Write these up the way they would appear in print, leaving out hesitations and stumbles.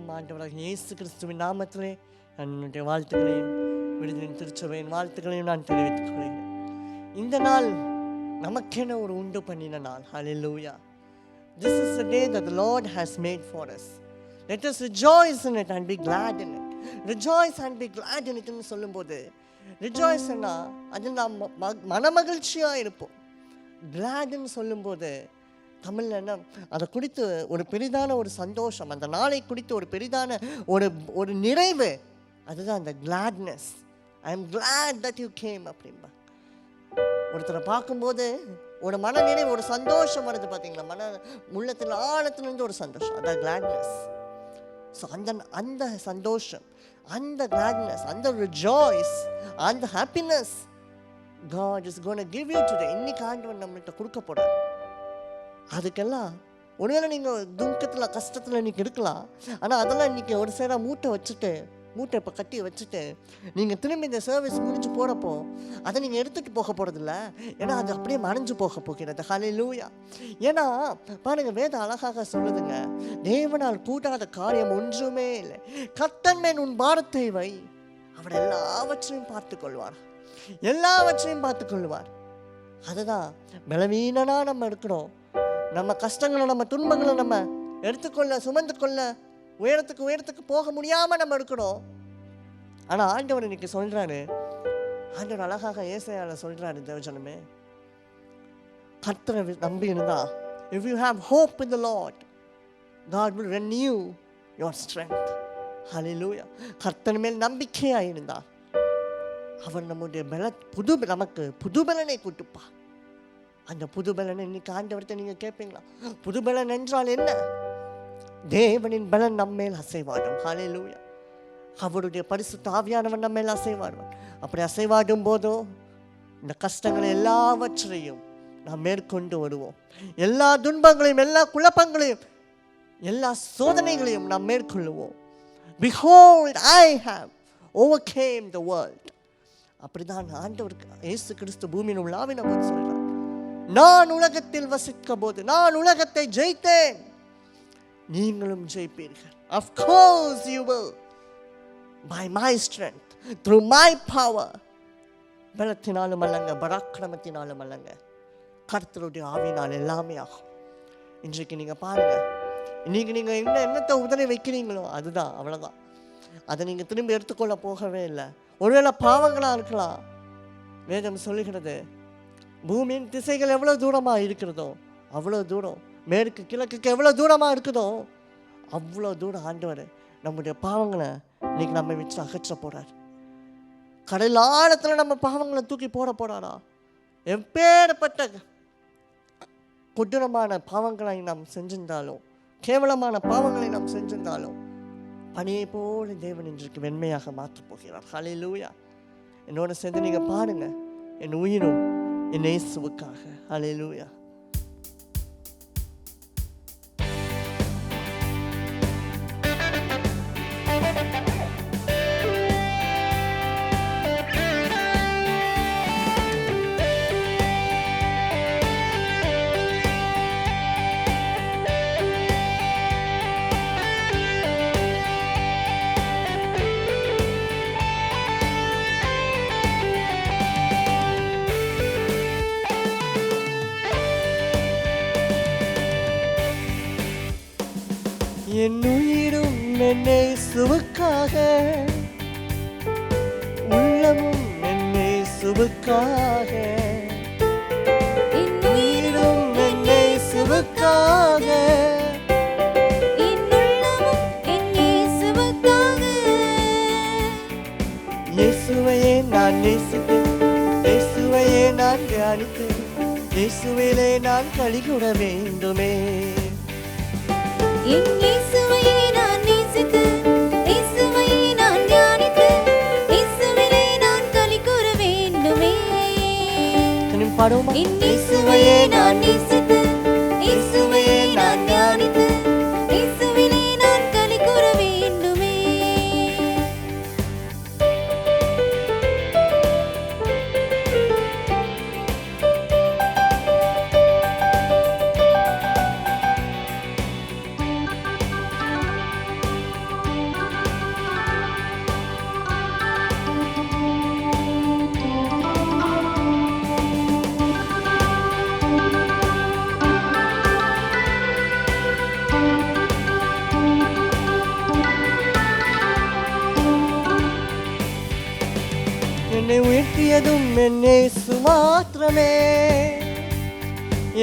ஜெபிக்கிறோம் ஆண்டவராக இயேசு கிறிஸ்துவின் நாமத்திலே என்னுடைய வாழ்த்துக்களையும் விடுதலின் திருச்சபையின் வாழ்த்துக்களையும் நான் தெரிவித்துக் கொள்கிறேன். இந்த நாள் நமக்கென ஒரு உண்டு பண்ணின நாள். ஹல்லேலூயா. This is the day that the Lord has made for us. Let us rejoice in it and be glad in it. Rejoice and be glad in it ன்னு சொல்லும்போது ரிஜாய்ஸ்னா அதில் நாம் மனமகிழ்ச்சியாக இருப்போம். கிளாட்னு சொல்லும்போது தமிழில் என்ன அதை குறித்து ஒரு பெரிதான ஒரு சந்தோஷம், அந்த நாளை குறித்து ஒரு பெரிதான ஒரு நிறைவு, அதுதான் அந்த gladness. I am glad that you came அப்படின்பா. ஒருத்தரை பார்க்கும்போது ஒரு மனநிறைவு, ஒரு சந்தோஷம் வருது பார்த்தீங்களா, உள்ளத்தில் ஆழத்துலேருந்து ஒரு சந்தோஷம், அதான் கிளாட்னஸ். ஸோ அந்த சந்தோஷம், அந்த கிளாட்னஸ், அந்த ரிஜாய்ஸ், அந்த happiness God is going to give you today. இன்னைக்கு ஆண்டவர் நம்மள்கிட்ட கொடுக்க போறார். அதுக்கெல்லாம் ஒருவேளை நீங்கள் துக்கத்தில் கஷ்டத்தில் இன்னைக்கு இருக்கலாம். ஆனால் அதெல்லாம் இன்னைக்கு ஒரு சைடாக மூட்டை இப்போ கட்டி வச்சுட்டு நீங்கள் திரும்பி இந்த சர்வீஸ் முடிஞ்சு போகிறப்போ அதை நீங்கள் எடுத்துகிட்டு போக போகிறதில்ல. ஏன்னா அது அப்படியே மறைஞ்சு போக போகிறது. ஹல்லேலூயா. ஏன்னா பாருங்கள், வேதம் அழகாக சொல்லுதுங்க, தேவனால் கூட்டாத காரியம் ஒன்றுமே இல்லை. கர்த்தர் மேல் உன் பாரத்தை வை, அவர் எல்லாவற்றையும் பார்த்து கொள்வார். அதுதான் பலவீனனா நம்ம இருக்கிறோம். நம்ம கஷ்டங்களை, நம்ம துன்பங்களை நம்ம எடுத்துக்கொள்ள, சுமந்து கொள்ள, உயரத்துக்கு போக முடியாம நம்ம இருக்கிறோம். ஆனா ஆண்டவர் இன்னைக்கு சொல்றாரு, ஆண்டவர் அழகாக ஏசாயால சொல்றாரு, தேவஜனமே, கர்த்தரை நம்பி இருந்தா, if you have hope in the Lord, God will renew your strength. Hallelujah. கர்த்தர் மேல் நம்பிக்கையா இருந்தா அவர் நம்முடைய நமக்கு புதுபலனை கொடுப்பா. அந்த புதுபலனை இன்னைக்கு ஆண்டவர்கிட்ட நீங்க கேட்பீங்களா? புதுபலன் என்றால் என்ன? தேவனின் பலன் நம்மேல் அசைவாடும். ஹல்லேலூயா. அவருடைய பரிசுத்த ஆவியானவர் நம்மேல் அசைவாடுவார். அப்படி அசைவாடும் போதோ இந்த கஷ்டங்களை எல்லாவற்றையும் நாம் மேற்கொண்டு வருவோம். எல்லா துன்பங்களையும், எல்லா குழப்பங்களையும், எல்லா சோதனைகளையும் நாம் மேற்கொள்ளுவோம். Behold, I have overcame the world. அப்படிதான் ஆண்டவருக்கு இயேசு கிறிஸ்து பூமியின் உள்ளாவின போது சொல்றார், நான் உலகத்தில் வசிக்க போது நான் உலகத்தை ஜெயித்தேன், நீங்களும் ஜெயிப்பீர்கள். Of course you will, by my strength, through my power. பலத்தினாலும் அல்லங்க, பராக்கிரமத்தினாலும் அல்லங்க, கர்த்தருடைய ஆவியினால் எல்லாமே ஆகும். இன்றைக்கு நீங்க பாருங்க, இன்னைக்கு நீங்க என்னத்தை உதறி வைக்கிறீங்களோ அதுதான், அவ்வளவுதான். அதை நீங்க திரும்பி எடுத்துக்கொள்ள போகவே இல்லை. ஒருவேளை பாவங்களா இருக்கலாம். வேதம் சொல்லுகிறது, பூமியின் திசைகள் எவ்வளவு தூரமா இருக்கிறதோ அவ்வளவு தூரம், மேற்கு கிழக்குக்கு எவ்வளவு தூரமா இருக்குதோ அவ்வளவு தூரம் ஆண்டவர் நம்முடைய பாவங்களை இன்னைக்கு நம்ம வச்சு அகற்ற போறார். கடல் ஆழத்துல நம்ம பாவங்களை தூக்கி போறாரா? எப்பேற்பட்ட கொடூரமான பாவங்களை நாம் செஞ்சிருந்தாலும், கேவலமான பாவங்களை நாம் செஞ்சிருந்தாலும், பனியை போல தேவன் இன்றைக்கு வெண்மையாக மாற்றப் போகிறார். ஹல்லேலூயா. என்னோட சேர்ந்து நீங்க பாருங்க, என் உயிரும் என் இயேசுவுக்காக. ஹல்லேலூயா. என் உயிரும் என் இயேசுவுக்காக, உள்ளமும் என் இயேசுவுக்காக, என் உயிரும் என் இயேசுவுக்காக, என் உள்ளமும் என் இயேசுவுக்காக. இயேசுவையே நான் நேசித்தேன், இயேசுவையே நான் தியானித்தேன், இயேசுவிலே நான் களிகூற வேண்டுமே. என் இயேசுவையே நான் நேசித்து, இயேசுவையே நான் தியானித்து, இயேசுவிலே நான் களிகூற வேண்டுமே. என் இயேசுவையே நான் நேசித்து, இயேசுவையே நான் தியானித்து, இயேசுவிலே நான் களிகூற வேண்டுமே. என்னை உயர்த்தியதும் என்னேசு மாத்திரமே,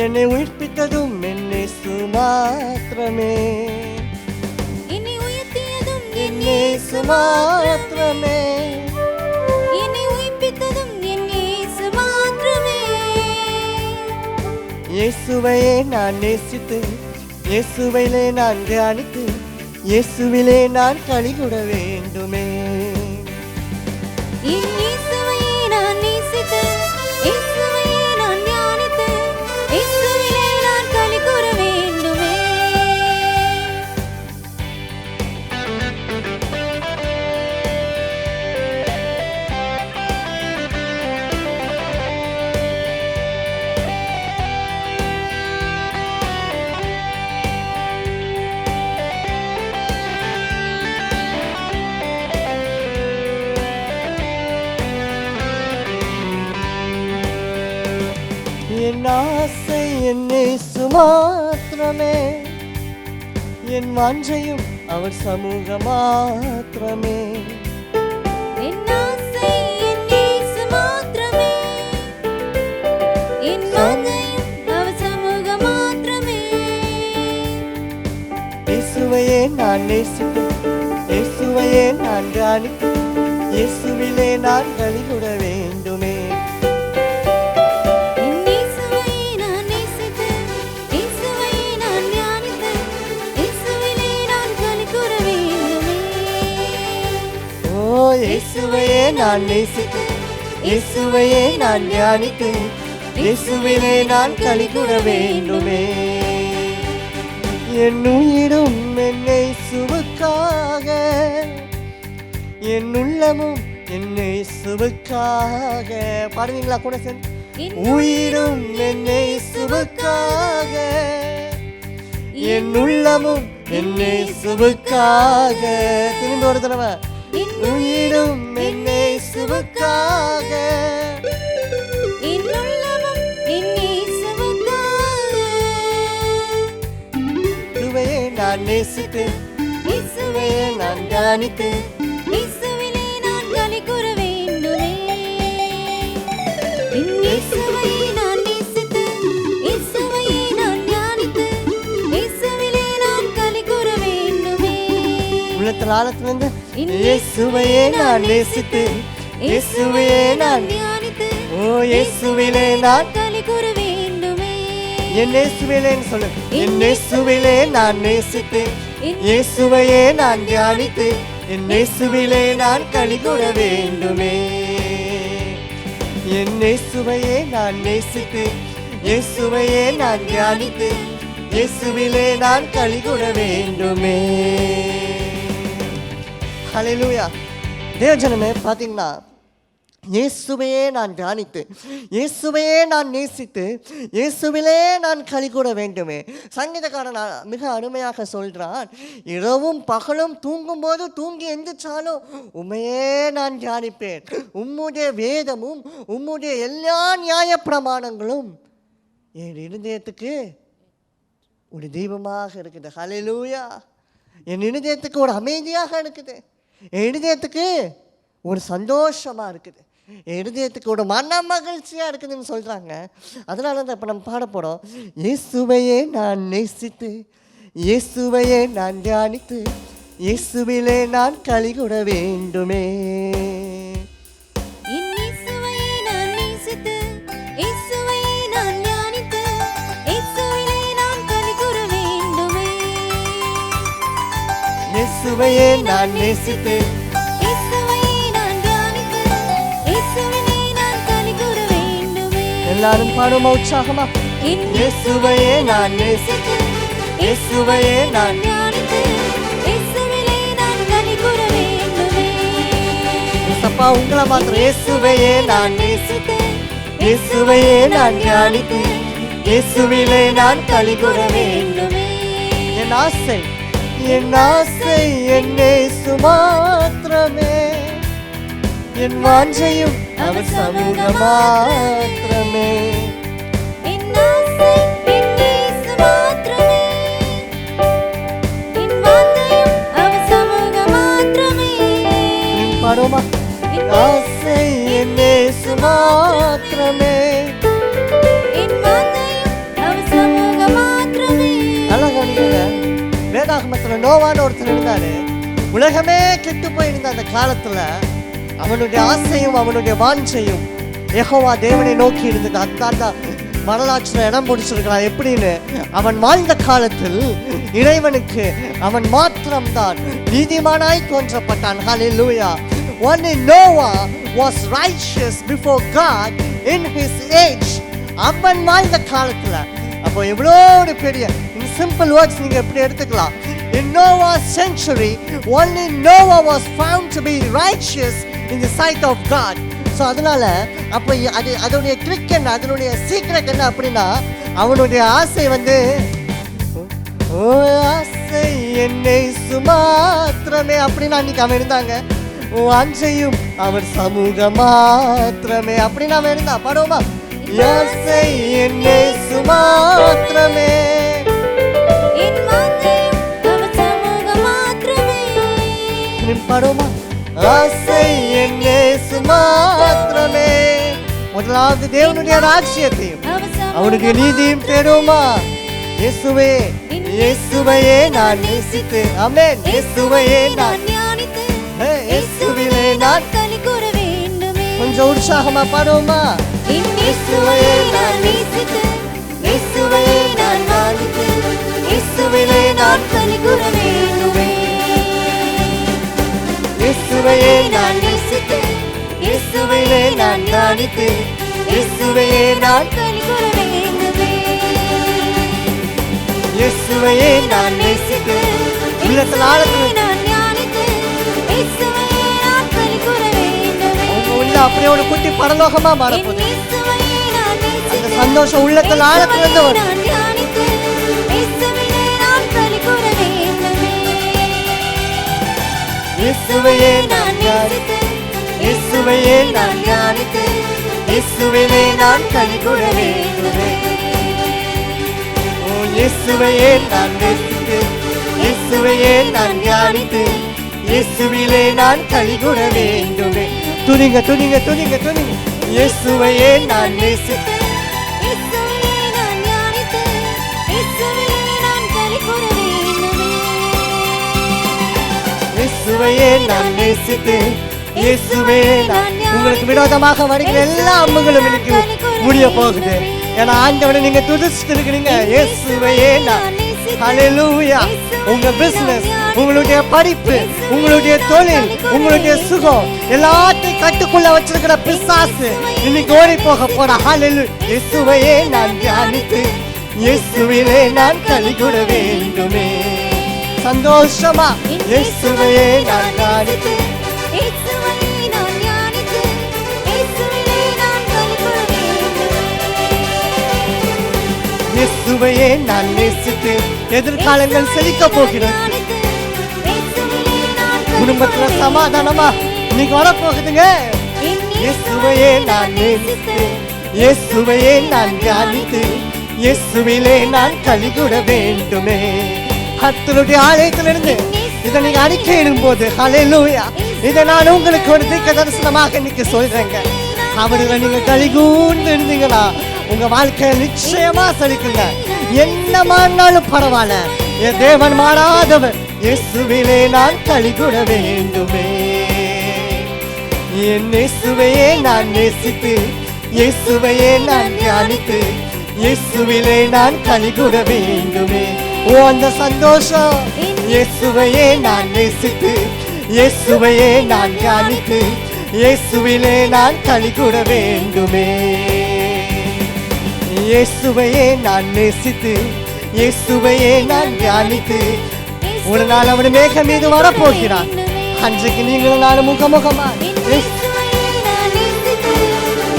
என்னை உயிர்ப்பித்ததும் என்னேசு மாத்திரமே, என்னை உயர்த்தியதும் என்னேசு மாத்திரமே, என்னை உயிர்ப்பித்ததும் இயேசு மாத்திரமே. இயேசுவையே நான் நேசித்து, இயேசுவிலே நான் தியானித்து, இயேசுவிலே நான் களிகூட வேண்டுமே. இயேசுவையே நான் நேசித்து, இயேசுவையே நான் தியானித்து, இயேசுவிலே நான் களிகூர வேண்டுமே. என் ஆசை என்னேசு மாத்திரமே, என் வாஞ்சையும் அவர் சமூக மாத்திரமே, என் ஆசை இயேசு மாத்திரமே, என் வாஞ்சையும் அவர் சமூக மாத்திரமே. இயேசுவையே நான் நேசித்து, இயேசுவையே நான் தியானித்து, இயேசுவிலே நான் களிகூட வேண்டுமே. இயேசுவையே நான் நேசித்து, இயேசுவையே நான் தியானித்து, இயேசுவிலே நான் களிகூர வேண்டுமே. ஓ இயேசுவையே நான் நேசித்து, இயேசுவையே நான் தியானித்து, இயேசுவிலே நான் களிகூட வேண்டுமே. என் உயிரும் என்னை சுவுக்காக, என் உள்ளமும் என்னை சுவுக்காக. பாடுவீங்களா கூட சேர்ந்து? உயிரும் என்னை சுவுக்காக, என் உள்ளமும் என்னை சுவுக்காக. திரும்ப ஒரு தடவை. உயிரும் என்னை சுவுக்காக, என் உள்ளமும் என் இயேசுவுக்காக. இயேசுவையே நான் நேசித்து, இயேசுவையே நான் தியானித்து, இயேசுவிலே நான் களிகூர வேண்டுமே. என் இயேசுவையே நான் நேசித்து, இயேசுவையே நான் தியானித்து, இயேசுவிலே நான் களிகூர வேண்டுமே. உள்ளத்தில் ஆழத்திலிருந்து இயேசுவையே நான் நேசித்து, இயேசுவையே நான் தியானித்து, ஓ இயேசுவிலே நான் களிகூர வேண்டுமே. என் இயேசுவிலேன்னு சொல்லு. என் இயேசுவிலே நான் நேசித்து, இயேசுவையே நான் தியானித்து, என் இயேசுவிலே நான் களிகூட வேண்டுமே. என் இயேசுவையே நான் நேசித்து, இயேசுவையே நான் தியானித்து, இயேசுவிலே நான் களிகூட வேண்டுமே. ஹல்லேலூயா. தேவஜனமே பார்த்தீங்கன்னா, இயேசுவையே நான் தியானித்து, இயேசுவையே நான் நேசித்து, இயேசுவிலே நான் களிகூட வேண்டுமே. சங்கீதக்காரன் மிக அருமையாக சொல்கிறான், இரவும் பகலும் தூங்கும்போது தூங்கி எந்திரிச்சாலும் உம்மையே நான் தியானிப்பேன். உம்முடைய வேதமும் உம்முடைய எல்லா நியாய பிரமாணங்களும் என் இருதயத்துக்கு ஒரு தெய்வமாக இருக்குது. ஹல்லேலூயா. என் இருதயத்துக்கு ஒரு அமைதியாக இருக்குது, என் இருதயத்துக்கு ஒரு சந்தோஷமாக இருக்குது, என் இருதயத்துக்கு ஒரு மன மகிழ்ச்சியாக இருக்குதுன்னு சொல்கிறாங்க. அதனால தான் இப்போ நம்ம பாட போகிறோம். இயேசுவையே நான் நேசித்து, இயேசுவையே நான் தியானித்து, இயேசுவிலே நான் களிகூட வேண்டுமே. என் இயேசுவையே நான் நேசித்து, இயேசுவையே நான் தியானித்து, இயேசுவிலே நான் களிகூர வேண்டுமே. இயேசுவையே நான் நேசித்து, இயேசுவையே நான் தியானித்து, இயேசுவிலே நான் களிகூர வேண்டுமே. எல்லாரும் பாடுமா உற்சாகமா? என் இயேசுவையே நான் நேசித்து, இயேசுவையே நான் தியானித்து, இயேசுவிலே நான் களிகூர வேண்டுமே. அப்பா உங்களை மாத்திரம். இயேசுவையே நான் நேசித்து, இயேசுவையே நான் தியானித்து, இயேசுவிலே நான் களிகூர வேண்டுமே. என் ஆசை என் இயேசு மாத்திரமே, என் வாஞ்சையும் அவர் சமூக மாத்திரமே. என் ஆசை என் இயேசு மாத்திரமே, என் வாஞ்சையும் அவர் சமூக மாத்திரமே. பாடுமா? ஆசை என் இயேசு மாத்திரமே. என் வாஞ்சையும் அவர் சமூகம் மாத்திரமே. நல்லா கவனிக்கங்க. வேதாகமத்துல நோவான்னு ஒருத்தர் இருந்தாரு. உலகமே கெட்டு போயிருந்த அந்த காலத்துல அவனுடைய ஆசையும் அவனுடைய வாஞ்சையும் யெகோவா தேவனை நோக்கி இருந்தது. அதுதான் வரலாற்றுல இடம் பிடிச்சிருக்கிறான். எப்படின்னு, அவன் வாழ்ந்த காலத்தில் இறைவனுக்கு அவன் மாத்திரம்தான் நீதிமானாய் தோன்றப்பட்டான். ஹல்லேலூயா. Only Noah was righteous before God in his age. அவன் வாழ்ந்த காலத்துல அப்போ எவ்வளோ ஒரு பெரிய சிம்பிள் வேர்ட்ஸ் நீங்க எப்படி எடுத்துக்கலாம். In Noah's century, only Noah was found to be righteous in the sight of God. So அதனால அப்போ அதனுடைய ட்ரிக் என்ன, அதனுடைய சீக்ரெட் என்ன அப்படின்னா, அவனுடைய ஆசை ஓ ஆசை என்னை சுமாத்திரமே அப்படின்னு அன்னைக்கு அவன் இருந்தாங்க. வாஞ்சையும் அவர் சமூக மாத்திரமே அப்படின்னு அவன் இருந்தா. படுவோமா? ஆசை என்னை சுமாத்திரமே. என் வாஞ்சையும் அவர் சமூகம் மாத்திரமே. படுவோமா? ஆசை என்னை சுமாத்திரமே. முதலாவது தேவனுடைய ராஜ்யத்தையும் அவனுடைய நீதியும் தேடுவோமா? இயேசுவே இயேசுவையே நான் நேசித்து, ஆமென், இயேசுவையே நான் ஞானித்து, இயேசுவிலே நான் களி கூற வேண்டுமே. கொஞ்சம் உற்சாகமா பாடுவோமா? இயேசுவையே நான் நேசித்து, இயேசுவையே நான் ஞானித்து, இயேசுவிலே நான் களி கூற வேண்டுமே. இயேசுவையே நான் நேசித்து, இயேசுவிலே நான் ஞானித்து, இயேசுவையே நான் களி கூற வேண்டுமே. இயேசுவையே நான் நேசித்து, உள்ளத்தில் ஆழத்தில் நான் ஞானித்து, இயேசுவையே நான் களி கூற வேண்டுமே. உங்க உள்ள அப்படியே ஒரு குட்டி பரலோகமா மாறப்போகுது. இயேசுவையே நான் நேசித்து, அந்த சந்தோஷம் உள்ளத்தில் ஆழத்திலிருந்து வரும். நான் ஞானித்து, இயேசுவிலே நான் களி கூற வேண்டுமே. இயேசுவையே நான் ஞானித்து, இயேசுவையே நான் ஞானித்து, இயேசுவிலே நான் களி கூற வேண்டுமே. ஓ இயேசுவையே நான் நேசித்து, இயேசுவையே நான் ஞானித்து, இயேசுவிலே நான் களி கூற வேண்டுமே. துணிங்க துணிங்க துணிங்க துணிங்க. இயேசுவையே நான் நேசித்து, இயேசுவையே நான் ஞானித்து, இயேசுவிலே நான் களி கூற வேண்டுமே. இயேசுவையே நான் நேசித்து, இயேசுவையே நான். உங்களுக்கு விரோதமாக வருகிற எல்லா அம்புகளும் இன்னைக்கு முடிய போகுது. ஏன்னா ஆண்டவனை நீங்க துதிச்சுட்டு இருக்கிறீங்க. இயேசுவையே நான். ஹல்லேலூயா. உங்க பிசினஸ், உங்களுடைய படிப்பு, உங்களுடைய தொழில், உங்களுடைய சுகம் எல்லாத்தையும் கட்டுக்குள்ள வச்சிருக்கிற பிசாசு இன்னைக்கு ஓடி போக போற. ஹல்லேலூயா. இயேசுவையே நான் தியானித்து, இயேசுவிலே நான் களி கூற வேண்டுமே. சந்தோஷமா இயேசுவையே நான் தியானித்து, இயேசுவையே நான் ஞானித்து, இயேசுவிலே நான் களி கூற வேண்டுமே. இயேசுவையே நான் நேசித்து, எதிர்காலங்கள் செழிக்க போகிறது. குடும்பத்துல சமாதானமா இன்னைக்கு வரப்போகுதுங்க. இயேசுவையே நான் நேசித்து, இயேசுவையே நான் தியானித்து, இயேசுவிலே நான் களி கூற வேண்டுமே. கர்த்தருடைய ஆலயத்திலிருந்து இதை நீங்க அறிக்கையிடும் போது, ஹல்லேலூயா, இதை நான் உங்களுக்கு ஒரு தீர்க்க தரிசனமாக இன்னைக்கு சொல்றேங்க. அவர்களை நீங்க களி கூர்ந்து இருந்தீங்கன்னா உங்க வாழ்க்கையை நிச்சயமா செழிக்குங்க. என்ன மாறினாலும் பரவாயில்ல, என் தேவன் மாறாதவர். இயேசுவிலே நான் களி கூற வேண்டுமே. என் இயேசுவையே நான் நேசித்து, இயேசுவையே நான் தியானித்து, இயேசுவிலே நான் களி கூற வேண்டுமே. ஓ அந்த சந்தோஷம். இயேசுவையே நான் நேசித்து, இயேசுவையே நான் தியானித்து, இயேசுவிலே நான் களி கூற வேண்டுமே. இயேசுவையே நான் நேசித்து, இயேசுவையே நான் தியானித்து, ஒரு நாள் அவன் மேகம் மீது வரப்போகிறான். அன்றைக்கு நீங்களும் நானும் முகமுகமா இயேசுவையே நான் நேசித்து,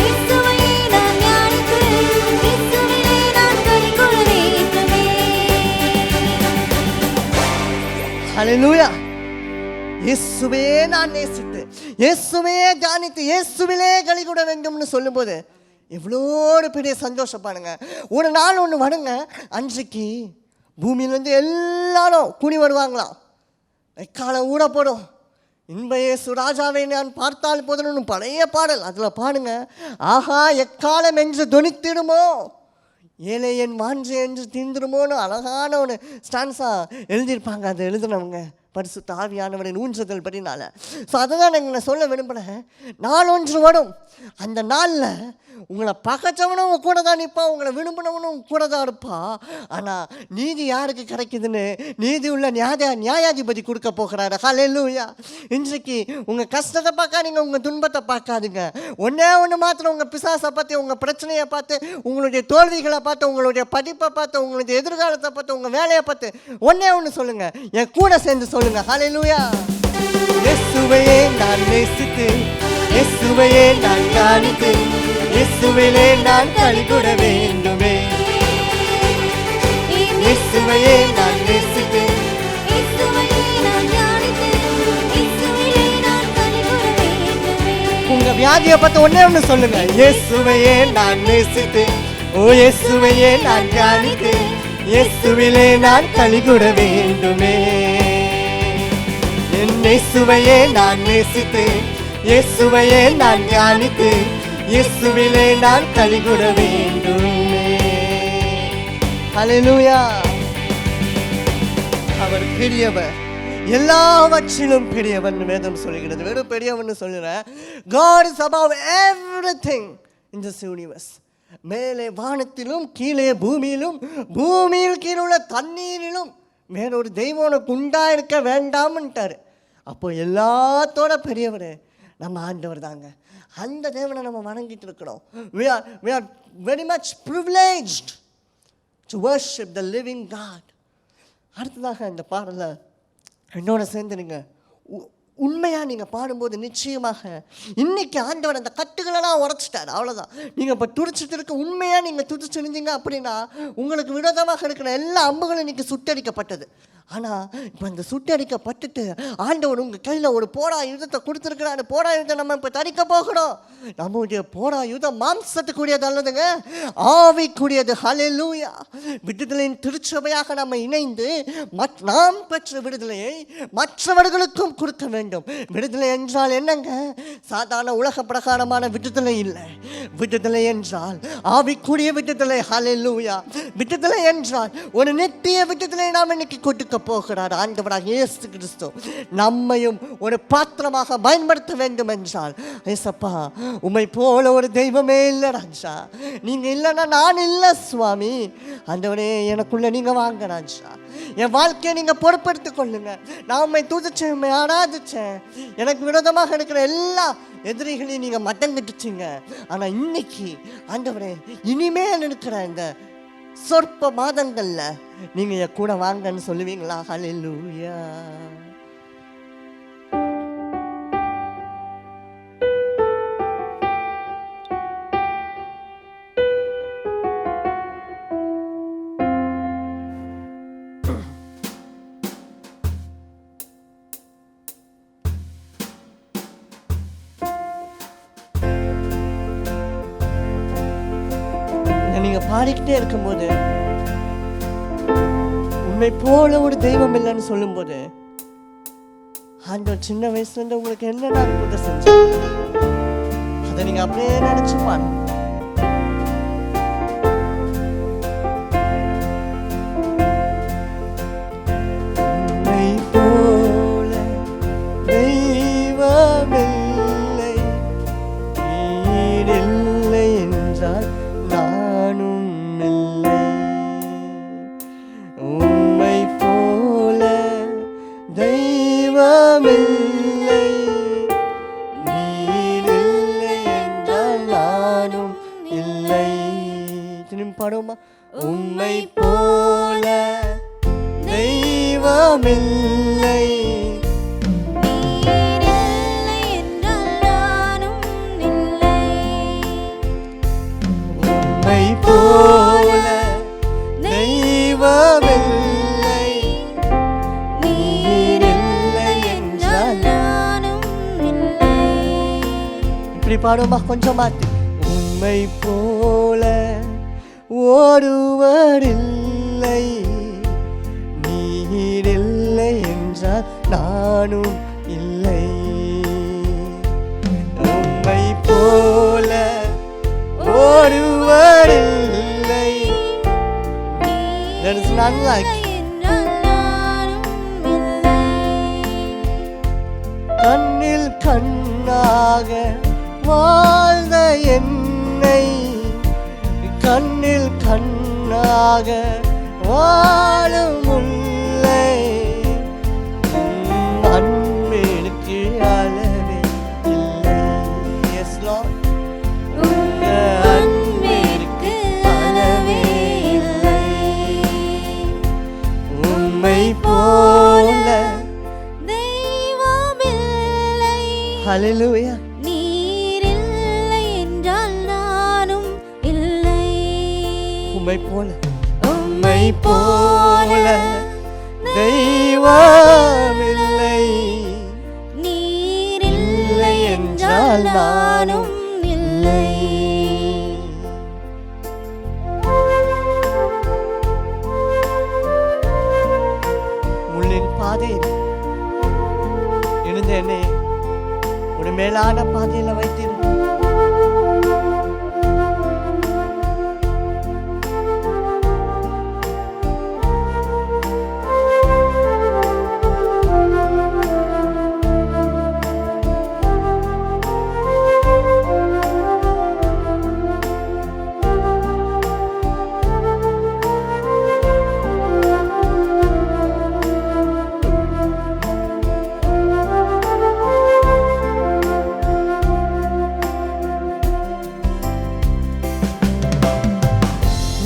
இயேசுவையே நான் ஞானித்து, இயேசுவிலே நான் களி கூற வேண்டுமே. ஹல்லேலூயா. இயேசுவே நான் நேசித்து, இயேசுவே தியானித்து, இயேசுவிலே களி கூற வேண்டும்னு சொல்லும்போது எவ்வளோ ஒரு பெரிய சந்தோஷம் பாருங்க. ஒரு நாள் ஒன்று வருங்க, அன்றைக்கு பூமியிலேருந்து எல்லாரும் கூடி வருவாங்களாம். எக்காலம் ஊட போடும், இன்ப இயேசு ராஜாவை நான் பார்த்தால் போதும்னு பழைய பாடல், அதில் பாடுங்க, ஆஹா எக்காலம் என்று தொனித்திடுமோ, ஏழை என் வாஞ்சை என்று தீர்ந்துடுமோன்னு அழகான ஒரு ஸ்டான்ஸா எழுதியிருப்பாங்க. அதை எழுதுனவங்க பரிசுத்த ஆவியானவரின் ஊன்றுதல் படினால. ஸோ அதை தான் நான் சொல்ல விரும்புகிறேன். நாள் ஒன்று வரும், அந்த நாளில் உங்களை பகைச்சவனும் உங்கள் கூட தான் நிற்பான், உங்களை விரும்பினவனும் கூட தான் இருப்பான். ஆனால் நீதி யாருக்கு கிடைக்குதுன்னு நீதி உள்ள நியாயாதிபதி கொடுக்க போகிறாரு. ஹல்லேலூயா. இன்றைக்கு உங்கள் கஷ்டத்தை பார்க்காதீங்க, உங்கள் துன்பத்தை பார்க்காதீங்க. ஒன்றே ஒன்று மாத்திரம் உங்கள் பிசாசை பார்த்து, உங்கள் பிரச்சனையை பார்த்து, உங்களுடைய தோல்விகளை பார்த்து, உங்களுடைய படிப்பை பார்த்து, உங்களுடைய எதிர்காலத்தை பார்த்து, உங்கள் வேலையை பார்த்து ஒன்றே ஒன்று சொல்லுங்கள், என் கூட சேர்ந்து சொல்லுங்கள், ஹல்லேலூயா. இயேசுவையே நான் நேசித்து, இயேசுவையே நான் தியானித்து, இயேசுவிலே நான் களிகூட வேண்டுமே. இயேசுவையே நான் நேசித்து, உங்க வியாதியை பார்த்து ஒன்னே ஒன்று சொல்லுங்க, இயேசுவையே நான் நேசித்து, ஓ இயேசுவையே நான் தியானித்து, இயேசுவிலே நான் களிகூட வேண்டுமே. என் இயேசுவையே நான் நேசித்து, இயேசுவையே நான் தியானித்து, இயேசுவிலே நான் களிகூட வேண்டுமே. ஹல்லேலூயா. அவர் பெரியவர், எல்லாவற்றிலும் பெரியவன் வேதம் சொல்கிறது. வெறும் பெரியவன் சொல்லுறேன். God is above everything in this universe. மேலே வானத்திலும் கீழே பூமியிலும் பூமியில் கீழுள்ள தண்ணீரிலும் வேறொரு தெய்வம் உனக்கு உண்டாயிருக்க வேண்டாம்ன்ட்டார். அப்போ எல்லாத்தோட பெரியவர் நம்ம ஆண்டவர் தாங்க. அந்த தேவனை நம்ம வணங்கிட்டு இருக்கிறோம். we are very much privileged to worship the living God. அடுத்ததாக இந்த பாடலை என்னோட சேர்ந்து நீங்கள் உண்மையாக நீங்கள் பாடும்போது நிச்சயமாக இன்றைக்கி ஆண்டவர் அந்த கட்டுகளெல்லாம் உரைச்சிட்டார். அவ்வளோதான். நீங்கள் இப்போ துடிச்சிட்டு இருக்க உண்மையாக நீங்கள் துடிச்சிருந்தீங்க அப்படின்னா உங்களுக்கு விரோதமாக இருக்கிற எல்லா அம்புகளும் இன்றைக்கி சுட்டடிக்கப்பட்டது. ஆனால் இப்போ இந்த சுட்டடிக்கப்பட்டுட்டு ஆண்டவர் உங்கள் கையில் ஒரு போராயுதத்தை கொடுத்துருக்கிறாரு. போராயுதத்தை நம்ம இப்போ தரிக்க போகிறோம். நம்முடைய போராயுதம் மாம்சத்துக்குரியது அல்லதுங்க, ஆவிக்குரியது. ஹல்லேலூயா. விடுதலையின் திருச்சபையாக நம்ம இணைந்து நாம் பெற்ற விடுதலையை மற்றவர்களுக்கும் கொடுக்க வேண்டும். விடுதலை என்றால் என்னங்க? சாதாரண உலக பிரகாரமான விடுதலை இல்லை. விடுதலை என்றால் ஆவிக்குரிய விடுதலை. ஹல்லேலூயா. விடுதலை என்றால் ஒரு நித்திய விடுதலை நாம் இன்னைக்கு கொடுக்க போகிறார் ஆண்டவராக இயேசு கிறிஸ்து. நம்மையும் ஒரு பாத்திரமாக பயன்படுத்த வேண்டும் என்றால், ஏசப்பா உம்மை போல ஒரு தெய்வமே இல்லை ராஜா, நீங்க இல்லைன்னா நான் இல்லை சுவாமி. ஆண்டவரே எனக்குள்ள நீங்க வாங்க ராஜா, என் வாழ்க்கையை நீங்க பொறுப்பெடுத்துக் கொள்ளுங்க. நான் உண்மை துதிச்சேன், உண்மை ஆராதிச்சேன், எனக்கு விரோதமாக இருக்கிற எல்லா எதிரிகளையும் நீங்க மட்டங்கிட்டுச்சிங்க. ஆனா இன்னைக்கு ஆண்டவரே இனிமேல் இருக்கிற இந்த சொற்ப மாதங்கள்ல நீங்க என் கூட வாங்கன்னு சொல்லுவீங்களா? ஹல்லேலூயா. நீங்க பாடிக்கிட்டே இருக்கும்போது உண்மை போல ஒரு தெய்வம் இல்லைன்னு சொல்லும்போது ஆண்டவர் சின்ன வயசுல இருந்து உங்களுக்கு என்ன அற்புதம் செஞ்சாங்க அதை நீங்க அப்படியே நினைச்சு பாருங்க. பாடுமா? உம்மை போல தெய்வமில்லை, உம்மை போல தெய்வமில்லை, நீர் இல்லை என்றால் நானும் இல்லை. இப்படி பாடுமா கொஞ்சம் மாத்தி. உம்மை போல ஒருவர் இல்லை, நீர் இல்லை என்றால் நானும் இல்லை. There is none like you. கண்ணில் கண்ணாக வாழ்ந்த என்னை கண்ணில் கண்ணாக வாழும் முல்லை அன்பிற்கு அளவே இல்லை. Yes, Lord. அன்பிற்கு அளவே இல்லை. உம்மை போல தெய்வமில்லை. ஹல்லேலூயா. நீர் இல்லை என்றால் நானும் இல்லை. உம்மை போல உம்மை போல தெய்வமில்லை. நீர் இல்லை என்றால் நானும் இல்லை. முள்ளின் பாதையில் இருந்த என்னை ஒரு மேலான பாதையில வைத்திரு.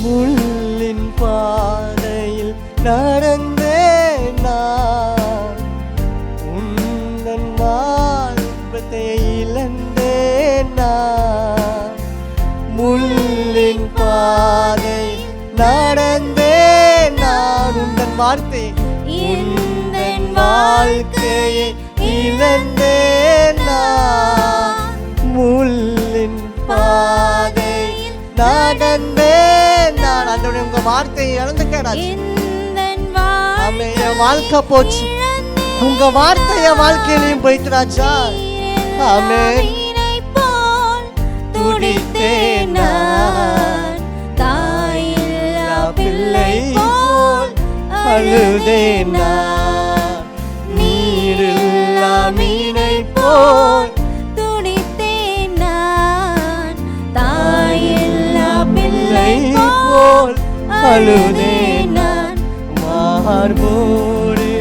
முள்ளின் பாதையில் நடந்தேன் நான், உந்தன் மார்பத்தை இழந்தேன் நான். முள்ளின் பாதையில் நடந்தேன் நான், உந்தன் வார்த்தை உந்தன் வாழ்க்கையை இழந்தேன் நான். முள்ளின் பாதையில் நடந்தேன் நான். ஆண்டவரே, உங்க வார்த்தையை இழந்துட்டேன். என் வாழ்க்கை போச்சு. உங்க வார்த்தை என் வாழ்க்கையிலையும் போயிட்டுராச்சா. ஆமென். துடித்தேன் நான், தாயில்லா பிள்ளை போல் அழுதேன் நான். நீரில்லா மீனை போல் துடித்தேன் நான், தாயில்லா பிள்ளை பிள்ளை போல் அழுதேன் நான். மார்போடு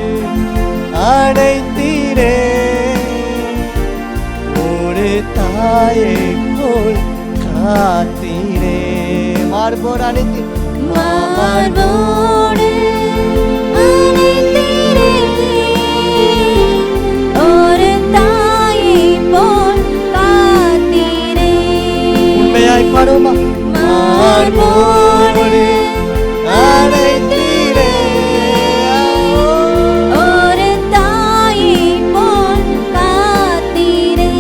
அடைத்தீரே, ஒரு தாயை போல் காத்தீரே. மார்போடு அடைத்தீ மார்போடு அணைத்தீரே, ஒரு தாயைப் போல் காத்தீரே. உண்மையாய் பாடுமா. மார்போடு அடைத்தீரே, ஒரு தாயைப் போல் காத்தீரே.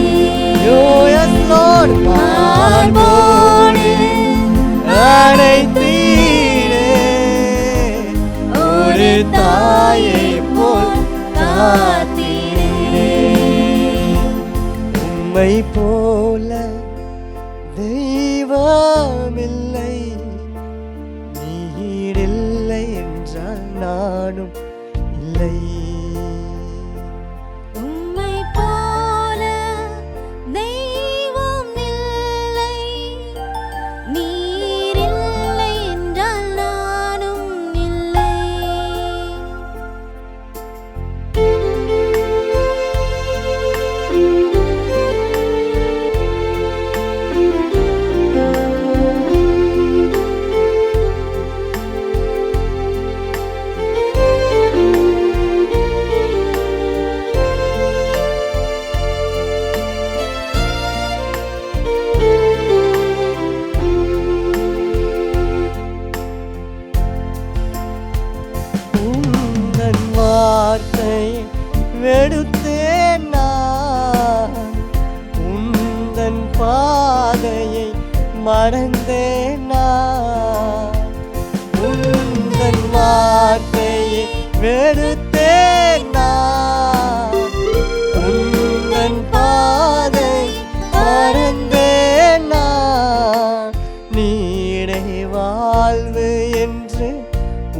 Oh, yes, Lord. மார்போடு அடைத்தீரே, ஒரு தாயை போல் காத்தீரே. உம்மை போல தெய்வமில்லை, நீர் இல்லை என்றால் நானும் இல்லை. உம்மை போல தெய்வம் இல்லை, நீர் இல்லை என்றால் நானும் இல்லை. உந்தன் வார்த்தை வெறுத்தேன் நான், உந்தன் பாதையை மறந்தேன் நான். உந்தன் வார்த்தையை வெறுத்தேன் நான், உந்தன் பாதை மறந்தேன் நான். நீரே வாழ்வு என்று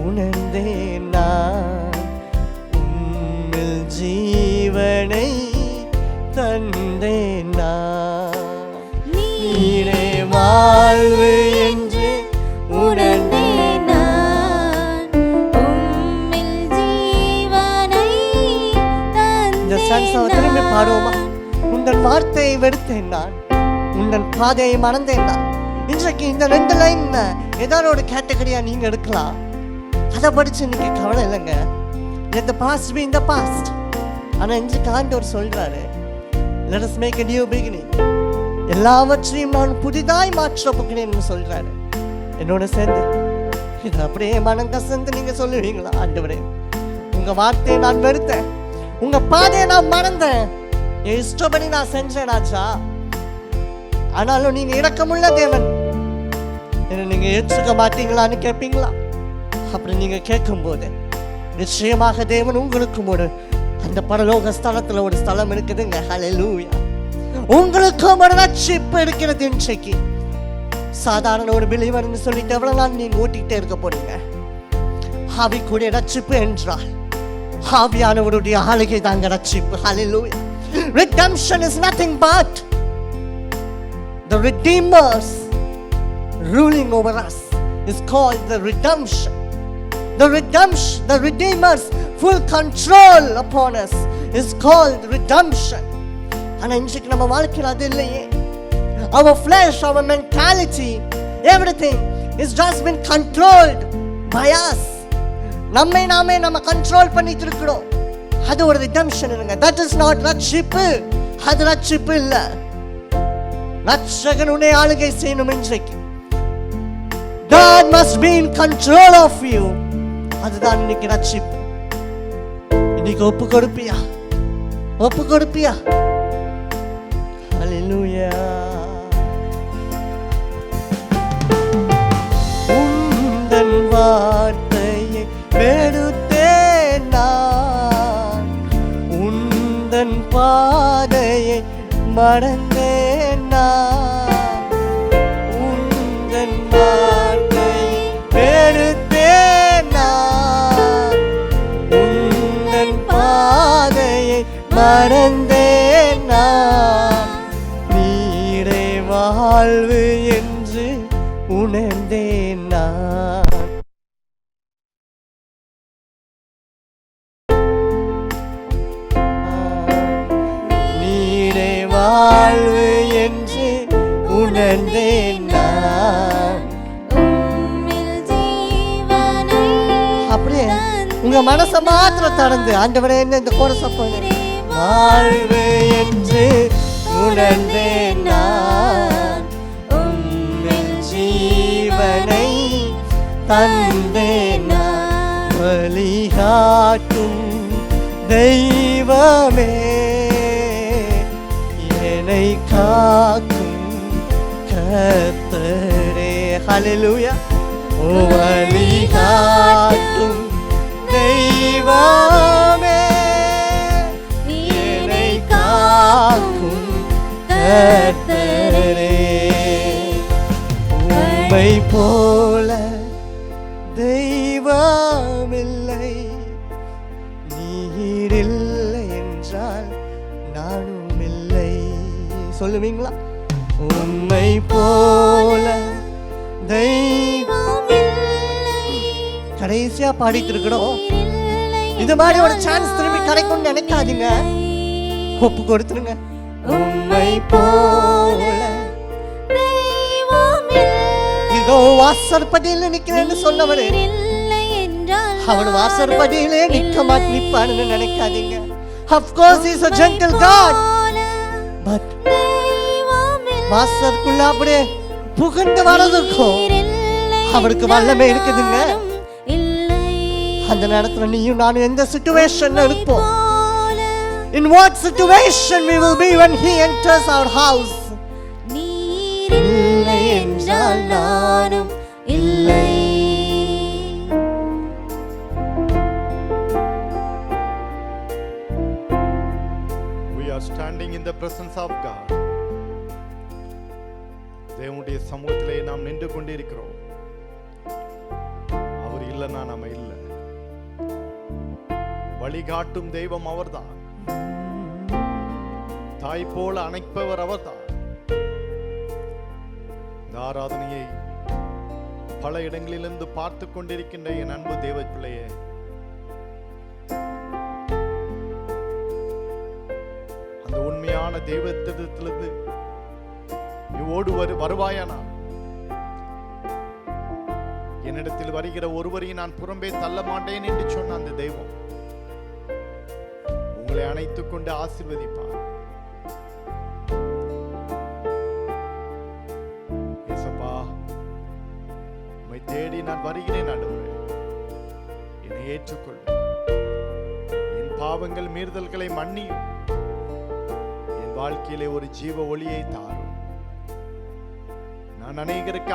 உணர்ந்தேன் நீரே வாழ்வு என்று உணர்ந்தேன் நான். உம்மில் ஜீவனை இந்த சன்சாவை திரும்பி பாடுவோமா? உந்தன் வார்த்தையை வெறுத்தேன் நான், உந்தன் பாதையை மறந்தேன் நான். இன்றைக்கு இந்த 2 லைன் ஏதாவது ஒரு கேட்டகரியா நீங்க எடுக்கலாம். அதை படிச்சு இன்னைக்கு கவலை இல்லைங்க. Let the past be in the past. ஆனா இன்றைக்கு ஆண்டவர் சொல்றாரு, let us make a new beginning. எல்லாவற்றையும் நான் புதிதாய் மாற்ற போகிறேன்னு சொல்றாரு. என்னோட சேர்ந்து இது அப்படியே மனம் கசந்து நீங்க சொல்லுவீங்களா? ஆண்டவரே, உங்க வார்த்தையை நான் வெறுத்தேன், உங்க பாதையை நான் மறந்தேன், என் இஷ்டப்படி நான் செஞ்சேன் ஆச்சா. ஆனாலும் நீங்க இரக்கமுள்ள தேவன், என்ன நீங்க ஏற்றுக்க மாட்டீங்களான்னு கேட்பீங்களா? அப்படி நீங்க கேட்கும்போது நிச்சயமாக தேவன் உங்களுக்கும் ஒரு அந்த பரலோக ஸ்தலத்துல ஒரு ஸ்தலம் இருக்குதுங்க. ஹல்லேலூயா. உங்களுக்கும் ஒரு ரட்சிப்பு இருக்கிறது. இன்றைக்கு சாதாரண ஒரு பிலீவர்னு சொல்லிட்டு எவ்வளவு நாள் நீங்க ஓட்டிக்கிட்டே இருக்க போறீங்க? ஆவிக்குரிய ரட்சிப்பு என்றால் ஆவியானவருடைய ஆளுகை தாங்க ரட்சிப்பு. ஹல்லேலூயா. Redemption is nothing but the Redeemers ruling over us is called the redemption. The Redeemer's full control upon us is called redemption. ஆனா இன்றைக்கு நம்ம வாழ்க்கையில் அது இல்லையே. Our flesh, our mentality, everything is just been controlled by us. நம்மை நாமே நம்ம control பண்ணிட்டு இருக்கிறோம். அது ஒரு redemption இல்லைங்க. That is not ரட்சிப்பு. அது ரட்சிப்பு இல்லை. ரட்சகன் உன்னை ஆளுகை செய்யணும். இன்றைக்கு God must be in control of you. அதுதான் இன்னைக்கு ரட்சிப்பு. இன்னைக்கு ஒப்பு கொடுப்பியா? ஒப்பு கொடுப்பியா? ஹல்லேலூயா. உந்தன் வார்த்தையை வெறுத்தேன் நான், உந்தன் பாதையை மறந்தேன் நான், உந்தன் வார்த்தையை வெறுத்தேன் நான், உந்தன் பாதையை மறந்தேன் நான். நீரே வாழ்வு என்று உணர்ந்தேன் நான். நீரே வாழ்வு என்று உணர்ந்தேன் நான். உம்மில் ஜீவனை அப்படியே உங்க மனசை மாத்திரம் திறந்து ஆண்டவரே என்ன இந்த கோரஸை பாடு. வாழ்வு என்று உணர்ந்தேன் நான், உம்மில் ஜீவனை தந்தேன் நான். வழிகாட்டும் தெய்வமே, என்னை காக்கும் கர்த்தரே. ஹல்லேலூயா. ஓ வழிகாட்டும் தெய்வமே, என்னை காக்கும் கர்த்தரே. உம்மை போல தெய்வமில்லை, நீர் இல்லை என்றால் நானும் இல்லை. சொல்லுவீங்களா? உம்மை போல தெய்வம் கடைசியா பாடிட்டு இருக்கிறோம். இது மாதிரி ஒரு சான்ஸ் திரும்பி கிடைக்கும்னு நினைக்காதீங்க. ஒப்பு கொடுத்துருங்க. உம்மை போல இதோ வாசற்படியில் நிக்கிறேன்னு சொன்னவரு அவர் வாசற்படியிலே நிப்பான்னு நினைக்காதீங்க. Of course he is a gentle God, but வாசற்குள்ள அப்படியே புகுந்து வரதுக்கும் அவருக்கு வல்லமை இருக்குதுங்க. அந்த நேரத்துல நீயும் நானும் எந்த சிச்சுவேஷன்ல இருப்போம்? In what situation we will be when he enters our house? இல்லை என்றால் நானும் இல்லை. We are standing in the presence of God. தேவனுடைய சமூகத்திலே நாம் நின்று கொண்டிருக்கிறோம். அவர் இல்லைன்னா நாம இல்லை. வழிகாட்டும் தெய்வம் அவர்தான். தாய் போல அணைப்பவர் அவர்தான். இந்த ஆராதனையை பல இடங்களிலிருந்து பார்த்து கொண்டிருக்கின்ற என் அன்பு தேவ பிள்ளையே, அந்த உண்மையான தெய்வத்திடத்திலிருந்து ஓடு வருவாயானா, என்னிடத்தில் வருகிற ஒருவரையும் நான் புறம்பே தள்ள மாட்டேன் என்று சொன்ன அந்த தெய்வம் உங்களை அணைத்துக் கொண்டு ஆசீர்வதிப்பார். ஏசப்பா, உம்மை தேடி நான் வருகிறேன் ஆண்டவரே, என்னை ஏற்றுக்கொள்ளும். என் பாவங்கள் மீறுதல்களை மன்னியும். என் வாழ்க்கையிலே ஒரு ஜீவ ஒளியை தாரும். நான் அநேகருக்கு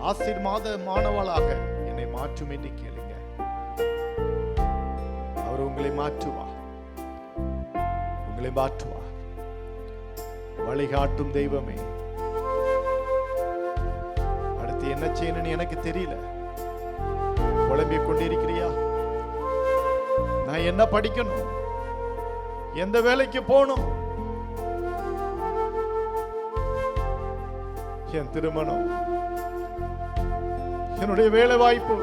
ஆசீர்வாதமானவளாக என்னை மாற்றும் என்று கேளுங்க. அவர் உங்களை மாற்றுவார். வழிகாட்டும் தெய்வமே, அடுத்து என்ன செய்யணும்னு எனக்கு தெரியல. குழம்பிக் கொண்டிருக்கிறியா? நான் என்ன படிக்கணும்? எந்த வேலைக்கு போகணும்? என் திருமணம், என்னுடைய வேலை வாய்ப்பு,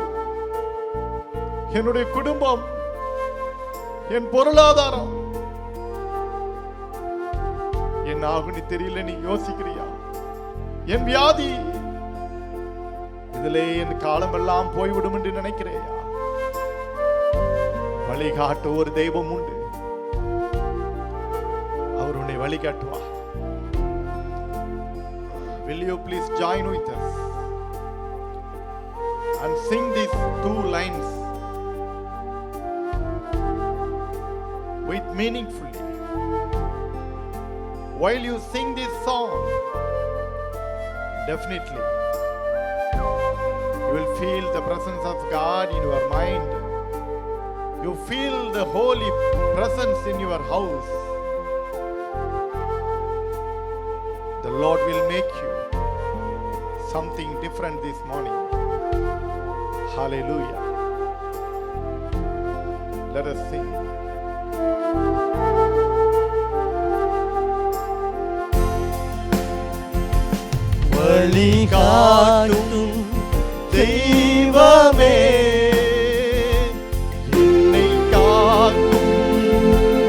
என்னுடைய குடும்பம், என் பொருளாதாரம் என்ன ஆகுன்னு தெரியல. நீ யோசிக்கிறியா? என் வியாதி, இதிலே என் காலம் எல்லாம் போய்விடும் என்று நினைக்கிறையா? வழிகாட்ட ஒரு தெய்வம் உண்டு. அவர் உன்னை வழிகாட்டுவார். Will you please join with us and sing these 2 lines with meaningfully? While you sing this song, definitely you will feel the presence of God in your mind. You feel the holy presence in your house. The Lord will make you something different this morning. Hallelujah. Let us sing. வழிகாட்டும் தெய்வமே, என்னை காக்கும்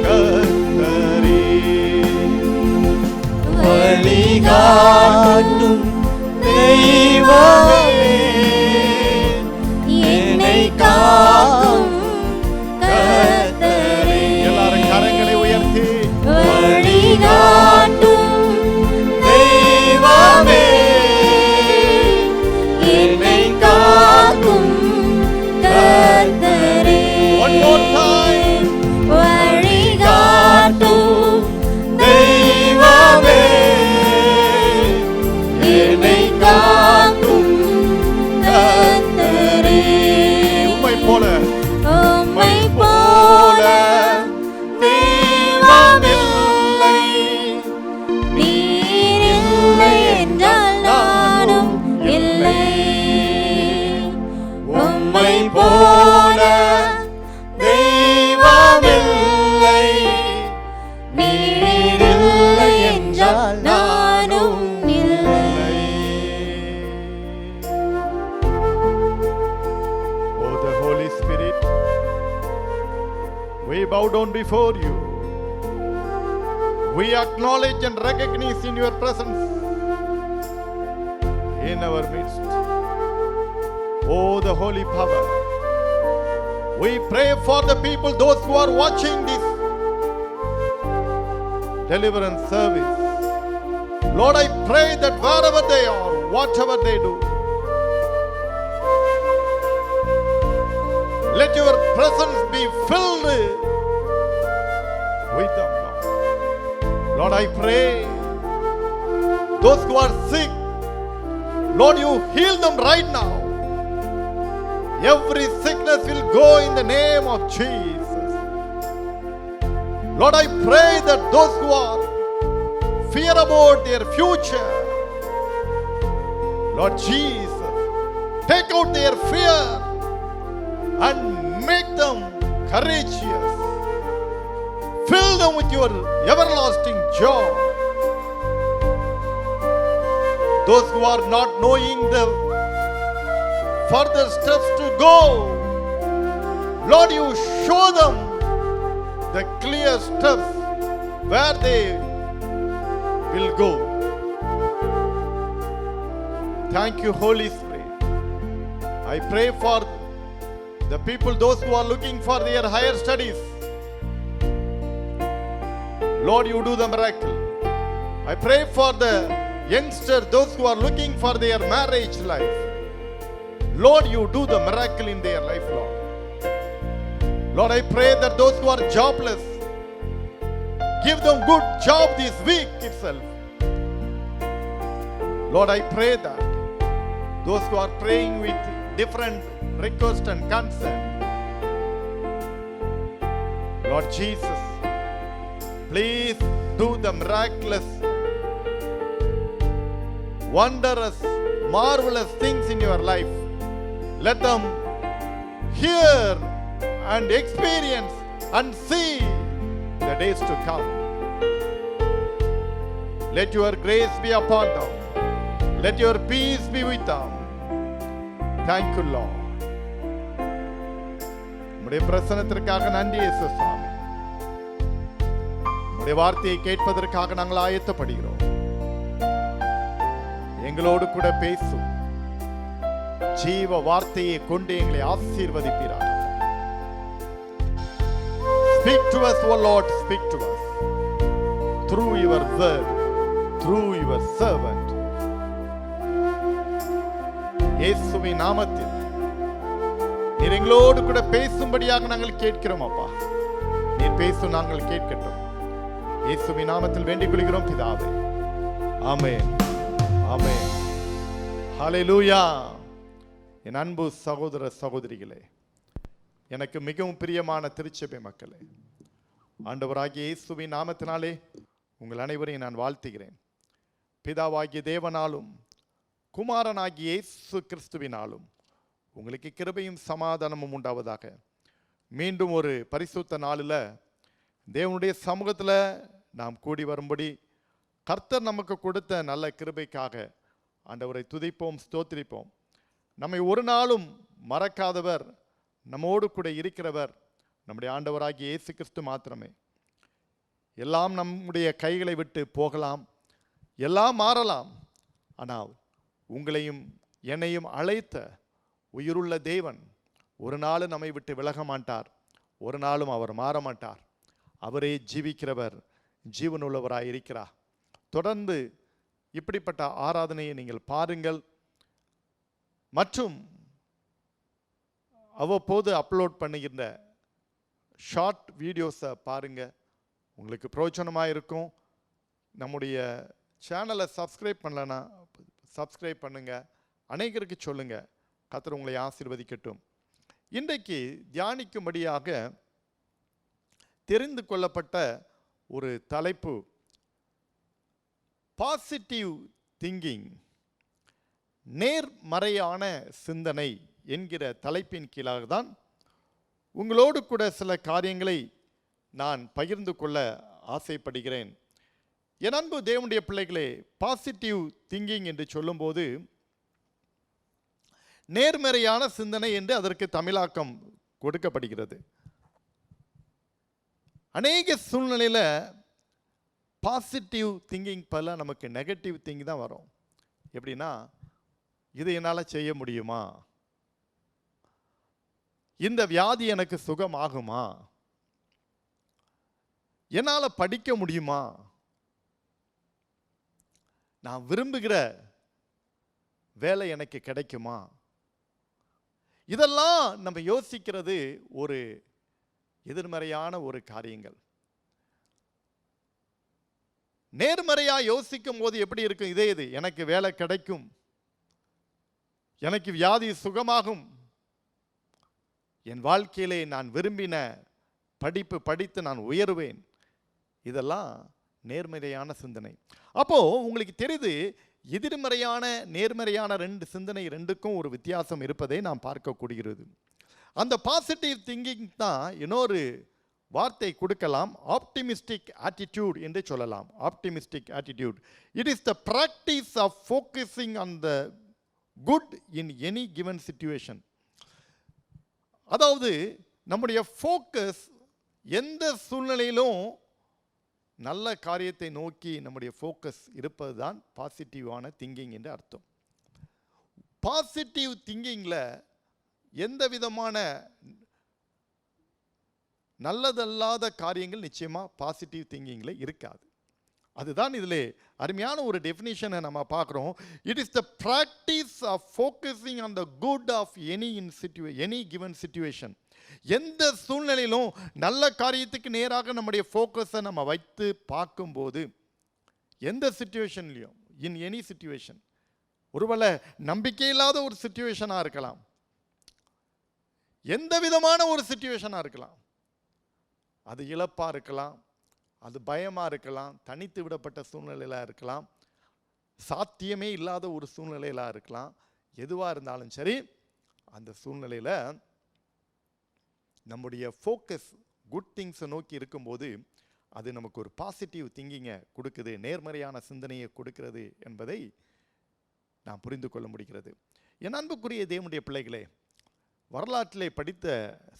கர்த்தரே. வழிகாட்டும் தெய்வமே, என்னை காக்கும் கர்த்தரே. எல்லாரும் கரங்களை உயர்த்தி வழிகாட்டும் தெய்வமே, என்னை காக்கும் கர்த்தரே. one more time. வழிகாட்டும் தெய்வமே, என்னை காக்கும் கர்த்தரே. உம்மை போல உம்மை போல தெய்வமில்லை, நீர் இல்லை என்றால் நானும் இல்லை. உம்மை போல தெய்வமில்லை, நீர் இல்லை என்றால் நானும் இல்லை. Oh, the Holy Spirit, we bow down before you. We acknowledge and recognize in your presence in our midst. Oh, the holy power. We pray for the people, those who are watching this deliverance service. Lord, I pray that wherever they are, whatever they do, let your presence be filled with them. Lord, I pray those who are sick, Lord, you heal them right now. Every sickness will go in the name of Jesus. Lord, I pray that those who are fear about their future, Lord Jesus, take out their fear and make them courageous. Fill them with your everlasting joy. those who are not knowing the further steps to go, Lord, you show them the clear steps where they will go. Thank you, Holy Spirit. I pray for the people, those who are looking for their higher studies. Lord, you do the miracle. I pray for the youngsters, those who are looking for their marriage life. Lord, you do the miracle in their life, Lord. Lord, I pray that those who are jobless, give them good job this week itself. Lord, I pray that those who are praying with different requests and concern, Lord Jesus, please do the miraculous, wondrous, marvelous things in your life. Let them hear and experience and see the days to come. Let your grace be upon them. Let your peace be with them. Thank you, Lord. உம்முடைய பிரசன்னத்திற்காக நன்றி இயேசு சுவாமி. உம்முடைய வார்த்தையை கேட்பதற்காக நாங்கள் ஆயத்தப்படுகிறோம். எங்களோடு கூட பேசும் ஜீவ வார்த்தையை கொண்டு எங்களை ஆசீர்வதிப்பீராக. Speak to us, O Lord, speak to us through your word, through your servant. இயேசுவின் நாமத்தில் நீர் எங்களோடு கூட பேசும்படியாக நாங்கள் கேட்கிறோம் அப்பா. நீர் பேசும் நாங்கள் கேட்கட்டும். இயேசுவின் நாமத்தில் வேண்டிக் கொள்கிறோம் பிதாவே. ஆமென், ஆமென், ஹல்லேலூயா. என் அன்பு சகோதர சகோதரிகளே, எனக்கு மிகவும் பிரியமான திருச்சபை மக்களே, ஆண்டவராகிய இயேசுவின் நாமத்தினாலே உங்கள் அனைவரையும் நான் வாழ்த்துகிறேன். பிதாவாகிய தேவனாலும் குமாரனாகிய இயேசு கிறிஸ்துவினாலும் உங்களுக்கு கிருபையும் சமாதானமும் உண்டாவதாக. மீண்டும் ஒரு பரிசுத்த நாளில் தேவனுடைய சமூகத்தில் நாம் கூடி வரும்படி கர்த்தர் நமக்கு கொடுத்த நல்ல கிருபைக்காக ஆண்டவரை துதிப்போம், ஸ்தோத்திரிப்போம். நம்மை ஒரு நாளும் மறக்காதவர், நம்மோடு கூட இருக்கிறவர் நம்முடைய ஆண்டவராகிய இயேசு கிறிஸ்து மாத்திரமே. எல்லாம் நம்முடைய கைகளை விட்டு போகலாம், எல்லாம் மாறலாம், ஆனால் உங்களையும் என்னையும் அழைத்த உயிருள்ள தேவன் ஒரு நாளும் நம்மை விட்டு விலக மாட்டார். ஒரு நாளும் அவர் மாற மாட்டார். அவரே ஜீவிக்கிறவர், ஜீவனுள்ளவராய் இருக்கிறார். தொடர்ந்து இப்படிப்பட்ட ஆராதனையை நீங்கள் பாருங்கள். மற்றும் அவ்வப்போது அப்லோட் பண்ணுகின்ற ஷார்ட் வீடியோஸை பாருங்கள், உங்களுக்கு பிரயோஜனமாக இருக்கும். நம்முடைய சேனலை சப்ஸ்கிரைப் பண்ணலன்னா சப்ஸ்கிரைப் பண்ணுங்கள், அநேகருக்கு சொல்லுங்கள். கர்த்தர் உங்களை ஆசீர்வதிக்கட்டும். இன்றைக்கு தியானிக்கும்படியாக தெரிந்து கொள்ளப்பட்ட ஒரு தலைப்பு பாசிட்டிவ் திங்கிங், நேர்மறையான சிந்தனை என்கிற தலைப்பின் கீழாக தான் உங்களோடு கூட சில காரியங்களை நான் பகிர்ந்து கொள்ள ஆசைப்படுகிறேன். என் அன்பு தேவனுடைய பிள்ளைகளே, பாசிட்டிவ் திங்கிங் என்று சொல்லும்போது நேர்மறையான சிந்தனை என்று அதற்கு தமிழாக்கம் கொடுக்கப்படுகிறது. அநேக சூழ்நிலையில் பாசிட்டிவ் திங்கிங் பல நமக்கு நெகட்டிவ் திங்கிங் தான் வரும். எப்படின்னா, இது என்னால் செய்ய முடியுமா, இந்த வியாதி எனக்கு சுகமாகுமா, என்னால் படிக்க முடியுமா, நான் விரும்புகிற வேலை எனக்கு கிடைக்குமா, இதெல்லாம் நம்ம யோசிக்கிறது ஒரு எதிர்மறையான ஒரு காரியங்கள். நேர்மறையா யோசிக்கும் போது எப்படி இருக்கும்? இதே இது எனக்கு வேலை கிடைக்கும், எனக்கு வியாதி சுகமாகும், என் வாழ்க்கையிலே நான் விரும்பின படிப்பு படித்து நான் உயருவேன். இதெல்லாம் நேர்மறையான சிந்தனை. அப்போ உங்களுக்கு தெரியுது, எதிர்மறையான நேர்மறையான ரெண்டு சிந்தனை, ரெண்டுக்கும் ஒரு வித்தியாசம் இருப்பதை நாம் பார்க்கக்கூடியது. அந்த பாசிட்டிவ் திங்கிங் தான் இன்னொரு வார்த்தை கொடுக்கலாம். ஆப்டிமிஸ்டிக் ஆட்டிடியூட் என்று சொல்லலாம். Optimistic attitude, it is the practice of focusing on the good in any given situation. அதாவது நம்முடைய ஃபோக்கஸ் எந்த சூழ்நிலையிலும் நல்ல காரியத்தை நோக்கி நம்முடைய ஃபோக்கஸ் இருப்பது தான் பாசிட்டிவான திங்கிங் என்று அர்த்தம். பாசிட்டிவ் திங்கிங்கில் எந்த விதமான நல்லதல்லாத காரியங்கள் நிச்சயமாக பாசிட்டிவ் திங்கிங்கில் இருக்காது. அதுதான் இதில் அருமையான ஒரு டெஃபினிஷனை நம்ம பார்க்குறோம். It is the practice of focusing on the good of any given situation. எந்த சூழ்நிலையிலும் நல்ல காரியத்துக்கு நேராக நம்முடைய ஃபோக்கஸை நம்ம வைத்து பார்க்கும்போது, எந்த சிச்சுவேஷன்லையும், இன் எனி சிச்சுவேஷன், ஒருவேளை நம்பிக்கை இல்லாத ஒரு சிச்சுவேஷனாக இருக்கலாம், எந்த விதமான ஒரு சிச்சுவேஷனாக இருக்கலாம், அது இழப்பாக இருக்கலாம், அது பயமாக இருக்கலாம், தனித்து விடப்பட்ட சூழ்நிலையில் இருக்கலாம், சாத்தியமே இல்லாத ஒரு சூழ்நிலையில் இருக்கலாம். எதுவாக இருந்தாலும் சரி, அந்த சூழ்நிலையில் நம்முடைய ஃபோக்கஸ் குட் திங்ஸை நோக்கி இருக்கும்போது அது நமக்கு ஒரு பாசிட்டிவ் திங்கிங்கை கொடுக்குது, நேர்மறையான சிந்தனையை கொடுக்கிறது என்பதை நாம் புரிந்து கொள்ள முடிகிறது. என் அன்புக்குரிய தேவனுடைய பிள்ளைகளே, வரலாற்றிலே படித்த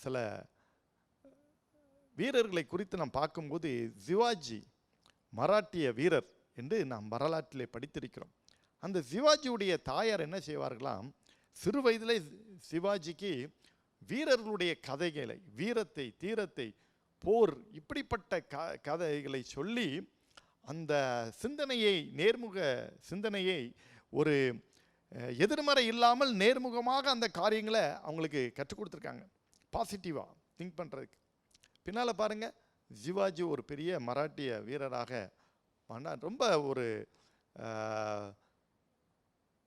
சில வீரர்களை குறித்து நாம் பார்க்கும்போது, சிவாஜி மராட்டிய வீரர் என்று நாம் வரலாற்றிலே படித்திருக்கிறோம். அந்த சிவாஜியுடைய தாயார் என்ன செய்வார்களாம், சிறு வயதிலே சிவாஜிக்கு வீரர்களுடைய கதைகளை, வீரத்தை, தீரத்தை, போர், இப்படிப்பட்ட கதைகளை சொல்லி அந்த சிந்தனையை, நேர்முக சிந்தனையை, ஒரு எதிர்மறை இல்லாமல் நேர்முகமாக அந்த காரியங்களை அவங்களுக்கு கற்றுக் கொடுத்துருக்காங்க, பாசிட்டிவாக திங்க் பண்ணுறதுக்கு. பின்னால் பாருங்கள், சிவாஜி ஒரு பெரிய மராட்டிய வீரராக ரொம்ப ஒரு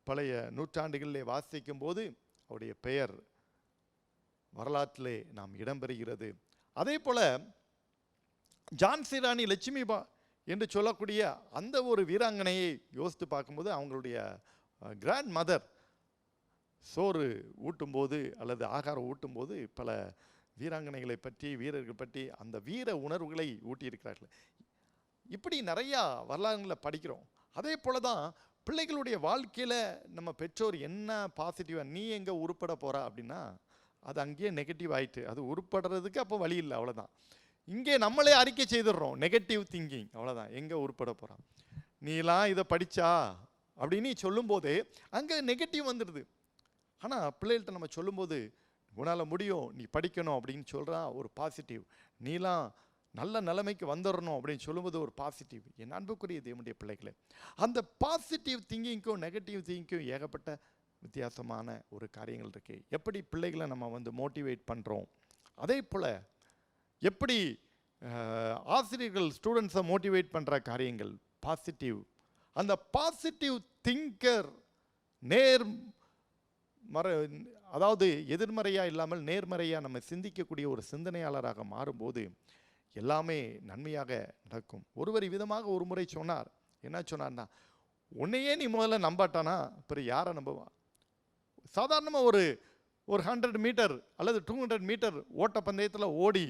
பழைய நூற்றாண்டுகளிலே வாசிக்கும் போது அவருடைய பெயர் வரலாற்றிலே நாம் இடம்பெறுகிறது. அதே போல் ஜான்சி ராணி லட்சுமிபா என்று சொல்லக்கூடிய அந்த ஒரு வீராங்கனையை யோசித்து பார்க்கும்போது, அவங்களுடைய கிராண்ட் மதர் சோறு ஊட்டும்போது அல்லது ஆகாரம் ஊட்டும்போது பல வீராங்கனைகளை பற்றி, வீரர்கள் பற்றி அந்த வீர உணர்வுகளை ஊட்டியிருக்கிறார்கள். இப்படி நிறையா வரலாறுகளை படிக்கிறோம். அதே போல தான் பிள்ளைகளுடைய வாழ்க்கையில் நம்ம பெற்றோர் என்ன பாசிட்டிவாக, நீ எங்கே உருப்பட போகிறா அப்படின்னா அது அங்கேயே நெகட்டிவ் ஆகிட்டு, அது உருப்படுறதுக்கு அப்போ வழி இல்லை, அவ்வளோதான். இங்கே நம்மளே அறிக்கை செய்துடுறோம், நெகட்டிவ் திங்கிங், அவ்வளோதான், எங்கே உருப்பட போகிறான், நீலாம் இதை படித்தா அப்படின்னு சொல்லும்போதே அங்கே நெகட்டிவ் வந்துடுது. ஆனால் பிள்ளைகள்கிட்ட நம்ம சொல்லும்போது, உன்னால் முடியும், நீ படிக்கணும் அப்படின்னு சொல்கிறான், ஒரு பாசிட்டிவ். நீலாம் நல்ல நிலைமைக்கு வந்துடணும் அப்படின்னு சொல்லும்போது ஒரு பாசிட்டிவ். என் அன்புக்குரிய தேவனுடைய பிள்ளைகளே, அந்த பாசிட்டிவ் திங்கிங்க்கும் நெகட்டிவ் திங்கிங்க்கும் ஏகப்பட்ட வித்தியாசமான ஒரு காரியங்கள் இருக்குது. எப்படி பிள்ளைகளை நம்ம மோட்டிவேட் பண்ணுறோம், அதே போல் எப்படி ஆசிரியர்கள் ஸ்டூடெண்ட்ஸை மோட்டிவேட் பண்ணுற காரியங்கள் பாசிட்டிவ். அந்த பாசிட்டிவ் திங்கர் அதாவது எதிர்மறையாக இல்லாமல் நேர்மறையாக நம்ம சிந்திக்கக்கூடிய ஒரு சிந்தனையாளராக மாறும்போது எல்லாமே நன்மையாக நடக்கும். ஒருவர் விதமாக ஒரு முறை சொன்னார். என்ன சொன்னார்னா, உன்னையே நீ முதல்ல நம்பாட்டானா அப்புறம் யாரை நம்புவா? சாதாரணமாக ஒரு 100 மீட்டர் அல்லது 200 மீட்டர் ஓட்ட பந்தயத்தில் ஓடி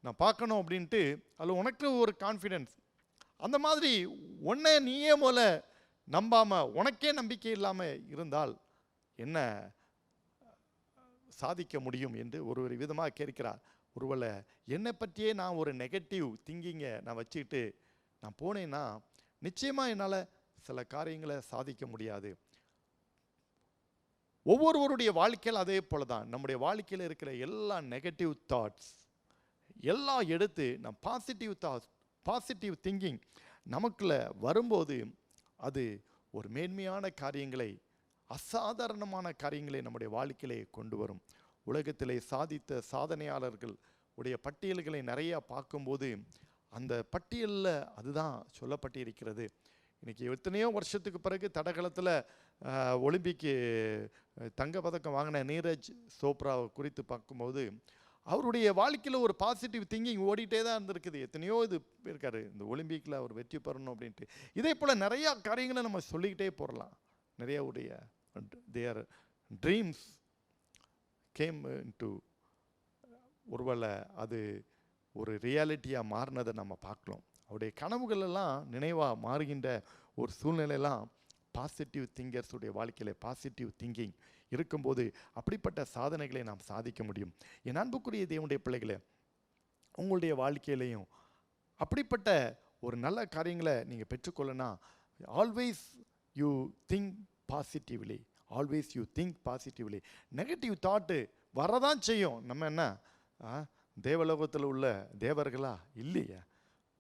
நான் பார்க்கணும் அப்படின்ட்டு அதில் உனக்கு ஒரு கான்ஃபிடென்ஸ், அந்த மாதிரி உன்னை நீயே முதல்ல நம்பாமல் உனக்கே நம்பிக்கை இல்லாமல் இருந்தால் என்ன சாதிக்க முடியும் என்று ஒரு விதமாக கேட்கிறார். ஒருவேளை என்னை பற்றியே நான் ஒரு நெகட்டிவ் திங்கிங்கை நான் வச்சுக்கிட்டு நான் போனேன்னா நிச்சயமாக என்னால் சில காரியங்களை சாதிக்க முடியாது. ஒவ்வொருவருடைய வாழ்க்கையில் அதே போல தான் நம்முடைய வாழ்க்கையில் இருக்கிற எல்லா நெகட்டிவ் தாட்ஸ் எல்லாம் எடுத்து நம் பாசிட்டிவ் தாட்ஸ், பாசிட்டிவ் திங்கிங் நமக்குள்ள வரும்போது அது ஒரு மேன்மையான காரியங்களை, அசாதாரணமான காரியங்களை நம்முடைய வாழ்க்கையிலே கொண்டு வரும். உலகத்திலே சாதித்த சாதனையாளர்கள் உடைய பட்டியல்களை நிறையா பார்க்கும்போது அந்த பட்டியலில் அதுதான் சொல்லப்பட்டிருக்கிறது. இன்றைக்கி எத்தனையோ வருஷத்துக்கு பிறகு தடகளத்தில் ஒலிம்பிக்கு தங்கப்பதக்கம் வாங்கின நீரஜ் சோப்ராவை குறித்து பார்க்கும்போது அவருடைய வாழ்க்கையில் ஒரு பாசிட்டிவ் திங்கிங் ஓடிட்டே தான் இருந்திருக்குது. எத்தனையோ இது இருக்கார் இந்த ஒலிம்பிக்கில் அவர் வெற்றி பெறணும் அப்படின்ட்டு. இதே போல் நிறையா காரியங்களை நம்ம சொல்லிக்கிட்டே போடலாம். நிறைய உடைய தேர் ட்ரீம்ஸ் கேம் டு ஒருவேளை அது ஒரு ரியாலிட்டியாக மாறினதை நம்ம பார்க்கலாம். அவருடைய கனவுகள் எல்லாம் நினைவாக மாறுகின்ற ஒரு சூழ்நிலையெல்லாம் பாசிட்டிவ் திங்கர்ஸுடைய வாழ்க்கையில் பாசிட்டிவ் திங்கிங் இருக்கும்போது அப்படிப்பட்ட சாதனைகளை நாம் சாதிக்க முடியும். என் அன்புக்குரிய தேவனுடைய பிள்ளைகளே, உங்களுடைய வாழ்க்கையிலையும் அப்படிப்பட்ட ஒரு நல்ல காரியங்களை நீங்கள் பெற்றுக்கொள்ளனா, always you think positively, always you think positively. Negative thought வரதான் செய்யும். நம்ம என்ன தேவலோகத்தில் உள்ள தேவர்களா? இல்லையா?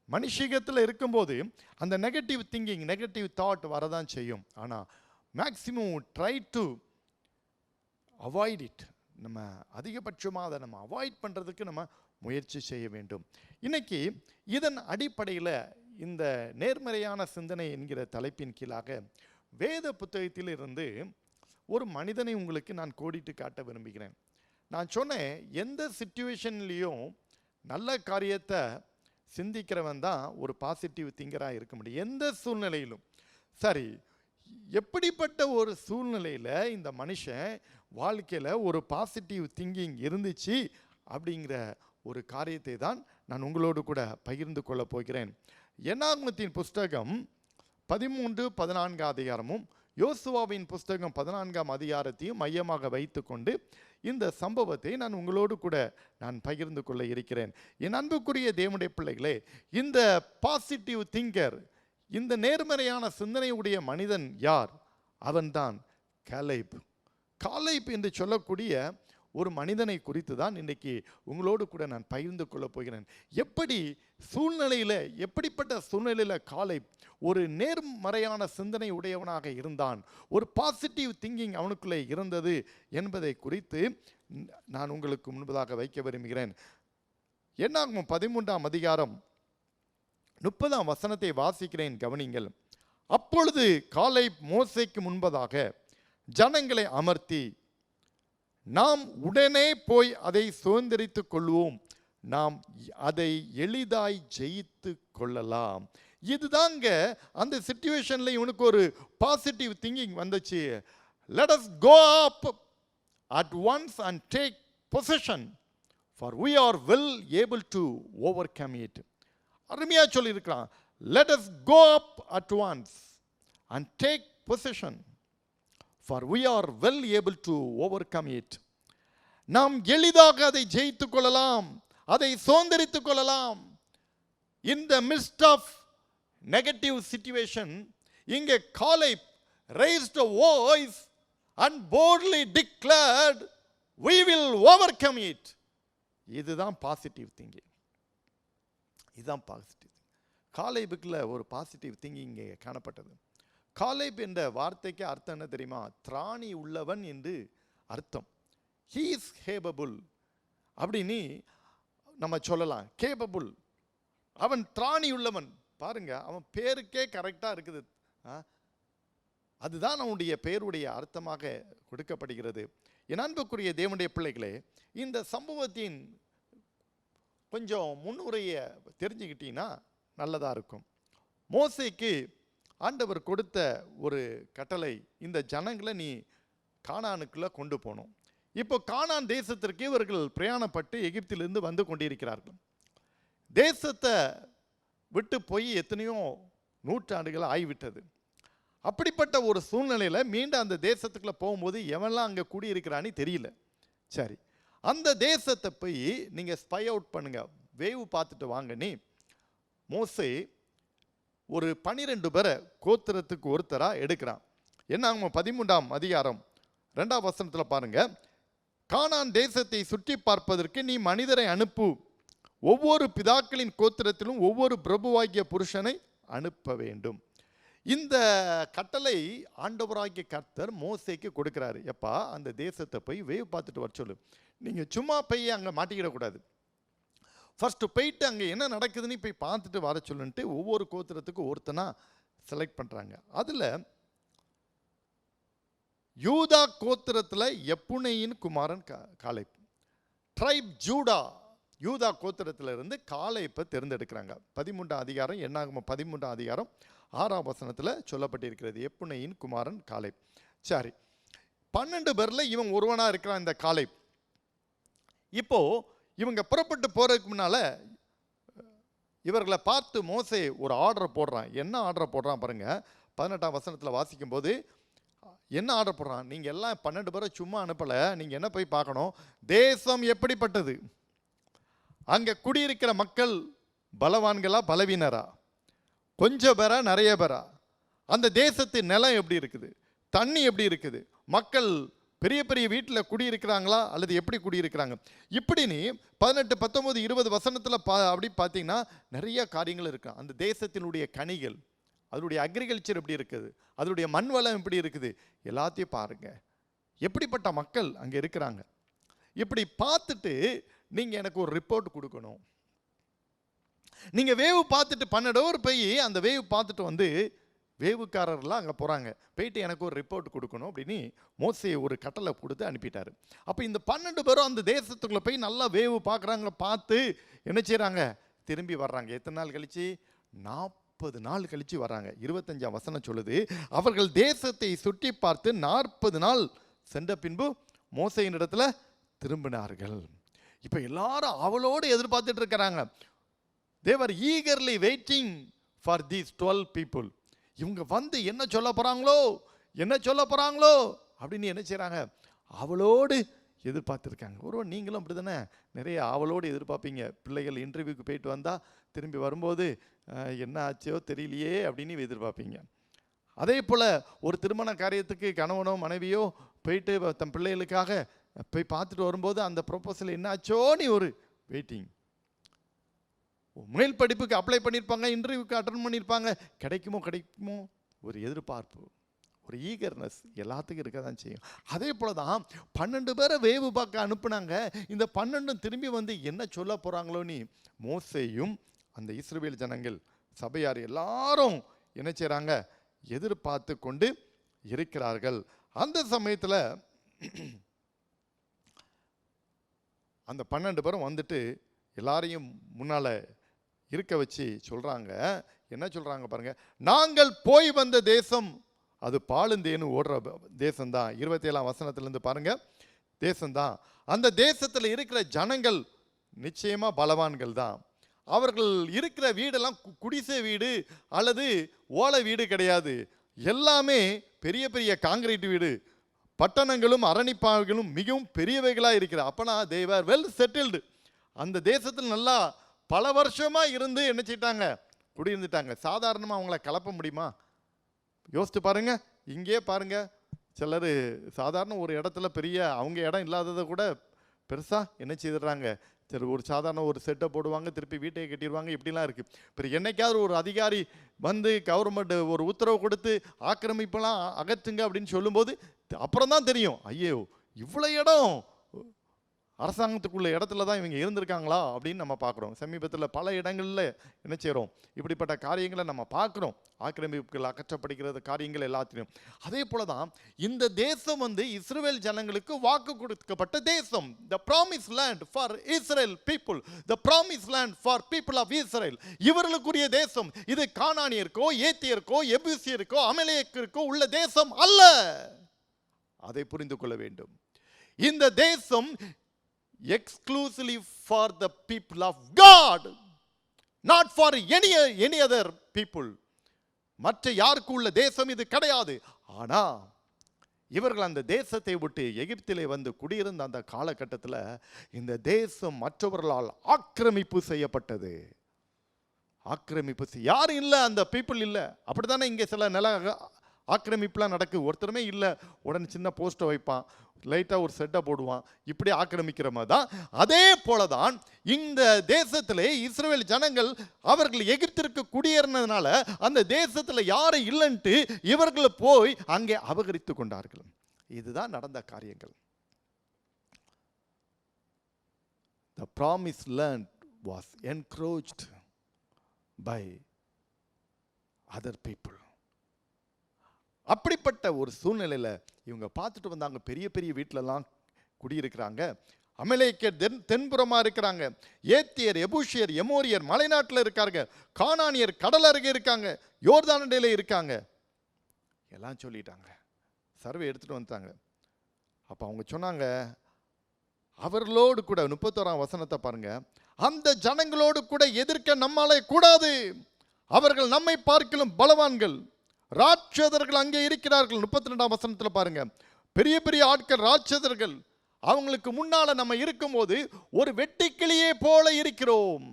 மனுஷீகத்தில் இருக்கும்போது அந்த நெகட்டிவ் திங்கிங், நெகட்டிவ் தாட் வரதான் செய்யும். ஆனால் maximum try to avoid it. நம்ம அதிகபட்சமாக அதை நம்ம அவாய்ட் பண்ணுறதுக்கு நம்ம முயற்சி செய்ய வேண்டும். இன்னைக்கு இதன் அடிப்படையில் இந்த நேர்மறையான சிந்தனை என்கிற தலைப்பின் கீழாக வேத புத்தகத்தில் இருந்து ஒரு மனிதனை உங்களுக்கு நான் கோடிட்டு காட்ட விரும்புகிறேன். நான் சொன்னேன், எந்த சிச்சுவேஷன்லேயும் நல்ல காரியத்தை சிந்திக்கிறவன் தான் ஒரு பாசிட்டிவ் திங்கராக இருக்க முடியும், எந்த சூழ்நிலையிலும். சரி, எப்படிப்பட்ட ஒரு சூழ்நிலையில் இந்த மனுஷன் வாழ்க்கையில் ஒரு பாசிட்டிவ் திங்கிங் இருந்துச்சு அப்படிங்கிற ஒரு காரியத்தை தான் நான் உங்களோடு கூட பகிர்ந்து கொள்ள போகிறேன். என்னாகமத்தின் புஸ்தகம் 13-14 அதிகாரமும் யோசுவாவின் புஸ்தகம் 14 அதிகாரத்தையும் மையமாக வைத்து கொண்டு இந்த சம்பவத்தை நான் உங்களோடு கூட நான் பகிர்ந்து கொள்ள இருக்கிறேன். என் அன்புக்குரிய தேவனுடைய பிள்ளைகளே, இந்த பாசிட்டிவ் திங்கர், இந்த நேர்மறையான சிந்தனையுடைய மனிதன் யார்? அவன்தான் காலேப். காலேப் என்று சொல்லக்கூடிய ஒரு மனிதனை குறித்து தான் இன்றைக்கி உங்களோடு கூட நான் பகிர்ந்து கொள்ள போகிறேன். எப்படிப்பட்ட சூழ்நிலையில் காலேப் ஒரு நேர்மறையான சிந்தனை உடையவனாக இருந்தான், ஒரு பாசிட்டிவ் திங்கிங் அவனுக்குள்ளே இருந்தது என்பதை குறித்து நான் உங்களுக்கு முன்பதாக வைக்க விரும்புகிறேன். என்னாகும் 13 அதிகாரம் 30 வசனத்தை வாசிக்கிறேன், கவனிங்கள். அப்பொழுது காலேப் மோசேக்கு முன்பதாக ஜனங்களை அமர்த்தி, நாம் உடனே போய் அதை சுதந்திரித்து கொள்வோம், நாம் அதை எளிதாய் ஜெயித்து கொள்ளலாம். இதுதாங்க அந்த சிச்சுவேஷன்ல இவனுக்கு ஒரு பாசிட்டிவ் திங்கிங் வந்துச்சு. Let us go up at once and take possession, for we are well able to overcome it. அருமையா சொல்லி இருக்கிறான். Let us go up at once and take possession, for we are well able to overcome it. நாம் எளிதாக அதை ஜெயித்து கொள்ளலாம், அதை சுதந்திரித்து கொள்ளலாம். In the midst of negative situation, இங்கே Caleb raised a voice and boldly declared, we will overcome it. இதுதான் பாசிட்டிவ் திங்கிங். இதுதான் பாசிட்டிவ். காலேபுக்குள்ள ஒரு பாசிட்டிவ் திங்கிங் இங்கே காணப்பட்டது. காலேப் என்ற வார்த்தைக்கு அர்த்தம் என்ன தெரியுமா? திராணி உள்ளவன் என்று அர்த்தம். He is capable அப்படின்னு நம்ம சொல்லலாம். கேபபிள், அவன் திராணி உள்ளவன். பாருங்க, அவன் பேருக்கே கரெக்டாக இருக்குது. அதுதான் அவனுடைய பேருடைய அர்த்தமாக கொடுக்கப்படுகிறது. என் அன்புக்குரிய தேவனுடைய பிள்ளைகளே, இந்த சம்பவத்தின் கொஞ்சம் முன்னுரையை தெரிஞ்சுக்கிட்டீங்கன்னா நல்லதாக இருக்கும். மோசேக்கு ஆண்டவர் கொடுத்த ஒரு கட்டளை, இந்த ஜனங்களை நீ கானானுக்குள்ளே கொண்டு போகணும். இப்போ கானான் தேசத்திற்கு இவர்கள் பிரயாணப்பட்டு எகிப்திலிருந்து வந்து கொண்டிருக்கிறார்கள். தேசத்தை விட்டு போய் எத்தனையோ நூற்றாண்டுகள் ஆகிவிட்டது. அப்படிப்பட்ட ஒரு சூழ்நிலையில் மீண்டும் அந்த தேசத்துக்குள்ளே போகும்போது எவன்லாம் அங்கே குடியிருக்கிறான்னு தெரியல. சரி, அந்த தேசத்தை போய் நீங்கள் ஸ்பை அவுட் பண்ணுங்க, வேவு பார்த்துட்டு வாங்கன்னு மோசே ஒரு 12 பேரை கோத்திரத்துக்கு ஒருத்தராக எடுக்கிறான். என்ன 13 அதிகாரம் 2 வசனத்தில் பாருங்க. கானான் தேசத்தை சுற்றி பார்ப்பதற்கு நீ மனிதரை அனுப்பு, ஒவ்வொரு பிதாக்களின் கோத்திரத்திலும் ஒவ்வொரு பிரபுவாகிய புருஷனை அனுப்ப வேண்டும். இந்த கட்டளை ஆண்டவராகிய கர்த்தர் மோசேக்கு கொடுக்கிறாரு. எப்பா, அந்த தேசத்தை போய் வேவு பார்த்துட்டு வர சொல்லு. நீங்கள் சும்மா போய் அங்கே மாட்டிக்கிடக்கூடாது. ஃபர்ஸ்ட்டு போயிட்டு அங்கே என்ன நடக்குதுன்னு போய் பார்த்துட்டு வர சொல்லுன்ட்டு ஒவ்வொரு கோத்திரத்துக்கும் ஒருத்தனா செலக்ட் பண்ணுறாங்க. அதில் யூதா கோத்திரத்தில் எப்புனேயின் குமாரன் காலேப். ட்ரைப் ஜூடா, யூதா கோத்திரத்தில் இருந்து காலேப்பை தேர்ந்தெடுக்கிறாங்க. 13 அதிகாரம் என்னாகும் 13 அதிகாரம் 6 வசனத்தில் சொல்லப்பட்டிருக்கிறது, எப்புனேயின் குமாரன் காலேப். சரி, 12 பேரில் இவன் ஒருவனாக இருக்கிறான் இந்த காலேப். இப்போ இவங்க புறப்பட்டு போகிறதுக்கு முன்னால் இவர்களை பார்த்து மோசே ஒரு ஆர்டர் போடுறான். என்ன ஆர்டர் போடுறான் பாருங்க. 18ஆம் வசனத்தில் வாசிக்கும் போது என்ன ஆர்டர் போடுறான்? நீங்கள் எல்லாம் 12 பேரை சும்மா அனுப்பலை. நீங்கள் என்ன போய் பார்க்கணும், தேசம் எப்படிப்பட்டது, அங்கே குடியிருக்கிற மக்கள் பலவான்களா பலவீனரா, கொஞ்சம் பேரா நிறைய பேரா, அந்த தேசத்தின் நிலம் எப்படி இருக்குது, தண்ணி எப்படி இருக்குது, மக்கள் பெரிய பெரிய வீட்டில் குடியிருக்கிறாங்களா அல்லது எப்படி குடியிருக்கிறாங்க, இப்படின்னு 18, 19, 20 வசனத்தில் அப்படி பார்த்தீங்கன்னா நிறைய காரியங்கள் இருக்கு. அந்த தேசத்தினுடைய கனிகள், அதனுடைய அக்ரிகல்ச்சர் எப்படி இருக்குது, அதனுடைய மண் வளம் எப்படி இருக்குது, எல்லாத்தையும் பாருங்க. எப்படிப்பட்ட மக்கள் அங்கே இருக்கிறாங்க. இப்படி பார்த்துட்டு நீங்கள் எனக்கு ஒரு ரிப்போர்ட் கொடுக்கணும். நீங்கள் வேவு பார்த்துட்டு 12 பேர் போய் அந்த வேவு பார்த்துட்டு வந்து வேவுக்காரர்லாம் அங்கே போகிறாங்க, போயிட்டு எனக்கு ஒரு ரிப்போர்ட் கொடுக்கணும் அப்படின்னு மோசே ஒரு கட்டளை கொடுத்து அனுப்பிட்டாரு. அப்போ இந்த 12 பேரும் அந்த தேசத்துக்குள்ளே போய் நல்லா வேவு பார்க்குறாங்க. பார்த்து என்ன செய்கிறாங்க, திரும்பி வர்றாங்க. எத்தனை நாள் கழிச்சு? 40 நாள் கழிச்சு வர்றாங்க. 25ஆம் வசனம் சொல்லுது, அவர்கள் தேசத்தை சுற்றி பார்த்து 40 நாள் சென்ற பின்பு மோசேயின் இடத்துல திரும்பினார்கள். இப்போ எல்லாரும் அவளோடு எதிர்பார்த்துட்டு இருக்கிறாங்க. They were eagerly waiting for these 12 people. இவங்க வந்து என்ன சொல்ல போகிறாங்களோ என்ன சொல்ல போகிறாங்களோ அப்படின்னு என்ன செய்கிறாங்க, அவளோடு எதிர்பார்த்துருக்காங்க. ஒருவன் நீங்களும் அப்படி தானே நிறைய அவளோடு எதிர்பார்ப்பீங்க. பிள்ளைகள் இன்டர்வியூக்கு போயிட்டு வந்தால் திரும்பி வரும்போது என்ன ஆச்சோ தெரியலையே அப்படின்னு எதிர்பார்ப்பீங்க. அதே போல் ஒரு திருமண காரியத்துக்கு கணவனோ மனைவியோ போயிட்டு தன் பிள்ளைகளுக்காக போய் பார்த்துட்டு வரும்போது அந்த ப்ரொபோசல் என்ன ஆச்சோன்னு ஒரு வெயிட்டிங். மேல் படிப்புக்கு அப்ளை பண்ணியிருப்பாங்க, இன்டர்வியூக்கு அட்டன் பண்ணியிருப்பாங்க, கிடைக்குமோ கிடைக்குமோ ஒரு எதிர்பார்ப்பு, ஒரு ஈகர்னஸ் எல்லாத்துக்கும் இருக்க தான் செய்யும். அதே போல தான் 12 பேரை வேவு பார்க்க அனுப்புனாங்க. இந்த 12 திரும்பி வந்து என்ன சொல்ல போகிறாங்களோன்னு மோசேயும் அந்த இஸ்ரவேல் ஜனங்கள் சபையார் எல்லாரும் என்ன செய்கிறாங்க, எதிர்பார்த்து கொண்டு இருக்கிறார்கள். அந்த சமயத்தில் அந்த 12 பேரும் வந்துட்டு எல்லாரையும் முன்னால் இருக்க வச்சு சொல்கிறாங்க. என்ன சொல்கிறாங்க பாருங்க, நாங்கள் போய் வந்த தேசம் அது பாலுந்தேன்னு ஓடுற தேசம்தான். 27ஆம் வசனத்திலேருந்து பாருங்க, தேசம்தான். அந்த தேசத்தில் இருக்கிற ஜனங்கள் நிச்சயமாக பலவான்கள் தான். அவர்கள் இருக்கிற வீடெல்லாம் குடிசை வீடு அல்லது ஓலை வீடு கிடையாது, எல்லாமே பெரிய பெரிய காங்கிரீட் வீடு. பட்டணங்களும் அரணிப்பாய்களும் மிகவும் பெரியவைகளாக இருக்கிற. அப்போனா they were well settled. அந்த தேசத்தில் நல்லா பல வருஷமாக இருந்து என்ன செய்யிட்டாங்க, குடியிருந்துட்டாங்க. சாதாரணமாக அவங்கள கலப்ப முடியுமா? யோசித்து பாருங்க. இங்கே பாருங்க, சிலர் சாதாரண ஒரு இடத்துல பெரிய அவங்க இடம் இல்லாததை கூட பெருசாக என்ன செய்துடுறாங்க, சரி ஒரு சாதாரண ஒரு செட்டை போடுவாங்க, திருப்பி வீட்டையை கட்டிடுவாங்க. இப்படிலாம் இருக்குது. இப்போ என்னைக்காவது ஒரு அதிகாரி வந்து கவர்மெண்ட் ஒரு உத்தரவு கொடுத்து ஆக்கிரமிப்பெல்லாம் அகற்றுங்க அப்படின்னு சொல்லும்போது அப்புறம் தான் தெரியும், ஐயோ இவ்வளோ இடம் அரசாங்கத்துக்குள்ள இடத்துல தான் இவங்க இருந்திருக்காங்களா அப்படின்னு நம்ம பார்க்குறோம். சமீபத்தில் பல இடங்களில் என்ன செய்கிறோம், இப்படிப்பட்ட காரியங்களை நம்ம பார்க்குறோம். ஆக்கிரமிப்புகள் அகற்றப்படுகிறது காரியங்கள் எல்லாத்திலையும். அதே போல தான் இந்த தேசம் வந்து இஸ்ரவேல் ஜனங்களுக்கு வாக்கு கொடுக்கப்பட்ட தேசம். The promised land for Israel people, the promised land for people of Israel. இவர்களுக்குரிய தேசம் இது கானானியருக்கோ ஏத்தியருக்கோ எபூசியருக்கோ அமலேயருக்கோ உள்ள தேசம் அல்ல. அதை புரிந்து கொள்ள வேண்டும். இந்த தேசம் exclusively for the people of God, not for any other people. மற்ற யாருக்கு உள்ள தேசம் இது கிடையாது. ஆனா இவர்கள் அந்த தேசத்தை விட்டு எகிப்திலே வந்து குடியிருந்த அந்த காலகட்டத்தில் இந்த தேசம் மற்றவர்களால் ஆக்கிரமிப்பு செய்யப்பட்டது. ஆக்கிரமிப்பு யாரும் இல்லை, அந்த பீப்புள் இல்லை. அப்படித்தானே இங்கே சில நில ஆக்கிரமிப்புலாம் நடக்குது. ஒருத்தருமே இல்லை, உடனே சின்ன போஸ்ட்டை வைப்பான், லைட்டாக ஒரு செட்டை போடுவான், இப்படி ஆக்கிரமிக்கிற மாதிரி தான். அதே போல தான் இந்த தேசத்திலே இஸ்ரவேல் ஜனங்கள் அவர்கள் எகிப்திற்கு குடியேறினதுனால அந்த தேசத்தில் யாரும் இல்லைன்ட்டு இவர்கள் போய் அங்கே அபகரித்து கொண்டார்கள். இதுதான் நடந்த காரியங்கள். The promised land was encroached by other people. அப்படிப்பட்ட ஒரு சூழ்நிலையில் இவங்க பார்த்துட்டு வந்தாங்க. பெரிய பெரிய வீட்டிலலாம் குடியிருக்கிறாங்க. அமலேக்கியர் தென்புறமாக இருக்கிறாங்க, ஏத்தியர் எபூசியர் எமோரியர் மலைநாட்டில் இருக்காங்க, கானானியர் கடல் அருகே இருக்காங்க, யோர்தானிலே இருக்காங்க. எல்லாம் சொல்லிட்டாங்க, சர்வே எடுத்துகிட்டு வந்துட்டாங்க. அப்போ அவங்க சொன்னாங்க, அவர்களோடு கூட 31ஆம் வசனத்தை பாருங்க, அந்த ஜனங்களோடு கூட எதிர்க்க நம்மாலே கூடாது, அவர்கள் நம்மை பார்க்கிலும் பலவான்கள், ராட்சதர்கள் அங்கே இருக்கிறார்கள். 32ஆம் வசனத்தில் பாருங்க, பெரிய பெரிய ஆட்கள் ராட்சதர்கள், அவங்களுக்கு முன்னால நம்ம இருக்கும்போது ஒரு வெட்டுக்கிளியே போல இருக்கிறோம்.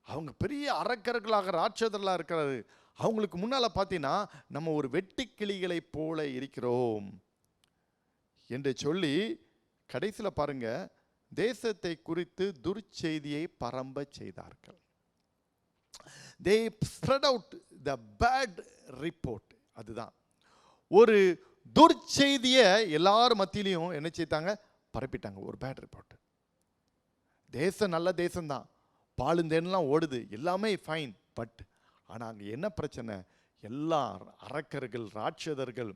அவங்க பெரிய அரக்கர்களாக ராட்சதர்களாக இருக்கிறாரு, அவங்களுக்கு முன்னால பார்த்தீங்கன்னா நம்ம ஒரு வெட்டுக்கிளிகளை போல இருக்கிறோம் என்று சொல்லி கடைசியில் பாருங்க, தேசத்தை குறித்து துர்ச்செய்தியை பரம்ப செய்தார்கள். They spread out the bad report. அதுதான் ஒரு துர்ச்செய்தியை எல்லாரும் மத்தியிலையும் என்ன செய்தாங்க, பரப்பிட்டாங்க. ஒரு பேட் ரிப்போர்ட். தேசம் நல்ல தேசம்தான், பாலுந்தேன்லாம் ஓடுது, எல்லாமே ஃபைன். பட் ஆனால் அங்கே என்ன பிரச்சனை, எல்லா அரக்கர்கள் ராட்சதர்கள்,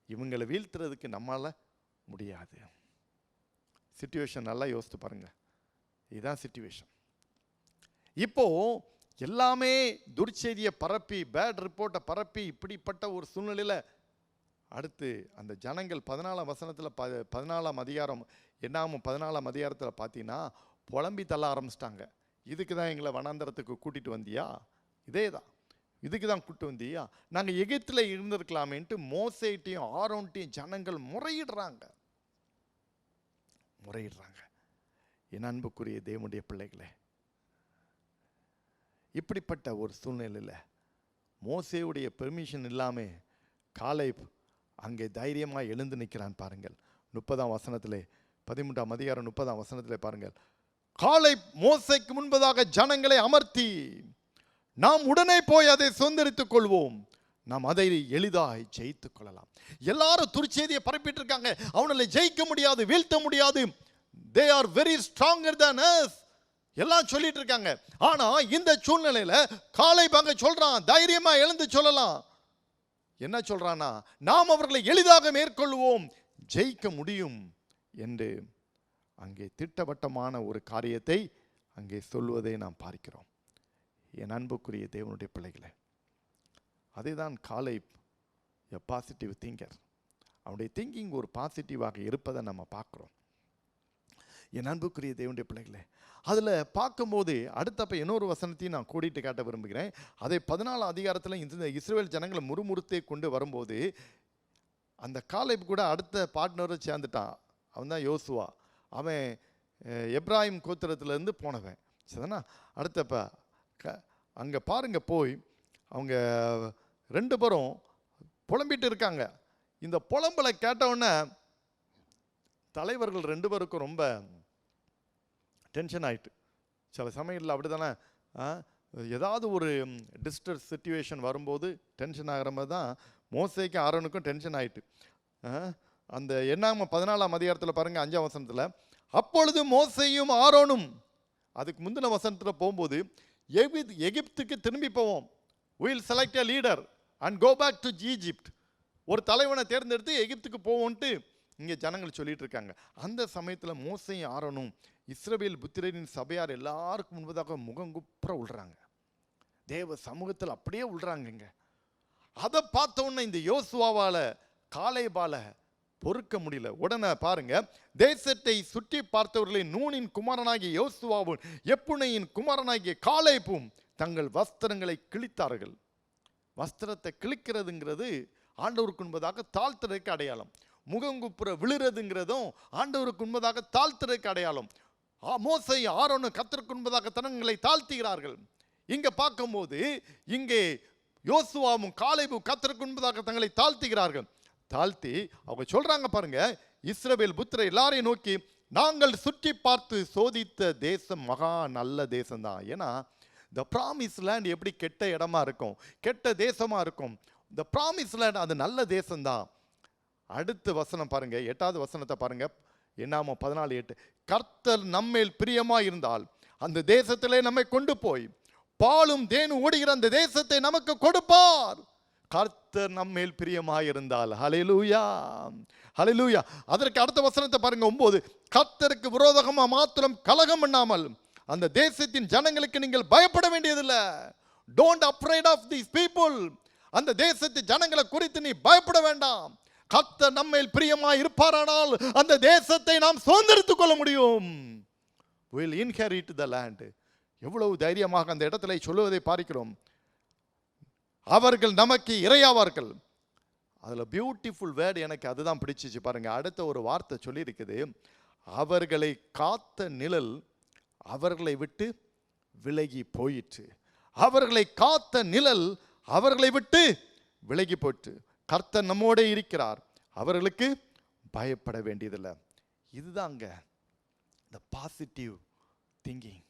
இவங்களை வீழ்த்துறதுக்கு நம்மளால் முடியாது. சிச்சுவேஷன் நல்லா யோசித்து பாருங்க, இதுதான் சிச்சுவேஷன். இப்போ எல்லாமே துர்ச்செய்தியை பரப்பி, பேட் ரிப்போர்ட்டை பரப்பி, இப்படிப்பட்ட ஒரு சூழ்நிலையில் அடுத்து அந்த ஜனங்கள் 14ஆம் வசனத்தில் 14ஆம் அதிகாரம் என்னாமும் 14ஆம் அதிகாரத்தில் பார்த்தீங்கன்னா புலம்பி தள்ள ஆரம்பிச்சிட்டாங்க. இதுக்கு தான் எங்களை வனாந்தரத்துக்கு கூட்டிகிட்டு வந்தியா, இதே தான் இதுக்கு தான் கூப்பிட்டு வந்தியா, நாங்கள் எகிப்தில் இருந்திருக்கலாமேன்ட்டு மோசேட்டையும் ஆரோன்ட்டையும் ஜனங்கள் முறையிடுறாங்க. என் அன்புக்குரிய தேவனுடைய பிள்ளைகளே, இப்படிப்பட்ட ஒரு சூழ்நிலையில் மோசேவுடைய பெர்மிஷன் இல்லாமல் காலேப் அங்கே தைரியமாக எழுந்து நிற்கிறான் பாருங்கள். 30ஆம் வசனத்திலே 13ஆம் அதிகாரம் 30ஆம் வசனத்திலே பாருங்கள், காலேப் மோசேக்கு முன்பதாக ஜனங்களை அமர்த்தி, நாம் உடனே போய் அதை சுதந்திரித்துக் கொள்வோம், நாம் அதை எளிதாய் ஜெயித்துக் கொள்ளலாம். எல்லாரும் துர்ச்செய்தியை பரப்பிட்டு இருக்காங்க, அவனை ஜெயிக்க முடியாது, வீழ்த்த முடியாது, they are very stronger than us எல்லாம் சொல்லிட்டு இருக்காங்க. ஆனா இந்த சூழ்நிலையில காலேப் அங்க சொல்றான், தைரியமா எழுந்து சொல்லலாம். என்ன சொல்றானா, நாம் அவர்களை எளிதாக மேற்கொள்வோம், ஜெயிக்க முடியும் என்று அங்கே திட்டவட்டமான ஒரு காரியத்தை அங்கே சொல்வதை நாம் பார்க்கிறோம். என் அன்புக்குரிய தேவனுடைய பிள்ளைகளே, அதேதான் காலேப் எ பாசிட்டிவ் திங்கர். அவனுடைய திங்கிங் ஒரு பாசிட்டிவாக இருப்பதை நம்ம பார்க்குறோம். என் அன்புக்குரிய தேவனுடைய பிள்ளைகளே, அதில் பார்க்கும்போது அடுத்தப்ப இன்னொரு வசனத்தையும் நான் கூட்டிட்டு காட்ட விரும்புகிறேன். அதை 14ஆம் அதிகாரத்தில் இந்த இஸ்ரவேல் ஜனங்களை முறுமுறுத்தே கொண்டு வரும்போது அந்த காலேப் கூட அடுத்த பார்ட்னரை சேர்ந்துட்டான். அவன் தான் யோசுவா. அவன் எப்ராஹிம் கோத்திரத்திலேருந்து போனவன். சரிதானா? அடுத்தப்ப அங்கே பாருங்க, போய் அவங்க 2 பேரும் புலம்பிட்டு இருக்காங்க. இந்த புலம்பலை கேட்டவுடனே தலைவர்கள் 2 பேருக்கும் ரொம்ப டென்ஷன் ஆயிட்டு. சில சமயத்தில் அப்படி தானே, ஏதாவது ஒரு டிஸ்டர்ஸ் சிச்சுவேஷன் வரும்போது டென்ஷன் ஆகிற மாதிரி தான் மோசேக்கும் ஆரோனுக்கும் டென்ஷன் ஆயிட்டு. அந்த என்னாம 14ஆம் அதிகாரத்தில் பாருங்க 5ஆம் வசனத்தில், அப்பொழுது மோசேயும் ஆரோனும், அதுக்கு முந்தின வசனத்தில் போகும்போது எகிப்துக்கு திரும்பி போவோம், we'll select a leader and go back to Egypt, ஒரு தலைவனை தேர்ந்தெடுத்து எகிப்துக்கு போவோன்ட்டு இங்கே ஜனங்கள் சொல்லிட்டு இருக்காங்க. அந்த சமயத்தில் மோசேயும் ஆரோனும் இஸ்ரவேல் புத்திரரின் சபையார் எல்லாருக்கும் முன்பதாக முகங்குப்புற விழுறாங்க. தேவ சமூகத்தில் அப்படியே விழுறாங்க. அதை பார்த்த உடனே இந்த யோசுவாவால காலேபால பொறுக்க முடியல. உடனே பாருங்க, தேசத்தை சுற்றி பார்த்தவர்களை நூனின் குமாரனாகிய யோசுவாவும் எப்புனையின் குமாரனாகிய காலேபும் தங்கள் வஸ்திரங்களை கிழித்தார்கள். வஸ்திரத்தை கிழிக்கிறதுங்கிறது ஆண்டவருக்கு முன்பதாக தாழ்த்துறதுக்கு அடையாளம். முகங்குப்புற விழுறதுங்கிறதும் ஆண்டவருக்கு முன்பதாக தாழ்த்துறதுக்கு அடையாளம். மோசே ஆரோனு கர்த்தருக்கு முன்பதாக தங்களை தாழ்த்துகிறார்கள். இங்க பார்க்கும்போது இங்கே யோசுவாவும் காலேபும் கர்த்தருக்கு முன்பதாக தங்களை தாழ்த்துகிறார்கள். தாழ்த்தி அவங்க சொல்றாங்க பாருங்க, இஸ்ரவேல் புத்திரர் எல்லாரையும் நோக்கி, நாங்கள் சுற்றி பார்த்து சோதித்த தேசம் மகா நல்ல தேசம்தான். ஏன்னா த ப்ராமிஸ் லேண்ட் எப்படி கெட்ட இடமா இருக்கும், கெட்ட தேசமா இருக்கும். த ப்ராமிஸ் லேண்ட் அது நல்ல தேசம்தான். அடுத்த வசனம் பாருங்க, 8வது வசனத்தை பாருங்க, என்னாமோ 14:8, கர்த்தர் நம்மேல் பிரியமா இருந்தால் அந்த தேசத்திலே நம்மை கொண்டு போய் பாலும் தேனும் ஓடுகிற அந்த தேசத்தை நமக்கு கொடுப்பார். கர்த்தர் நம்மேல் பிரியமாயிருந்தால். ஹல்லேலூயா, ஹல்லேலூயா. அதற்கு அடுத்த வசனத்தை பாருங்க 9, கர்த்தருக்கு விரோதமா மாத்திரம் கலகம் பண்ணாமல் அந்த தேசத்தின் ஜனங்களுக்கு நீங்கள் பயப்பட வேண்டியதில்லை. Don't afraid of these people. அந்த தேசத்து ஜனங்களை குறித்து நீ பயப்பட வேண்டாம். கர்த்தர் நம்மேல் பிரியமாய் இருப்பாரானால் அந்த தேசத்தை நாம் சுதந்திரித்துக் கொள்ள முடியும். will inherit the land. எவ்வளவு தைரியமாக அந்த இடத்துல சொல்லுவதை பார்க்கிறோம். அவர்கள் நமக்கு இறையாவார்கள். அதில் பியூட்டிஃபுல் வேர்டு எனக்கு அதுதான் பிடிச்சிச்சு பாருங்க. அடுத்த ஒரு வார்த்தை சொல்லி இருக்குது, அவர்களை காத்த நிழல் அவர்களை விட்டு விலகி போயிற்று. அவர்களை காத்த நிழல் அவர்களை விட்டு விலகி போயிற்று. கர்த்தர் நம்மோட இருக்கிறார், அவர்களுக்கு பயப்பட வேண்டியதில்லை. இதுதாங்க the positive thinking,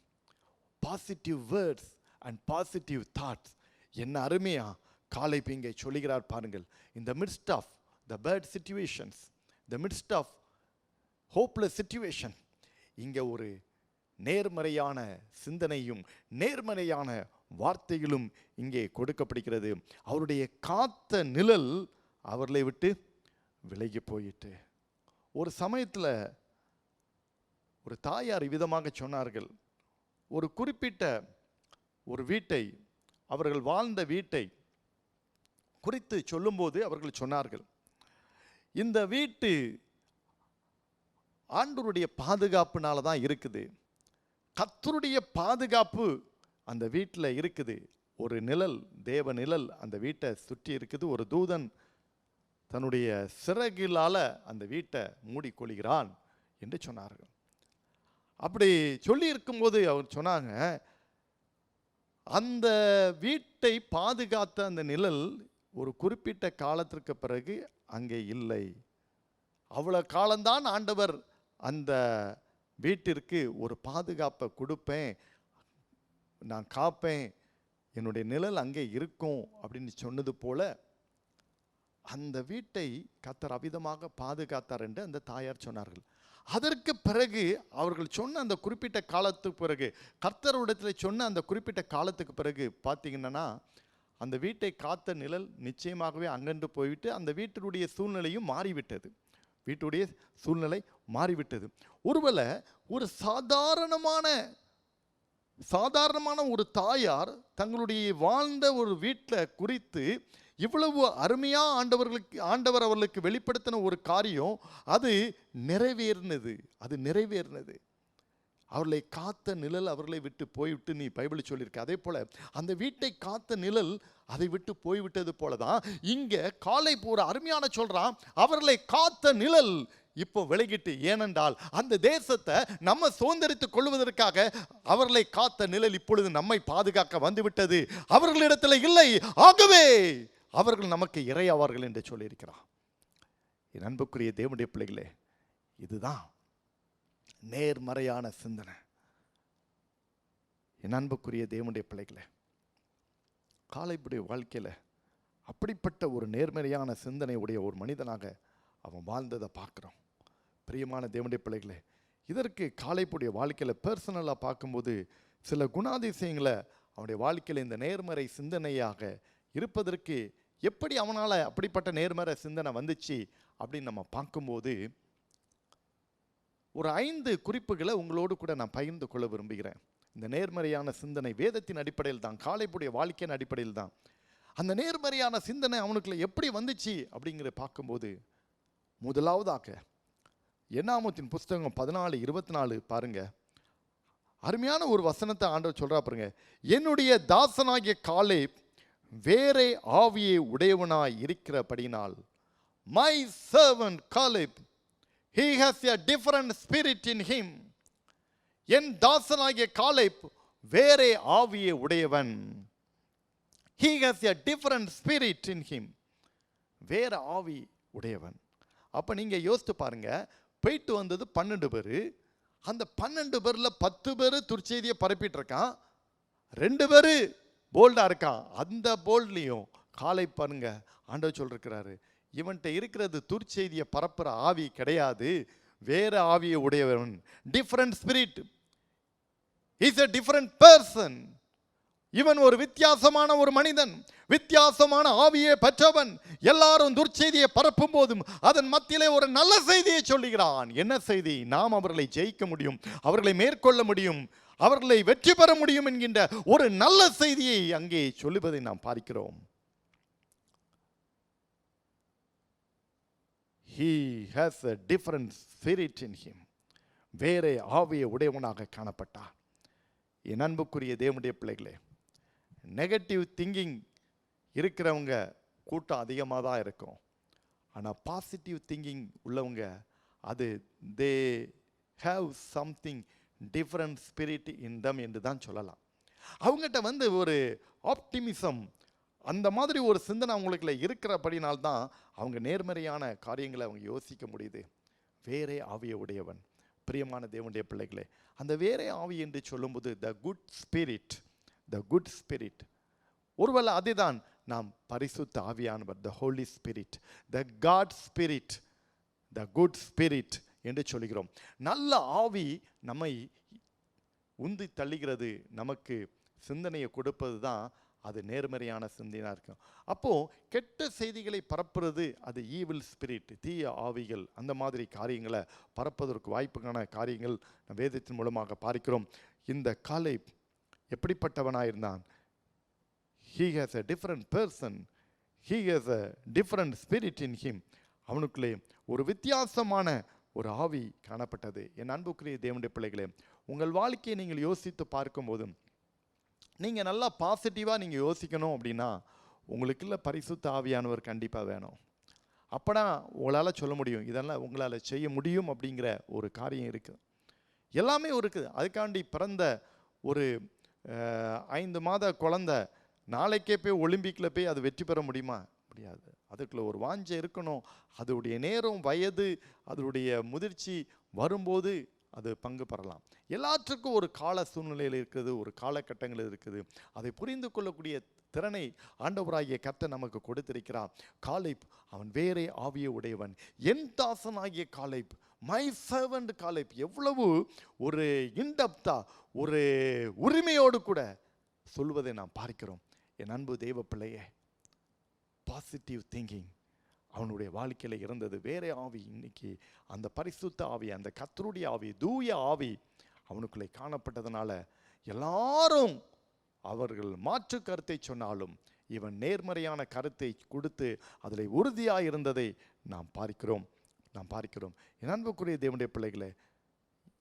positive words and positive thoughts. என்ன அருமையா காலை இங்கே சொல்லுகிறார் பாருங்கள். in the midst of the bad situations, the midst of hopeless situation, இங்கே ஒரு நேர்மறையான சிந்தனையும் நேர்மறையான வார்த்தைகளும் இங்கே கொடுக்கப்படுகிறது. அவருடைய காத்த நிழல் அவர்களை விட்டு விலகி போயிட்டு. ஒரு சமயத்தில் ஒரு தாயார் விதமாக சொன்னார்கள். ஒரு குறிப்பிட்ட ஒரு வீட்டை, அவர்கள் வாழ்ந்த வீட்டை குறித்து சொல்லும்போது அவர்கள் சொன்னார்கள், இந்த வீட்டு ஆண்டவருடைய பாதுகாப்புனால தான் இருக்குது. கர்த்தருடைய பாதுகாப்பு அந்த வீட்டில் இருக்குது. ஒரு நிழல், தேவ நிழல் அந்த வீட்டை சுற்றி இருக்குது. ஒரு தூதன் தன்னுடைய சிறகிலால் அந்த வீட்டை மூடிக்கொள்கிறான் என்று சொன்னார்கள். அப்படி சொல்லி இருக்கும்போது அவர் சொன்னாங்க, அந்த வீட்டை பாதுகாத்த அந்த நிழல் ஒரு குறிப்பிட்ட காலத்திற்கு பிறகு அங்கே இல்லை. அவ்வளோ காலம்தான் ஆண்டவர் அந்த வீட்டிற்கு ஒரு பாதுகாப்பை கொடுப்பேன், நான் காப்பேன், என்னுடைய நிழல் அங்கே இருக்கும் அப்படின்னு சொன்னது போல அந்த வீட்டை கர்த்தர் அவிதமாக பாதுகாத்தார் என்று அந்த தாயார் சொன்னார்கள். அதற்கு பிறகு அவர்கள் சொன்ன அந்த குறிப்பிட்ட காலத்துக்கு பிறகு, கர்த்தரிடத்தில் சொன்ன அந்த குறிப்பிட்ட காலத்துக்கு பிறகு பார்த்தீங்கன்னா அந்த வீட்டை காத்த நிழல் நிச்சயமாகவே அங்கன்று போய்விட்டு அந்த வீட்டினுடைய சூழ்நிலையும் மாறிவிட்டது. வீட்டுடைய சூழ்நிலை மாறிவிட்டது. ஒருவேளை ஒரு சாதாரணமான ஒரு தாயார் தங்களுடைய வாழ்ந்த ஒரு வீட்டில் குறித்து இவ்வளவு அருமையா ஆண்டவர் அவர்களுக்கு வெளிப்படுத்தின ஒரு காரியம் அது நிறைவேறினது. அவர்களை காத்த நிழல் அவர்களை விட்டு போய்விட்டு நீ பைபிள் சொல்லியிருக்க. அதே போல அந்த வீட்டை காத்த நிழல் அதை விட்டு போய்விட்டது போலதான் இங்க காலை ஒரு அருமையான சொல்றான், அவர்களை காத்த நிழல் இப்போ விலகிட்டு. ஏனென்றால் அந்த தேசத்தை நம்ம சுதந்திரித்துக் கொள்வதற்காக அவர்களை காத்த நிழல் இப்பொழுது நம்மை பாதுகாக்க வந்துவிட்டது. அவர்களிடத்தில் இல்லை, ஆகவே அவர்கள் நமக்கு இறையாவார்கள் என்று சொல்லியிருக்கிறார். என் அன்புக்குரிய தேவனுடைய பிள்ளைகளே, இதுதான் நேர்மறையான சிந்தனை. என் அன்புக்குரிய தேவனுடைய பிள்ளைகளே, காலைப்புடைய வாழ்க்கையில் அப்படிப்பட்ட ஒரு நேர்மறையான சிந்தனை உடைய ஒரு மனிதனாக அவன் வாழ்ந்ததை பார்க்குறோம். பிரியமான தேவனுடைய பிள்ளைகளே, இதற்கு காலைப்புடைய வாழ்க்கையில் பர்சனலாக பார்க்கும்போது சில குணாதிசயங்களை அவனுடைய வாழ்க்கையில் இந்த நேர்மறை சிந்தனையாக இருப்பதற்கு எப்படி அவனால் அப்படிப்பட்ட நேர்மறை சிந்தனை வந்துச்சு அப்படின்னு நம்ம பார்க்கும்போது ஒரு 5 குறிப்புகளை உங்களோடு கூட நான் பகிர்ந்து கொள்ள விரும்புகிறேன். இந்த நேர்மறையான சிந்தனை வேதத்தின் அடிப்படையில் தான், காலைப்புடைய வாழ்க்கையின் அடிப்படையில் தான். அந்த நேர்மறையான சிந்தனை அவனுக்குள்ள எப்படி வந்துச்சு அப்படிங்கிற பார்க்கும்போது, முதலாவதாக என்னாமத்தின் புஸ்தகம் 14:24 பாருங்க. அருமையான ஒரு வசனத்தை ஆண்டவர் சொல்றா பாருங்க. என்னுடைய தாசனாகிய காலேப் வேறே ஆவியை உடையவனாய் இருக்கிறபடினால், my servant Caleb, he has a different spirit in him. என் தாசனாகிய காலேப் வேறே ஆவியை உடையவன். he has a different spirit in him. வேற ஆவி உடையவன். அப்ப நீங்க யோசித்து பாருங்க, போயிட்டு வந்தது 12 பேர். அந்த 12 பேர்ல 10 பேர் துர்ச்செய்தியை பரப்பிட்டு இருக்கான், 2 பேர் போல்டா இருக்கான். அந்த போல்ட்லையும் காலை பாருங்க, ஆண்டவர் சொல்லிருக்கிறாரு, இவன்கிட்ட இருக்கிறது துர்ச்செய்தியை பரப்புற ஆவி கிடையாது, வேற ஆவியை உடையவன். Different spirit, is a different person. இவன் ஒரு வித்தியாசமான ஒரு மனிதன், வித்தியாசமான ஆவியை பெற்றவன். எல்லாரும் துர்ச்செய்தியை பரப்பும் போதும் அதன் மத்தியிலே ஒரு நல்ல செய்தியை சொல்லுகிறான். என்ன செய்தி? நாம் அவர்களை ஜெயிக்க முடியும், அவர்களை மேற்கொள்ள முடியும், அவர்களை வெற்றி பெற முடியும் என்கின்ற ஒரு நல்ல செய்தியை அங்கே சொல்லுவதை நாம் பார்க்கிறோம். he has a different spirit in him. வேறே ஆவியை உடையவனாக காணப்பட்டார். என் அன்புக்குரிய தேவனுடைய பிள்ளைகளே, நெகட்டிவ் திங்கிங் இருக்கிறவங்க கூட்டம் அதிகமாக தான் இருக்கும். ஆனால் பாசிட்டிவ் திங்கிங் உள்ளவங்க அது they have something different spirit in them என்று தான் சொல்லலாம். அவங்ககிட்ட ஒரு ஆப்டிமிசம், அந்த மாதிரி ஒரு சிந்தனை அவங்களுக்குள்ள இருக்கிறபடினால்தான் அவங்க நேர்மறையான காரியங்களை அவங்க யோசிக்க முடியுது. வேறே ஆவியை உடையவன். பிரியமான தேவனுடைய பிள்ளைகளே, அந்த வேறே ஆவி என்று சொல்லும்போது த குட் ஸ்பிரிட், ஒருவேளை அதுதான் நாம் பரிசுத்த ஆவியானவர், the holy spirit, the God spirit, the good spirit என்று சொல்கிறோம். நல்ல ஆவி நம்மை உந்தி தள்ளுகிறது, நமக்கு சிந்தனையை கொடுப்பது தான் அது நேர்மறையான சிந்தனையாக இருக்கும். அப்போது கெட்ட செய்திகளை பரப்புறது அது ஈவில் ஸ்பிரிட், தீய ஆவிகள், அந்த மாதிரி காரியங்களை பரப்பதற்கு வாய்ப்புக்கான காரியங்கள் நம் வேதத்தின் மூலமாக பார்க்கிறோம். இந்த காலேப் எப்படிப்பட்டவனாக இருந்தான்? he has a different person, he has a different spirit in him. அவனுக்குள்ளே ஒரு வித்தியாசமான ஒரு ஆவி காணப்பட்டது. என் அன்புக்குரிய தேவனுடைய பிள்ளைகளே, உங்கள் வாழ்க்கையை நீங்கள் யோசித்து பார்க்கும்போதும் நீங்கள் நல்லா பாசிட்டிவாக நீங்கள் யோசிக்கணும் அப்படின்னா உங்களுக்குள்ள பரிசுத்த ஆவியானவர் கண்டிப்பாக வேணும். அப்போனா உங்களால் சொல்ல முடியும், இதெல்லாம் உங்களால் செய்ய முடியும் அப்படிங்கிற ஒரு காரியம் இருக்குது. எல்லாமே இருக்குது. அதுக்காண்டி பிறந்த ஒரு 5 மாத குழந்தை நாளைக்கே போய் ஒலிம்பிக்கில் போய் அது வெற்றி பெற முடியுமா? முடியாது. அதுக்குள்ள ஒரு வாஞ்சை இருக்கணும். அதோடைய நேரம், வயது, அதனுடைய முதிர்ச்சி வரும்போது அது பங்கு பெறலாம். எல்லாற்றுக்கும் ஒரு கால சூழ்நிலையில் இருக்குது, ஒரு காலகட்டங்கள் இருக்குது. அதை புரிந்து கொள்ளக்கூடிய திறனை ஆண்டவராகிய கர்த்தர் நமக்கு கொடுத்திருக்கிறார். காலேப் அவன் வேறே ஆவியை உடையவன். என் தாசனாகிய காலேப், மை சர்வன்ட் காலேப், எவ்வளவு ஒரு இன்டெப்தா, ஒரு உரிமையோடு கூட சொல்வதை நாம் பார்க்கிறோம். என் அன்பு தெய்வ பிள்ளையே, பாசிட்டிவ் திங்கிங் அவனுடைய வாழ்க்கையில் இருந்தது. வேற ஆவி, இன்னைக்கு அந்த பரிசுத்த ஆவி, அந்த கர்த்தருடைய ஆவி, தூய ஆவி அவனுக்குள்ளே காணப்பட்டதுனால எல்லாரும் அவர்கள் மாற்று கருத்தை சொன்னாலும் இவன் நேர்மறையான கருத்தை கொடுத்து அதில் உறுதியாக இருந்ததை நாம் பார்க்கிறோம். என் அன்புக்குரிய தேவனுடைய பிள்ளைகளே,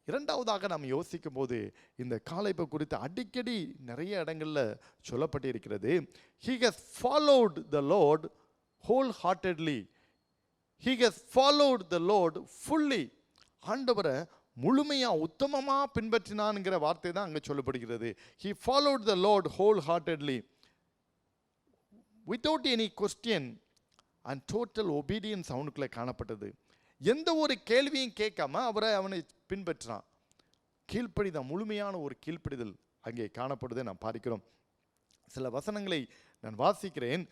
இரண்டாவதாக நாம் யோசிக்கும் போது இந்த காலேபை குறித்து அடிக்கடி நிறைய இடங்களில் சொல்லப்பட்டிருக்கிறது. he has followed the Lord wholeheartedly, he has followed the Lord fully. ஆண்டவரை முழுமையா உத்தமமா பின்பற்றினான்ங்கிற வார்த்தை தான் அங்கே சொல்லப்படுகிறது. he followed the Lord wholeheartedly without any question and total obedience அவனுக்குள்ளே காணப்பட்டது. எந்த ஒரு கேள்வியும் கேட்காம அவனை பின்பற்றான். கீழ்ப்படிதான், முழுமையான ஒரு கீழ்ப்படிதல் அங்கே காணப்படுவதை நாம் பார்க்கிறோம். சில வசனங்களை நான் வாசிக்கிறேன்.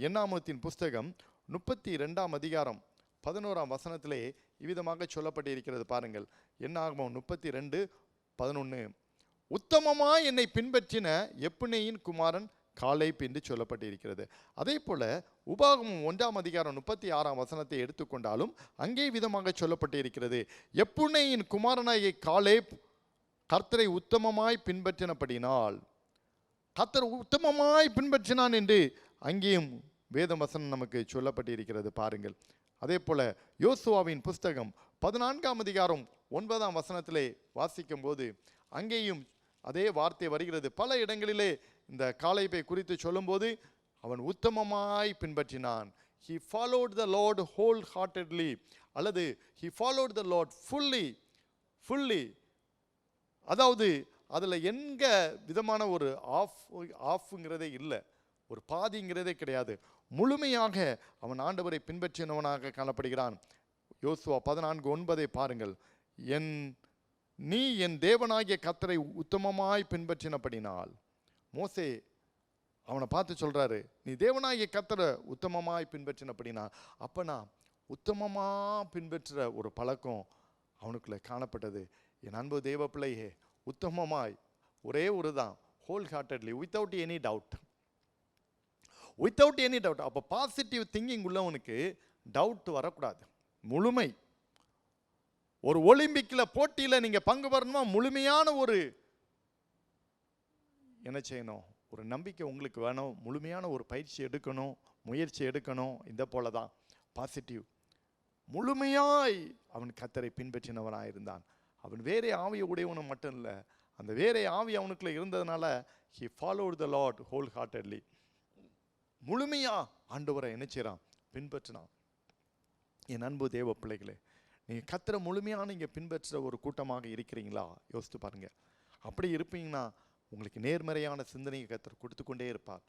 என்னாகமத்தின் புஸ்தகம் 32ஆம் அதிகாரம் 11ஆம் வசனத்திலே இவ்விதமாக சொல்லப்பட்டிருக்கிறது பாருங்கள். என்னாகமம் 32:11, உத்தமமாய் என்னை பின்பற்றின எப்புனேயின் குமாரன் காலேப் என்று சொல்லப்பட்டிருக்கிறது. அதே போல உபாகமம் 1ஆம் அதிகாரம் 36ஆம் வசனத்தை எடுத்துக்கொண்டாலும் அங்கே விதமாக சொல்லப்பட்டிருக்கிறது, எப்புனேயின் குமாரனாகிய காலேப் கர்த்தரை உத்தமமாய் பின்பற்றினபடினால், கர்த்தர் உத்தமமாய் பின்பற்றினான் என்று அங்கேயும் வேத வசனம் நமக்கு சொல்லப்பட்டிருக்கிறது பாருங்கள். அதே போல யோசுவாவின் புஸ்தகம் 14ஆம் அதிகாரம் 9ஆம் வசனத்திலே வாசிக்கும் போது அங்கேயும் அதே வார்த்தை வருகிறது. பல இடங்களிலே இந்த காலேபை குறித்து சொல்லும்போது அவன் உத்தமமாய் பின்பற்றினான். he followed the Lord wholeheartedly, அல்லது he followed the Lord fully. அதாவது அதில் எங்க விதமான ஒரு ஆஃப்ங்கிறதே இல்லை, ஒரு பாதிங்கிறதே கிடையாது. முழுமையாக அவன் ஆண்டவரை பின்பற்றினவனாக காணப்படுகிறான். யோசுவா 14:9 பாருங்கள். நீ என் தேவனாகிய கர்த்தரை உத்தமமாய் பின்பற்றினபடினால், மோசே அவனை பார்த்து சொல்றாரு, நீ தேவனாகிய கர்த்தரை உத்தமமாய் பின்பற்றினபடினா, அப்பனா உத்தமமா பின்பற்றுற ஒரு பழக்கம் அவனுக்குள்ள காணப்பட்டது. என் அன்பு தேவ பிள்ளையே, உத்தமமாய், ஒரே ஒரு தான், whole heartedly, without any doubt. அப்போ பாசிட்டிவ் திங்கிங் உள்ளவனுக்கு டவுட் வரக்கூடாது. முழுமை. ஒரு ஒலிம்பிக்கில் போட்டியில் நீங்கள் பங்கு பெறணுமா, முழுமையான ஒரு என்ன செய்யணும், ஒரு நம்பிக்கை உங்களுக்கு வேணும், முழுமையான ஒரு பயிற்சி எடுக்கணும், முயற்சி எடுக்கணும். இந்த போல தான் பாசிட்டிவ். முழுமையாய் அவன் கர்த்தரை பின்பற்றினவனாயிருந்தான். அவன் வேறே ஆவியை உடையவனும் மட்டும் இல்லை, அந்த வேறே ஆவி அவனுக்குள்ள இருந்ததுனால he followed the Lord wholeheartedly. முழுமையா ஆண்டவரை என்ன செய்றான்? பின்பற்றினான். என் அன்பு தேவ பிள்ளைகளே, நீங்க கர்த்தரை முழுமையா நீங்க பின்பற்ற ஒரு கூட்டமாக இருக்கிறீங்களா? யோசித்து பாருங்க. அப்படி இருப்பீங்கன்னா உங்களுக்கு நேர்மறையான சிந்தனையை கர்த்தர் கொடுத்து கொண்டே இருப்பார்.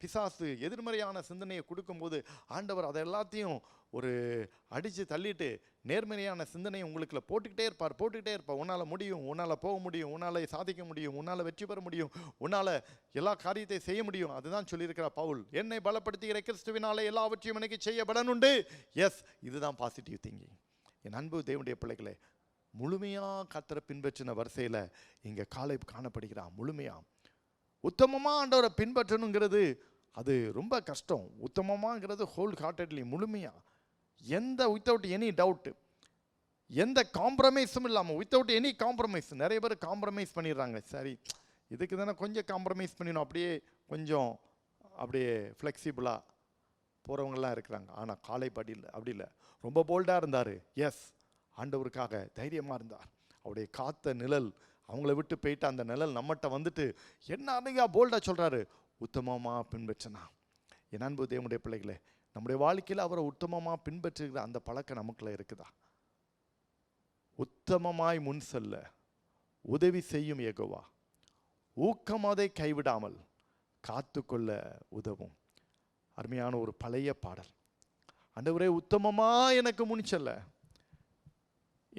பிசாசு எதிர்மறையான சிந்தனையை கொடுக்கும்போது ஆண்டவர் அதை எல்லாத்தையும் ஒரு அடித்து தள்ளிட்டு நேர்மறையான சிந்தனையை உங்களுக்குள்ள போட்டுக்கிட்டே இருப்பார். உன்னால் முடியும், உன்னால் போக முடியும், உன்னால் சாதிக்க முடியும், உன்னால் வெற்றி பெற முடியும், உன்னால் எல்லா காரியத்தை செய்ய முடியும். அதுதான் சொல்லியிருக்கிறார் பவுல், என்னை பலப்படுத்துகிற கிறிஸ்துவினாலே எல்லாவற்றையும் எனக்கு செய்ய பலனுண்டு. எஸ், இதுதான் பாசிட்டிவ் திங்கிங். என் அன்பு தேவனுடைய பிள்ளைகளே, முழுமையாக கர்த்தரை பின்பற்றின வரிசையில் இங்கே காலேப் காணப்படுகிறான். முழுமையாக உத்தமமாக ஆண்டவரை பின்பற்றணுங்கிறது அது ரொம்ப கஷ்டம். உத்தமமாகிறது ஹோல் ஹார்ட்டட்லி, முழுமையாக, எந்த வித்தவுட் எனி டவுட்டு, எந்த காம்ப்ரமைஸும் இல்லாமல், வித்தவுட் எனி காம்ப்ரமைஸ். நிறைய பேர் காம்ப்ரமைஸ் பண்ணிடுறாங்க. சரி, இதுக்கு தானே கொஞ்சம் காம்ப்ரமைஸ் பண்ணிடணும், அப்படியே கொஞ்சம் அப்படியே ஃப்ளெக்சிபிளாக போகிறவங்களாம் இருக்கிறாங்க. ஆனால் காலேப் அப்படி இல்லை, ரொம்ப போல்டாக இருந்தார். எஸ், ஆண்டவருக்காக தைரியமாக இருந்தார். அவருடைய காத்த நிழல் அவங்கள விட்டு போயிட்டு அந்த நிழல் நம்மகிட்ட வந்துட்டு என்ன அன்னைக்கா போல்டாக சொல்கிறாரு, உத்தமமாக பின்பற்றினா. என் அன்பு தேவனுடைய பிள்ளைகளே, நம்முடைய வாழ்க்கையில் அவரை உத்தமமாக பின்பற்றுகிற அந்த பழக்கம் நமக்குள்ள இருக்குதா? உத்தமமாய் முன் செல்ல உதவி செய்யும் யெகோவா, ஊக்கமதை கைவிடாமல் காத்துக்கொள்ள உதவும். அருமையான ஒரு பழைய பாடல். ஆண்டவரே, உத்தமமா எனக்கு முன் செல்ல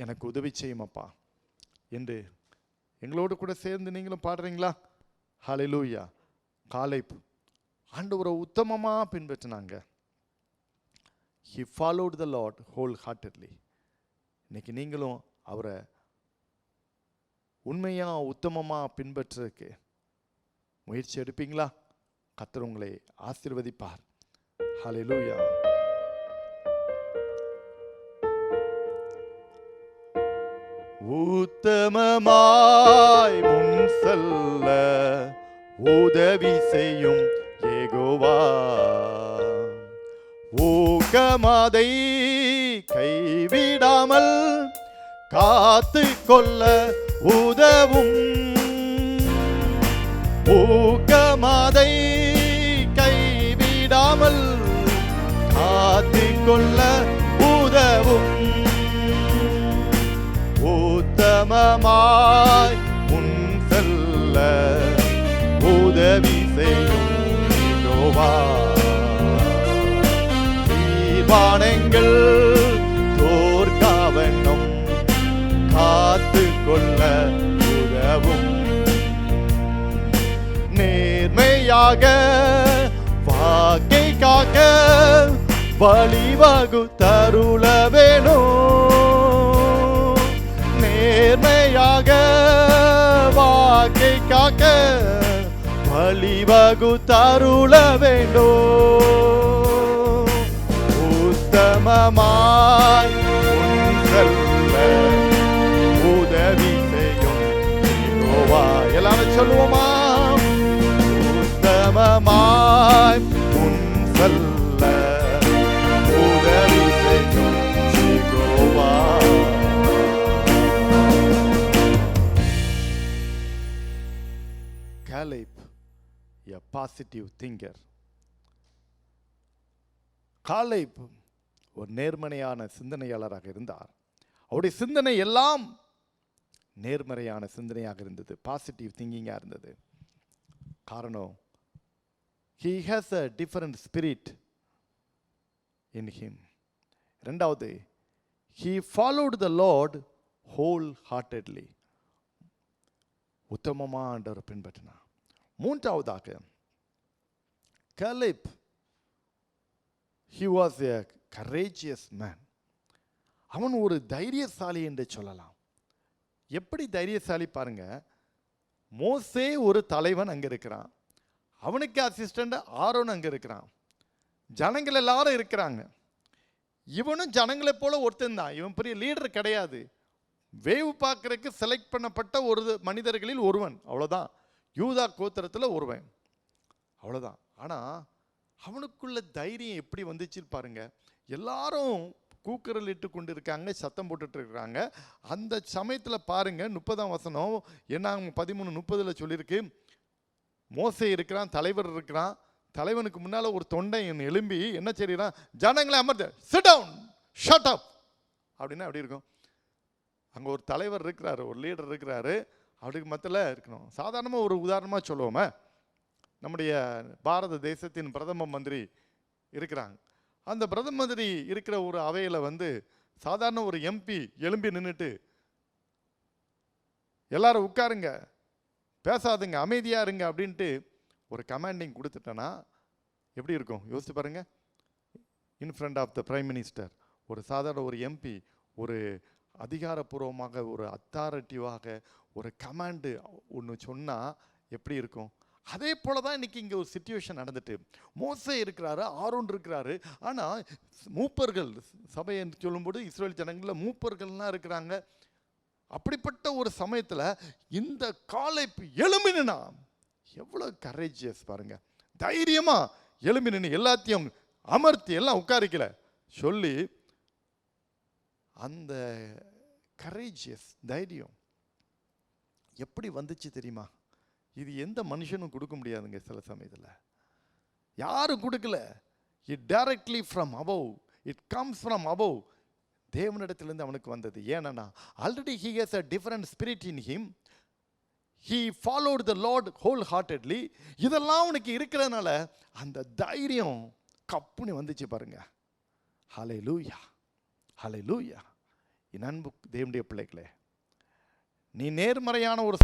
எனக்கு உதவி செய்யுமப்பா என்று எங்களோடு கூட சேர்ந்து நீங்களும் பாடுறீங்களா? ஹல்லேலூயா. காலேப் ஆண்டவரை உத்தமமா பின்பற்றினாங்க. he followed the Lord wholeheartedly. இன்னைக்கு நீங்களும் அவரை உண்மையா உத்தமமா பின்பற்றுறதுக்கு முயற்சி எடுப்பீங்களா? கர்த்தர் உங்களை ஆசீர்வதிப்பார். ஹல்லேலூயா. உத்தமமாய் முன் செல்ல உதவி செய்யும் யெகோவா, ஊக்கமதை கைவிடாமல் காத்து கொள்ள உதவும். ஊக்கமதை கைவிடாமல் காத்து கொள்ள உதவும். உத்தமமாய் முன் செல்ல உதவி செய்யும் யெகோவா, தீர்மானங்கள் தோற்காவண்ணம் காத்து கொள்ள உதவும். நேர்மையாக வாக்கை காக்க வழிவகு தருள வேணும். நேர்மையாக வாக்கை காக்க வழிவகு தருள வேண்டும். உத்தமமாய் முன் செல்ல உதவி செய்யும் யெகோவா. எல்லாரும் சொல்லுவோமா? உத்தமமாய் முன் செல்ல உதவி செய்யும் Jehovah. Caleb, a positive thinker. Caleb ஒரு நேர்மறையான சிந்தனையாளராக இருந்தார். அவருடைய சிந்தனை எல்லாம் நேர்மறையான சிந்தனையாக இருந்தது, பாசிட்டிவ் திங்கிங்காக இருந்தது. காரணம், he has a different spirit in him. இரண்டாவது, he followed the Lord wholeheartedly. உத்தமமா ஆண்டவரை பின்பற்றினார். மூன்றாவதாக, Caleb, he was a courageous man. அவன் ஒரு தைரியசாலி என்று சொல்லலாம். எப்படி தைரியசாலி பாருங்க. மோசே ஒரு தலைவன் அங்க இருக்கிறான், அவனுக்கு அசிஸ்டண்ட் ஆரோன் அங்க இருக்கிறான், ஜனங்கள் எல்லாரும் இருக்கிறாங்க. இவனும் ஜனங்களை போல ஒருத்தன் தான், இவன் பெரிய லீடர் கிடையாது. வேவு பார்க்கறதுக்கு செலக்ட் பண்ணப்பட்ட ஒரு மனிதர்களில் ஒருவன், அவ்வளோதான். யூதா கோத்திரத்தில் ஒருவன், அவ்வளோதான். ஆனால் அவனுக்குள்ள தைரியம் எப்படி வந்துச்சு பாருங்க. எல்லாரும் கூக்குரல் இட்டு கொண்டு இருக்காங்க, சத்தம் போட்டுட்டு இருக்கிறாங்க. அந்த சமயத்தில் பாருங்க 30ஆம் வசனம் என்னாகும் 13:30 சொல்லியிருக்கு. மோசே இருக்கிறான், தலைவர் இருக்கிறான். தலைவனுக்கு முன்னால் ஒரு தொண்டன் எழும்பி என்ன செய்யறான், ஜனங்களை அமர்ந்த சிட் டவுன் ஷட் அப் அப்படின்னா அப்படி இருக்கும். அங்கே ஒரு தலைவர் இருக்கிறாரு, ஒரு லீடர் இருக்கிறாரு, அவருக்கு மத்தியில் இருக்கணும். சாதாரணமாக ஒரு உதாரணமாக சொல்லுவோமே, நம்முடைய பாரத தேசத்தின் பிரதம மந்திரி இருக்கிறாங்க. அந்த பிரதம மந்திரி இருக்கிற ஒரு அவையில் சாதாரண ஒரு எம்பி எழும்பி நின்றுட்டு எல்லாரும் உட்காருங்க, பேசாதுங்க, அமைதியாக இருங்க அப்படின்ட்டு ஒரு கமாண்டிங் கொடுத்துட்டேன்னா எப்படி இருக்கும் யோசிச்சு பாருங்க. In front of the prime minister ஒரு சாதாரண ஒரு எம்பி ஒரு அதிகாரப்பூர்வமாக ஒரு அத்தாரிட்டிவாக ஒரு கமாண்டு ஒன்று சொன்னால் எப்படி இருக்கும்? அதே போல தான் இன்னைக்கு இங்கே ஒரு சிச்சுவேஷன் நடந்துட்டு, மோசே இருக்கிறாரு, ஆரோன் இருக்கிறாரு, ஆனால் மூப்பர்கள் சபையை சொல்லும்போது இஸ்ரேல் ஜனங்களில் மூப்பர்கள்லாம் இருக்கிறாங்க. அப்படிப்பட்ட ஒரு சமயத்தில் இந்த காலேப் எழும்பினா எவ்வளோ கரேஜியஸ் பாருங்க, தைரியமா எழும்பி நின்று எல்லாத்தையும் அமர்த்தி எல்லாம் உட்காரிக்கல சொல்லி, அந்த கரேஜியஸ் தைரியம் எப்படி வந்துச்சு தெரியுமா? இது எந்த மனுஷனும் கொடுக்க முடியாதுங்க. சில சமயத்தில் யாரும் கொடுக்கல. It directly from above, it comes from above. தேவனிடத்திலிருந்து அவனுக்கு வந்தது. ஏன்னா already he has a different spirit in him. He followed the Lord whole heartedly. இதெல்லாம் அவனுக்கு இருக்கிறதுனால அந்த தைரியம் கப்புன்னு வந்துச்சு பாருங்க. ஹல்லேலூயா, ஹல்லேலூயா. என் அன்பு தேவனுடைய பிள்ளைகளே, நீ நேர்மறையான ஒரு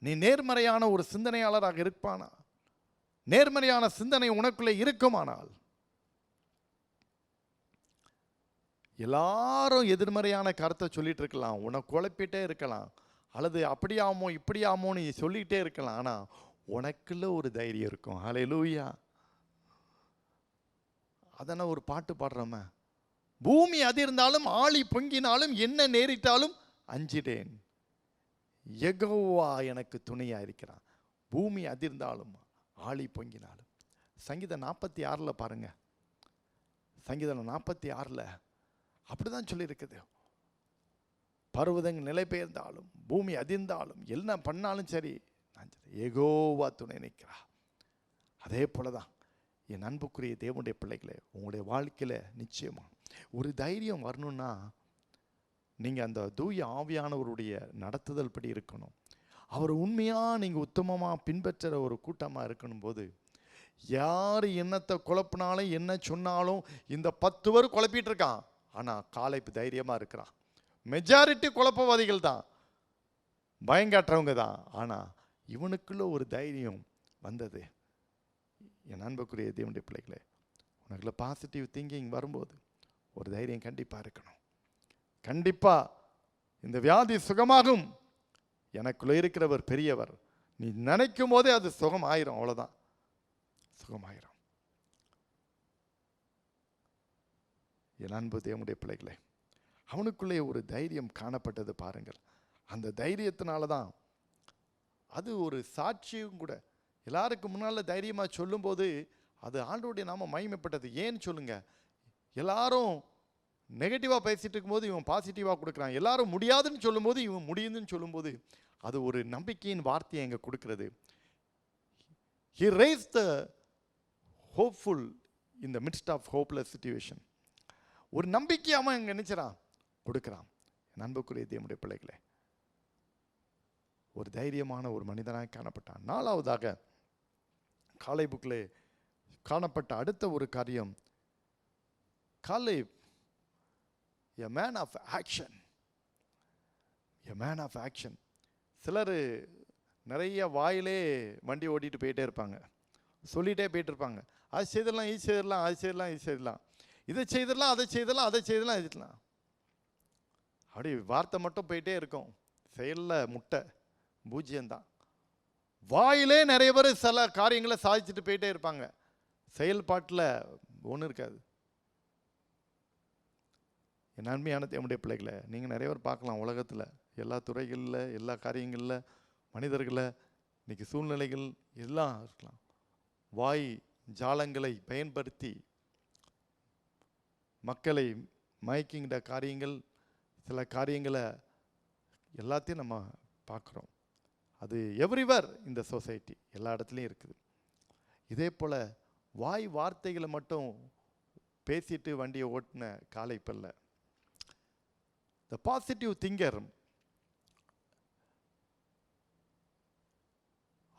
நீ நேர்மறையான ஒரு சிந்தனையாளராக இருப்பானா, நேர்மறையான சிந்தனை உனக்குள்ளே இருக்குமானால், எல்லாரும் எதிர்மறையான கருத்தை சொல்லிட்டு இருக்கலாம், உனக்கு குழப்பிட்டே இருக்கலாம், அல்லது அப்படியாமோ இப்படியாமோ நீ சொல்லிக்கிட்டே இருக்கலாம். ஆனால் உனக்குள்ள ஒரு தைரியம் இருக்கும். ஹல்லேலூயா. அதனால் ஒரு பாட்டு பாடுறோமே, பூமி அதிர்ந்தாலும் ஆழி பொங்கினாலும் என்ன நேரிட்டாலும் அஞ்சிடேன், யெகோவா எனக்கு துணையா இருக்கிறான். பூமி அதிர்ந்தாலும் ஆழி பொங்கினாலும். சங்கீதம் 46 பாருங்க, சங்கீதம் 46 அப்படிதான் சொல்லியிருக்குது. பர்வதங்கள் நிலை பெயர்ந்தாலும் பூமி அதிர்ந்தாலும் என்ன பண்ணாலும் சரி, யெகோவா துணை நிற்கிறா. அதே போலதான் என் அன்புக்குரிய தேவனுடைய பிள்ளைகளே, உங்களுடைய வாழ்க்கையில நிச்சயமா ஒரு தைரியம் வரணும்னா நீங்கள் அந்த தூய ஆவியானவருடைய நடத்துதல் படி இருக்கணும். அவர் உண்மையாக நீங்கள் உத்தமமாக பின்பற்றுற ஒரு கூட்டமாக இருக்கணும் போது, யார் என்னத்தை குழப்பினாலும் என்ன சொன்னாலும், இந்த 10 பேர் குழப்பிட்டு இருக்கான், ஆனால் காலைப்பு தைரியமாக இருக்கிறான். மெஜாரிட்டி குழப்பவாதிகள் தான், பயங்காட்டுறவங்க தான். ஆனால் இவனுக்குள்ள ஒரு தைரியம் வந்தது. என் அன்புக்குரிய தேவனுடைய பிள்ளைகளே, உனக்குள்ள பாசிட்டிவ் திங்கிங் வரும்போது ஒரு தைரியம் கண்டிப்பாக இருக்கணும். கண்டிப்பா இந்த வியாதி சுகமாகும், எனக்குள்ள இருக்கிறவர் பெரியவர். நீ நினைக்கும் போதே அது சுகம் ஆயிரும், அவ்வளவுதான், சுகமாயிரும். என் அன்பு தேவனுடைய பிள்ளைகளே, அவனுக்குள்ளே ஒரு தைரியம் காணப்பட்டது பாருங்கள். அந்த தைரியத்தினால தான் அது ஒரு சாட்சியும் கூட. எல்லாருக்கும் முன்னால் தைரியமாக சொல்லும்போது அது ஆண்டவருடைய நாம மகிமைப்பட்டது. ஏன்னு சொல்லுங்க, எல்லாரும் நெகட்டிவாக பேசிட்டு இருக்கும்போது இவன் பாசிட்டிவாக கொடுக்குறான், எல்லாரும் முடியாதுன்னு சொல்லும்போது இவன் முடியுதுன்னு சொல்லும்போது அது ஒரு நம்பிக்கையின் வார்த்தையை இங்கே கொடுக்கிறது. He raised the hopeful in the midst of hopeless situation. ஒரு நம்பிக்கை அவன் இங்கே நினைச்சான் கொடுக்குறான். அன்புக்குரிய தேவனுடைய பிள்ளைகளே, ஒரு தைரியமான ஒரு மனிதனாக காணப்பட்டான். 4வதாக காலேபுக்குள்ளே காணப்பட்ட அடுத்த ஒரு காரியம், Caleb a man of action, a man of action. சிலர் நிறைய வாயிலே வண்டி ஓட்டிட்டு போயிட்டே இருப்பாங்க, சொல்லிகிட்டே போயிட்டு இருப்பாங்க, அது செய்திடலாம் இது செய்திடலாம் அது செய்யலாம் இது செய்யலாம், இதை செய்திடலாம் அதை செய்திடலாம் அதை செய்திடலாம் இதுலாம், அப்படி வார்த்தை மட்டும் போயிட்டே இருக்கும், செயலில் முட்டை பூஜ்யம்தான். வாயிலே நிறைய பேர் சில காரியங்களை சாதிச்சுட்டு போயிட்டே இருப்பாங்க, செயல்பாட்டில் ஒன்றும் இருக்காது. என் நன்மையான தேவனுடைய பிள்ளைகளை நீங்கள் நிறைய பேர் பார்க்கலாம் உலகத்தில், எல்லா துறைகளில் எல்லா காரியங்களில் மனிதர்களை இன்னைக்கு சூழ்நிலைகள் எல்லாம் இருக்கலாம். வாய் ஜாலங்களை பயன்படுத்தி மக்களை மயக்கிங்கிற காரியங்கள், சில காரியங்களை எல்லாத்தையும் நம்ம பார்க்குறோம். அது எவ்ரிவேர் இந்த சொசைட்டி, எல்லா இடத்துலையும் இருக்குது. இதே போல் வாய் வார்த்தைகளை மட்டும் பேசிட்டு வண்டியை ஓட்டின காலை இப்போ இல்லை. The positive thinker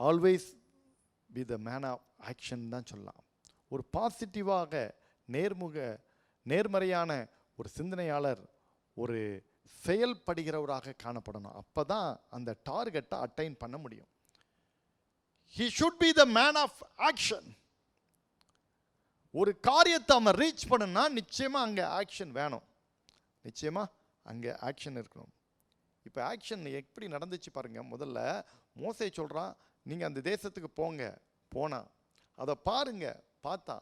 always be the man of action தான் சொல்லலாம். ஒரு பாசிட்டிவாக நேர்மறையான ஒரு சிந்தனையாளர், ஒரு செயல்படுகிறவராக காணப்படணும். அப்போ தான் அந்த டார்கெட்டை அட்டைன் பண்ண முடியும். He should be the man of action. ஒரு காரியத்தை அவன் ரீச் பண்ணுனா நிச்சயமாக அங்கே ஆக்ஷன் வேணும், நிச்சயமாக அங்கே ஆக்ஷன் இருக்கணும். இப்போ ஆக்ஷன் எப்படி நடந்துச்சு பாருங்க. முதல்ல மோசே சொல்கிறான், நீங்கள் அந்த தேசத்துக்கு போங்க. போனா அதை பாருங்க, பார்த்தா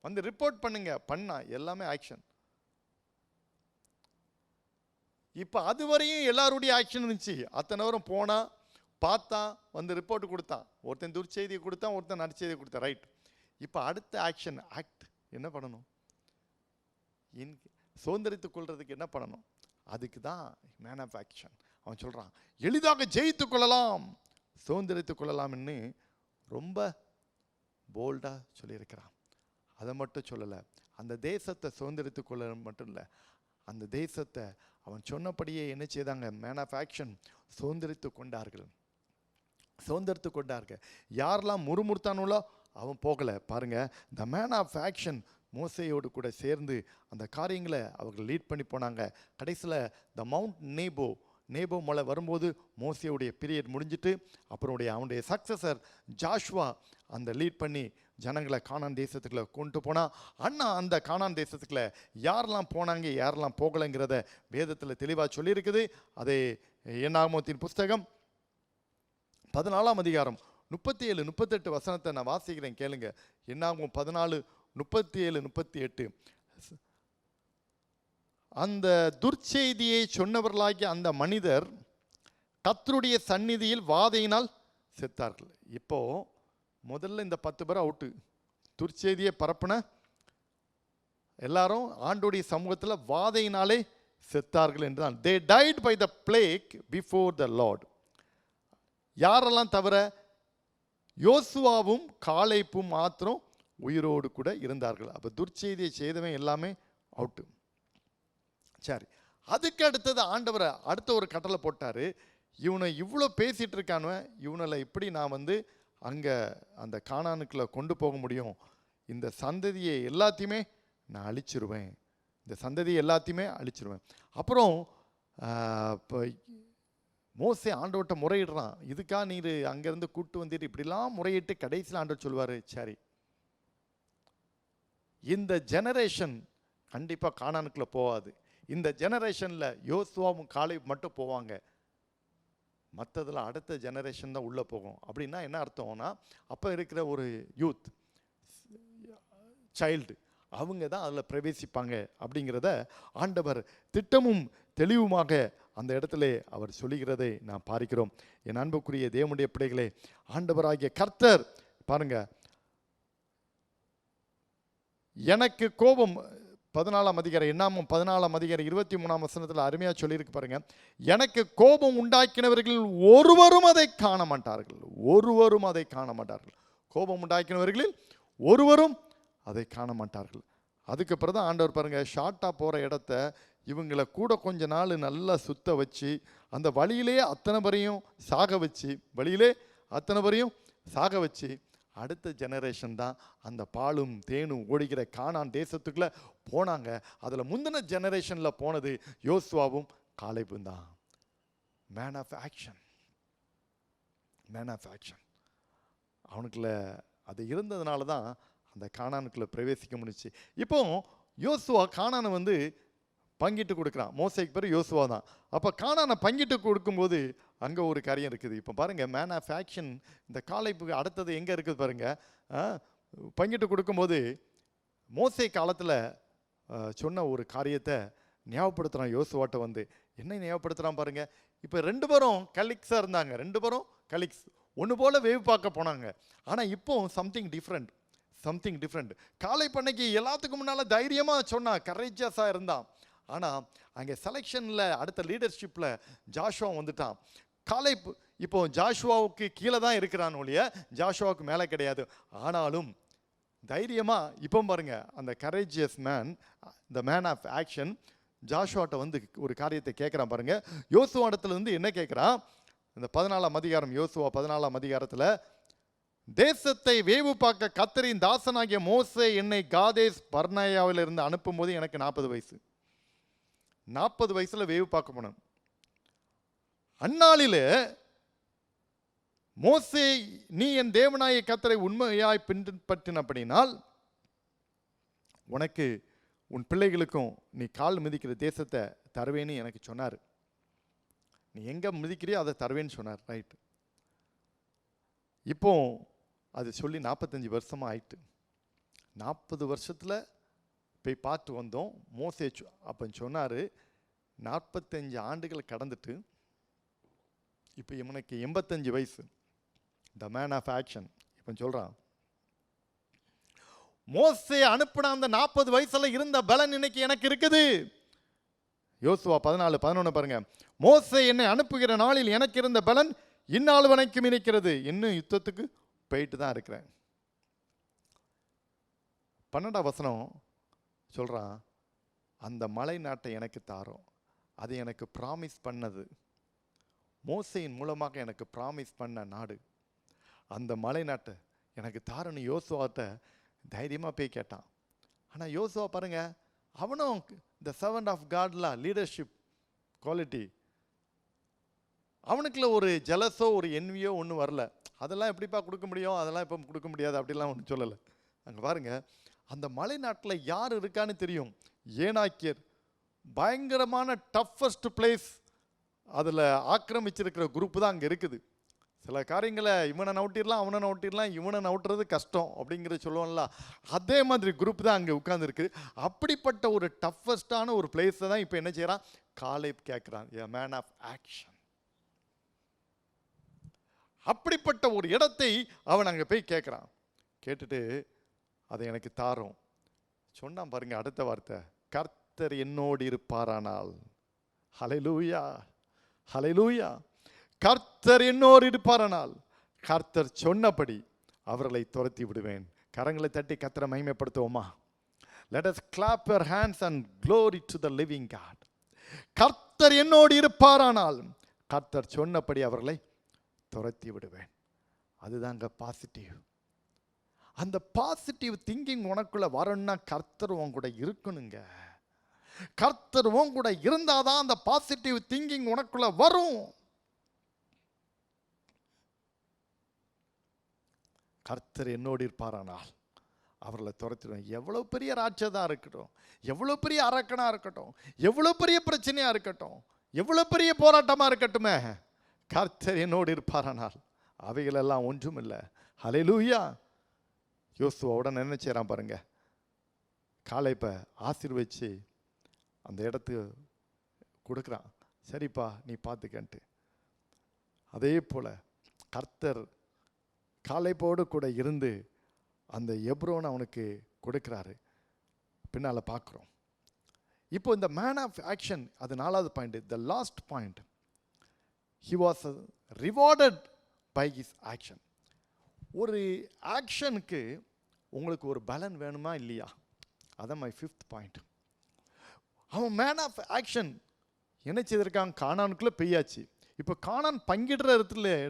வந்து ரிப்போர்ட் பண்ணுங்க, பண்ணா எல்லாமே ஆக்ஷன். இப்போ அதுவரையும் எல்லாருடைய ஆக்ஷன் இருந்துச்சு. அத்தனை வரும் போனா, பார்த்தா, வந்து ரிப்போர்ட் கொடுத்தான். ஒருத்தன் துர்ச்செய்தியை கொடுத்தான், ஒருத்தன் நற்செய்தியை கொடுத்தான். ரைட். இப்போ அடுத்த ஆக்ஷன், ஆக்ட் என்ன பண்ணணும்? சுதந்திரித்துக் கொள்றதுக்கு என்ன பண்ணணும்? அதுக்கு தான் மேன் ஆஃப் ஆக்ஷன். அவன் சொல்கிறான், எளிதாக ஜெயித்து கொள்ளலாம், சுதந்திரித்துக் கொள்ளலாம்னு ரொம்ப போல்டாக சொல்லியிருக்கிறான். அதை மட்டும் சொல்லலை, அந்த தேசத்தை சுதந்திரித்துக் கொள்ள மட்டும் இல்லை, அந்த தேசத்தை அவன் சொன்னபடியே என்ன செய்தாங்க? மேன் ஆஃப் ஆக்ஷன் சுதந்திரித்து கொண்டார்கள். யாரெல்லாம் முறுமுறுத்தானுங்களோ அவன் போகலை. பாருங்க, த மேன் ஆஃப் ஆக்ஷன் மோசையோடு கூட சேர்ந்து அந்த காரியங்களை அவர்கள் லீட் பண்ணி போனாங்க. கடைசியில் த மவுண்ட் நேபோ மலை வரும்போது மோசையுடைய பீரியட் முடிஞ்சிட்டு அப்புறம் அவனுடைய சக்சஸர் ஜாஷ்வா அந்த லீட் பண்ணி ஜனங்களை கானான் தேசத்துக்குள்ள கொண்டு போனால், அண்ணா அந்த கானான் தேசத்துக்குள்ள யாரெல்லாம் போனாங்க யாரெல்லாம் போகலைங்கிறத வேதத்தில் தெளிவாக சொல்லியிருக்குது. அதே என்னாகமத்தின் புஸ்தகம் 14ஆம் அதிகாரம் 37, 38 வசனத்தை நான் வாசிக்கிறேன், கேளுங்க. என்னாகும் 14, 37, 38. அந்த துர்ச்செய்தியை சொன்னவர்களாகிய அந்த மனிதர் கர்த்தருடைய சந்நிதியில் வாதையினால் செத்தார்கள். இப்போ முதல்ல இந்த 10 பேர் அவுட்டு. துர்ச்செய்தியை பரப்புன எல்லாரும் ஆண்டோடைய சமூகத்தில் வாதையினாலே செத்தார்கள் என்றுதான். They died by the plague before the Lord. யாரெல்லாம் தவிர யோசுவாவும் காலேப்பும் மாத்திரம் உயிரோடு கூட இருந்தார்கள். அப்போ துர்ச்செய்தியை செய்தவன் எல்லாமே அவுட்டு. சரி, அதுக்கு அடுத்தது ஆண்டவரை அடுத்த ஒரு கட்டளை போட்டார். இவனை இவ்வளோ பேசிகிட்டு இருக்கானுவன், இவனில் இப்படி நான் வந்து அங்கே அந்த கானானுக்குள்ளே கொண்டு போக முடியும், இந்த சந்ததியை எல்லாத்தையுமே நான் அழிச்சிருவேன், இந்த சந்ததியை எல்லாத்தையுமே அழிச்சிருவேன். அப்புறம் இப்போ மோசே ஆண்டவர்கிட்ட முறையிடுறான், இதுக்கா நீர் அங்கேருந்து கூப்பிட்டு வந்துட்டு இப்படிலாம் முறையிட்டு கடைசியில் ஆண்டவர் சொல்லுவார், சரி இந்த ஜெனரேஷன் கண்டிப்பாக கானானுக்குள்ளே போகாது, இந்த ஜெனரேஷனில் யோசுவாவும் காலேப் மட்டும் போவாங்க, மற்றதில் அடுத்த ஜெனரேஷன் தான் உள்ளே போகும். அப்படின்னா என்ன அர்த்தம்னா, அப்போ இருக்கிற ஒரு யூத் சைல்டு அவங்க தான் அதில் பிரவேசிப்பாங்க அப்படிங்கிறத ஆண்டவர் திட்டமும் தெளிவுமாக அந்த இடத்துல அவர் சொல்லுகிறதை நாம் பார்க்கிறோம். என் அன்புக்குரிய தேவனுடைய பிள்ளைகளே, ஆண்டவராகிய கர்த்தர் பாருங்க, எனக்கு கோபம் 14ஆம் அதிகாரம் என்னாமும் 14ஆம் அதிகாரம் 23ஆம் வசனத்தில் அருமையாக சொல்லியிருக்கு பாருங்க. எனக்கு கோபம் உண்டாக்கினவர்கள் ஒருவரும் அதை காண மாட்டார்கள், ஒருவரும் அதை காண மாட்டார்கள். கோபம் உண்டாக்கினவர்களில் ஒருவரும் அதை காண மாட்டார்கள். அதுக்கு பிறகு தான் ஆண்டவர் பாருங்க, ஷார்ட்டாக போகிற இடத்த இவங்களை கூட கொஞ்ச நாள் நல்லா சுத்த வச்சு அந்த வழியிலே அத்தனை பேரையும் சாக வச்சு அடுத்த ஜெனரேஷன் தான் அந்த பாலும் தேனும் ஓடுகிற கானான் தேசத்துக்குள்ளே போனாங்க. அதில் முந்தின ஜெனரேஷனில் போனது யோசுவாவும் காலேபும் தான். Man of action, man of action. அவனுக்குள்ள அது இருந்ததுனால தான் அந்த கானானுக்குள்ளே பிரவேசிக்க முடிச்சு. இப்போ யோசுவா கானானை வந்து பங்கிட்டு கொடுக்குறான். மோசைக்கு பிறகு யோசுவா தான். அப்போ கானானை பங்கிட்டு கொடுக்கும்போது அங்கே ஒரு காரியம் இருக்குது. இப்போ பாருங்கள், மேன் ஆஃப் ஆக்ஷன் இந்த காலேப்புக்கு அடுத்தது எங்கே இருக்குது பாருங்கள். பங்கிட்டு கொடுக்கும்போது மோசை காலத்தில் சொன்ன ஒரு காரியத்தை ஞாபகப்படுத்துகிறான் யோசுவாட்ட வந்து. என்ன ஞாபகப்படுத்துகிறான் பாருங்கள். இப்போ 2 பேரும் கலிக்ஸாக இருந்தாங்க, 2 பேரும் கலிக்ஸ். ஒன்று போல வேவு பார்க்க போனாங்க. ஆனால் இப்போ சம்திங் டிஃப்ரெண்ட். காலை பண்ணைக்கு எல்லாத்துக்கும் முன்னால் தைரியமாக சொன்னான், கரேஜஸாக இருந்தான். ஆனால் அங்கே செலெக்ஷனில் அடுத்த லீடர்ஷிப்பில் ஜாஷுவா வந்துட்டான். காலேப் இப்போ ஜாஷுவாவுக்கு கீழே தான் இருக்கிறான் ஒழிய ஜாஷுவாவுக்கு மேலே கிடையாது. ஆனாலும் தைரியமாக இப்போ பாருங்க, அந்த courageous man, the man of action ஜாஷுவாட்ட வந்து ஒரு காரியத்தை கேட்குறான் பாருங்க. யோசுவா இடத்துல வந்து என்ன கேட்குறான்? இந்த 14ஆம் அதிகாரம், யோசுவா 14ஆம் அதிகாரத்தில், தேசத்தை வேவு பார்க்க கர்த்தரின் தாசனாகிய மோசே என்னை காதேஸ் பர்னேயாவில் இருந்து அனுப்பும்போது எனக்கு 40 வயசு. 40 வயசுல வேவு பார்க்க போனேன். அந்நாளில் மோசே, நீ என் தேவனாய கர்த்தரை உண்மையாய் பின்பற்றினபடினால் உனக்கு உன் பிள்ளைகளுக்கும் நீ கால் மிதிக்கிற தேசத்தை தருவேன்னு எனக்கு சொன்னார். நீ எங்கே மிதிக்கிறியோ அதை தருவேன்னு சொன்னார். ரைட். இப்போ அது சொல்லி 45 வருஷமாக ஆயிட்டு. 40 வருஷத்தில் போய் பார்த்து வந்தோம். மோசே அப்போ சொன்னார், 45 ஆண்டுகள் கடந்துட்டு இப்போ இவனுக்கு 85 வயசு. த மேன் ஆஃப் ஆக்ஷன் இப்போ சொல்கிறான், மோசே அனுப்பின அந்த 40 வயசுல இருந்த பலன் இன்னைக்கு எனக்கு இருக்குது. யோசுவா 14:11 பாருங்க. மோசே என்னை அனுப்புகிற நாளில் எனக்கு இருந்த பலன் இந்நாள் வரைக்கும் இருக்கிறது. இன்னும் யுத்தத்துக்கு போயிட்டு தான் இருக்கிறேன். 12ஆம் வசனம் சொல்றான், அந்த மலை நாட்டை எனக்கு தாரோம். அது எனக்கு ப்ராமிஸ் பண்ணது, மோசையின் மூலமாக எனக்கு ப்ராமிஸ் பண்ண நாடு. அந்த மலை நாட்டை எனக்கு தாரன்னு யோசுவாட்ட தைரியமாக போய் கேட்டான். ஆனால் யோசுவா பாருங்க, அவனும் த சர்வன்ட் ஆஃப் காட்ல லீடர்ஷிப் குவாலிட்டி, அவனுக்குள்ள ஒரு ஜெலஸோ ஒரு என்வியோ ஒன்றும் வரல. அதெல்லாம் எப்படிப்பா கொடுக்க முடியும், அதெல்லாம் இப்போ கொடுக்க முடியாது அப்படிலாம் ஒன்றும் சொல்லலை. அங்கே பாருங்க, அந்த மலை நாட்டில் யார் இருக்கான்னு தெரியும். ஏனாக்கியர் பயங்கரமான டஃபஸ்ட் பிளேஸ், அதில் ஆக்கிரமிச்சிருக்கிற குரூப்பு தான் அங்கே இருக்குது. சில காரியங்களை இவனை நவுட்டிடலாம், அவனை நவுட்டிடலாம், இவனை நவுட்டுறது கஷ்டம் அப்படிங்கிற சொல்லுவோம்ல, அதே மாதிரி குரூப் தான் அங்கே உட்கார்ந்துருக்கு. அப்படிப்பட்ட ஒரு டஃபஸ்டான ஒரு பிளேஸை தான் இப்போ என்ன செய்கிறான், காலேப் கேட்குறான், எ மேன் ஆஃப் ஆக்ஷன். அப்படிப்பட்ட ஒரு இடத்தை அவன் அங்கே போய் கேட்குறான். கேட்டுட்டு அதை எனக்கு தாரோம் சொன்னான் பாருங்க. அடுத்த வார்த்தை, கர்த்தர் என்னோடு இருப்பாரானால். ஹல்லேலூயா, ஹல்லேலூயா. கர்த்தர் என்னோடு இருப்பாரானால், கர்த்தர் சொன்னபடி அவர்களை துரத்தி விடுவேன். கரங்களை தட்டி கர்த்தரை மகிமைப்படுத்துவோமா? Let us clap our hands and glory to the living God. கர்த்தர் என்னோடு இருப்பாரானால், கர்த்தர் சொன்னபடி அவர்களை துரத்தி விடுவேன். அதுதாங்க பாசிட்டிவ். அந்த பாசிட்டிவ் திங்கிங் உனக்குள்ள வரணும்னா கர்த்தர் உன் கூட இருக்கணுங்க. கர்த்தர் உன் கூட இருந்தாதான் அந்த பாசிட்டிவ் திங்கிங் உனக்குள்ள வரும். கர்த்தர் என்னோடு இருப்பாரானால் அவர்களை துரத்திடுவேன். எவ்வளோ பெரிய ராட்சதாக இருக்கட்டும், எவ்வளோ பெரிய அரக்கனாக இருக்கட்டும், எவ்வளோ பெரிய பிரச்சனையாக இருக்கட்டும், எவ்வளோ பெரிய போராட்டமாக இருக்கட்டுமே, கர்த்தர் என்னோடு இருப்பாரானால் அவைகளெல்லாம் ஒன்றும் இல்லை. ஹல்லேலூயா. யோசுவாவுடன் என்ன செய்கிறான் பாருங்க, காலேப்பை ஆசீர்வதிச்சு அந்த இடத்துக்கு கொடுக்குறான். சரிப்பா நீ பார்த்துக்கன்ட்டு. அதே போல் கர்த்தர் காலேப்போடு கூட இருந்து அந்த எப்ரோன் அவனுக்கு கொடுக்குறாரு. பின்னால் பார்க்குறோம். இப்போ இந்த மேன் ஆஃப் ஆக்ஷன், அது 4வது point, the last point. He was rewarded by his action. ஒரு ஆக்ஷனுக்கு உங்களுக்கு ஒரு பலன் வேணுமா இல்லையா? அதான் மை 5th பாயிண்ட். அவன் மேன் ஆஃப் ஆக்ஷன் என்ன செய்திருக்கான், கானானுக்குள்ளே பெய்யாச்சு. இப்போ கானான் பங்கிடுற